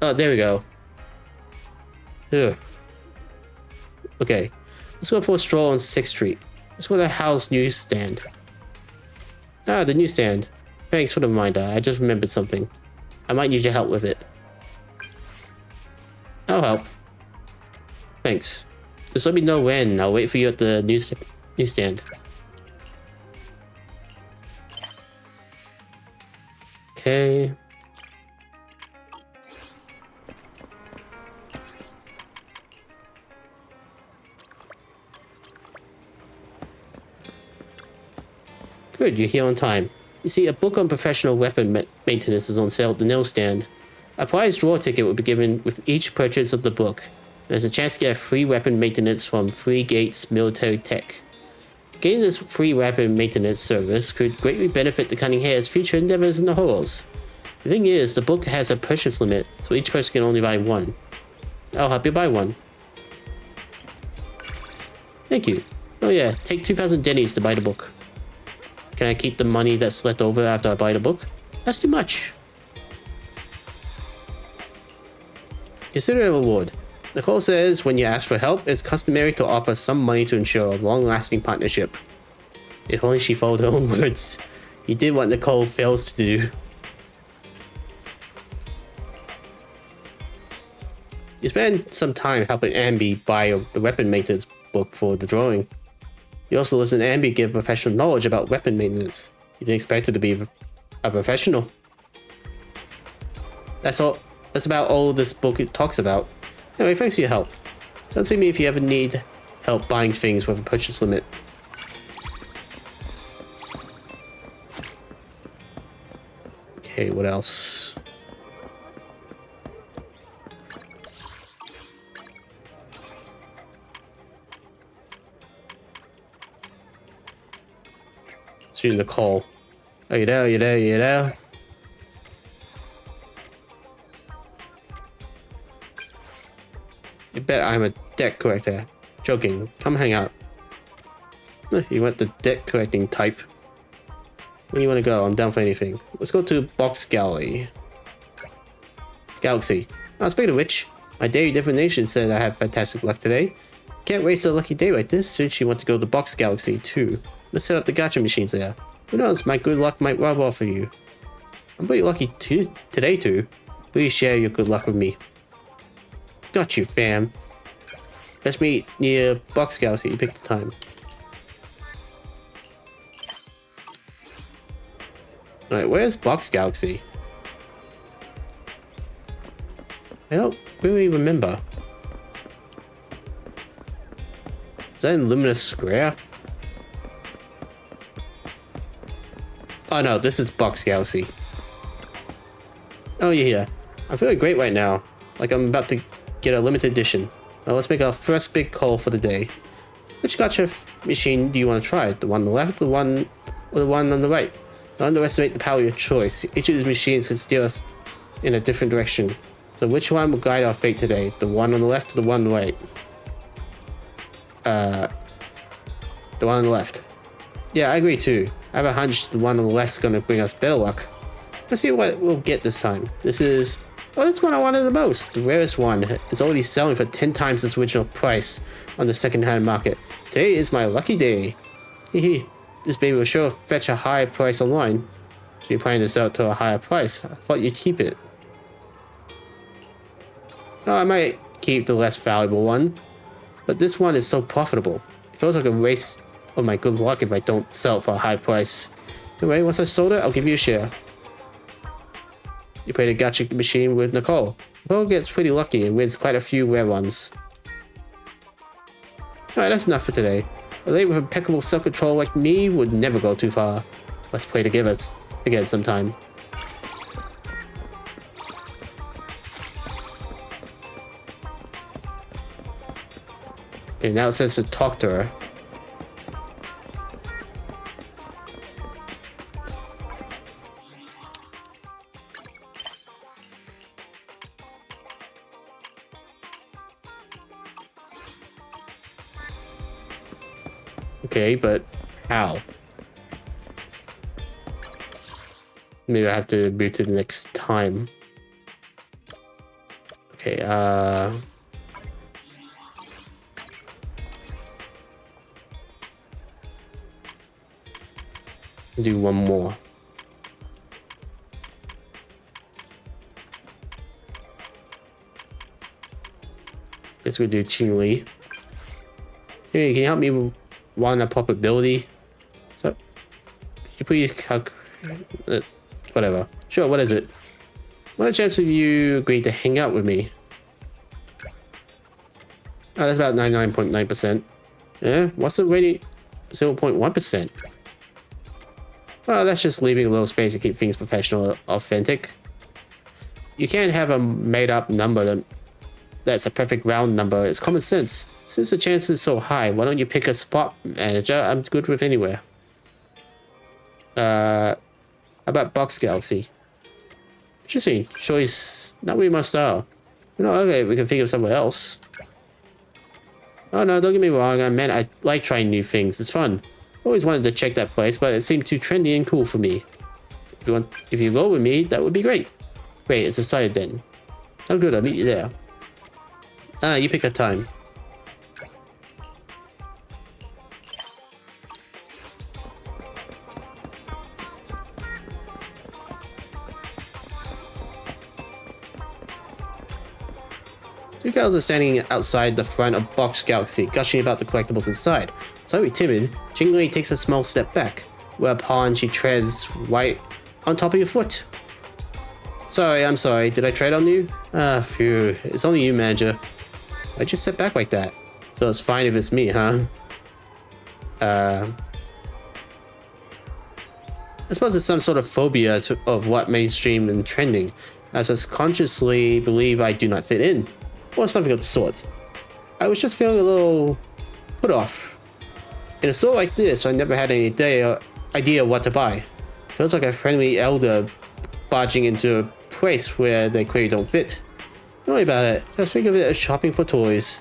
Oh, there we go. Ugh. Okay, let's go for a stroll on 6th Street. Let's go to the house newsstand. Ah, the newsstand. Thanks for the reminder. I just remembered something. I might need your help with it. I'll help. Thanks. Just let me know when. I'll wait for you at the newsstand. Okay. Good, you're here on time. You see, a book on professional weapon maintenance is on sale at the newsstand. A prize draw ticket will be given with each purchase of the book. There's a chance to get a free weapon maintenance from Free Gates Military Tech. Getting this free weapon maintenance service could greatly benefit the Cunning Hare's future endeavors in the halls. The thing is, the book has a purchase limit, so each person can only buy one. I'll help you buy one. Thank you. Oh yeah, take 2,000 dennies to buy the book. Can I keep the money that's left over after I buy the book? That's too much. Consider a reward. Nicole says when you ask for help, it's customary to offer some money to ensure a long-lasting partnership. If only she followed her own words. You did what Nicole fails to do. You spend some time helping Ambi buy the weapon maintenance book for the drawing. You also listen to Ambi give professional knowledge about weapon maintenance. You didn't expect her to be a professional. That's all. That's about all this book talks about. Anyway, thanks for your help. Don't see me if you ever need help buying things with a purchase limit. Okay, what else? Shooting the call. Are you there? Are you there? Are you there? You bet I'm a debt collector. Joking. Come hang out. You want the debt collecting type. Where do you want to go? I'm down for anything. Let's go to Box Gallery. Galaxy. Speaking of which, My daily divination said I have fantastic luck today. Can't waste a lucky day like this since you want to go to Box Galaxy too. Let's set up the gacha machines there. Who knows, my good luck might rub off for you. I'm pretty lucky today too. Please share your good luck with me. Got you, fam. Let's meet near Box Galaxy. You pick the time. Alright, where's Box Galaxy? I don't really remember. Is that in Luminous Square? Oh no, this is Box Galaxy. Oh yeah, I'm feeling great right now. Like I'm about to get a limited edition. Now let's make our first big call for the day. Which gacha machine do you want to try? The one on the left, the one, or the one on the right? Don't underestimate the power of your choice. Each of these machines can steer us in a different direction. So which one will guide our fate today? The one on the left or the one on the right? The one on the left. Yeah, I agree too. I have a hunch the one on the left is going to bring us better luck. Let's see what we'll get this time. This is... oh, this one I wanted the most. The rarest one is already selling for 10 times its original price on the second-hand market. Today is my lucky day. Hehe. This baby will sure fetch a high price online. So you're planning to sell it to a higher price. I thought you'd keep it. Oh, I might keep the less valuable one. But this one is so profitable. It feels like a waste of my good luck if I don't sell it for a high price. Anyway, once I sold it, I'll give you a share. You play the gacha machine with Nicole. Nicole gets pretty lucky and wins quite a few rare ones. Alright, that's enough for today. A lady with impeccable self-control like me would never go too far. Let's play together again sometime. Okay, now it says to talk to her. Okay, but how? Maybe I have to move to the next time. Okay, do one more. Guess we'll do Qingli. Hey, can you help me want a probability? So, could you please whatever. Sure, what is it? What are the chances of you agreeing to hang out with me? Oh, that's about 99.9%. Yeah, what's the rating? 0.1%. Well, that's just leaving a little space to keep things professional, authentic. You can't have a made-up number that's a perfect round number. It's common sense. Since the chance is so high, why don't you pick a spot manager I'm good with anywhere? How about Box Galaxy? Interesting choice. Not really my style. You know, okay, we can think of somewhere else. Oh no, don't get me wrong. I meant I like trying new things. It's fun. Always wanted to check that place, but it seemed too trendy and cool for me. If you go with me, that would be great. Great, it's decided then. I'm good. I'll meet you there. You pick a time. Two girls are standing outside the front of Box Galaxy, gushing about the collectibles inside. Slightly timid, Qingli takes a small step back, whereupon she treads right on top of your foot. Sorry, I'm sorry. Did I tread on you? Ah, phew. It's only you, manager. I just step back like that. So it's fine if it's me, huh? I suppose it's some sort of phobia of what mainstream and trending, as I consciously believe I do not fit in. Or something of the sort. I was just feeling a little put off. In a store like this, I never had any idea what to buy. Feels like a friendly elder barging into a place where they clearly don't fit. Don't worry about it. Just think of it as shopping for toys.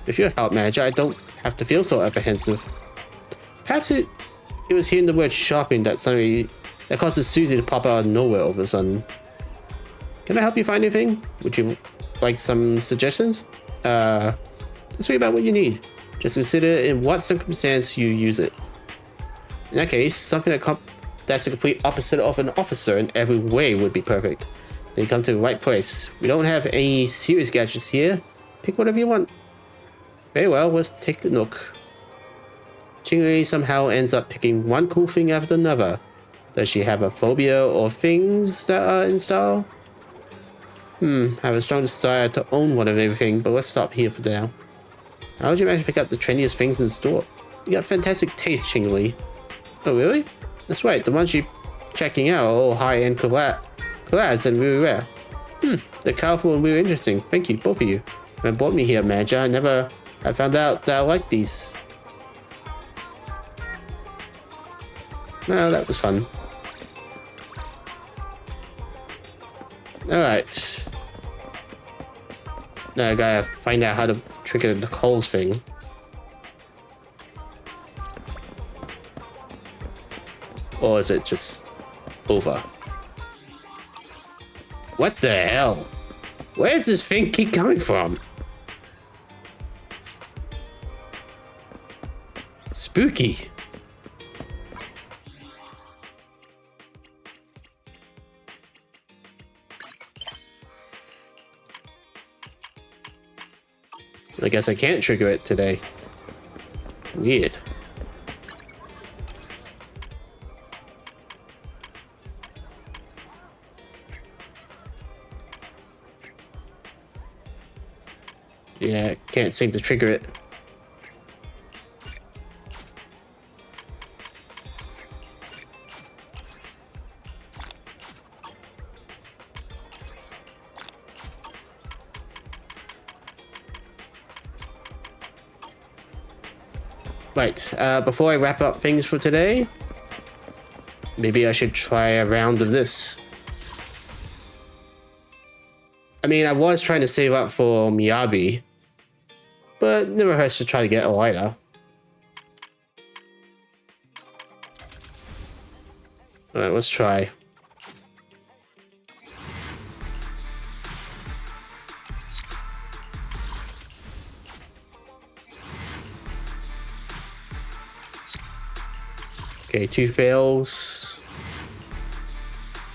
If you're a help manager, I don't have to feel so apprehensive. Perhaps it was hearing the word shopping that causes Susie to pop out of nowhere all of a sudden. Can I help you find anything? Would you like some suggestions? Just read about what you need. Just consider in what circumstance you use it. In that case, something that's the complete opposite of an officer in every way would be perfect. Then you come to the right place. We don't have any serious gadgets here. Pick whatever you want. Very well, let's take a look. Chingli somehow ends up picking one cool thing after another. Does she have a phobia or things that are in style? I have a strong desire to own one of everything, but let's stop here for now. How would you manage to pick up the trendiest things in the store? You got fantastic taste, Chingli. Oh, really? That's right, the ones you're checking out are all high-end collabs and really rare. They're colorful and really interesting. Thank you, both of you. When you brought me here, manager, I found out that I like these. Well, that was fun. Alright. Now I gotta find out how to trigger the Coles thing. Or is it just over? What the hell? Where's this thing keep coming from? Spooky. I guess I can't trigger it today. Weird. Yeah, can't seem to trigger it. Right, before I wrap up things for today, maybe I should try a round of this. I mean, I was trying to save up for Miyabi, but never hurts to try to get a lighter. Alright, let's try. Okay, 2 fails.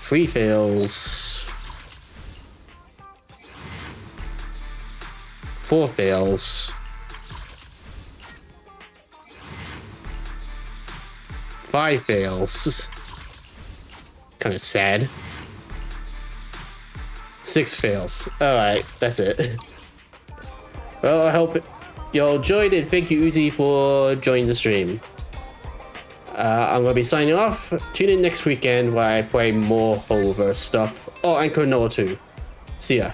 3 fails. 4 fails. 5 fails. Kind of sad. 6 fails. Alright, that's it. Well, I hope you all enjoyed it. Thank you, Uzi, for joining the stream. I'm going to be signing off. Tune in next weekend where I play more Hoververse stuff. Oh, and Konoha too. See ya.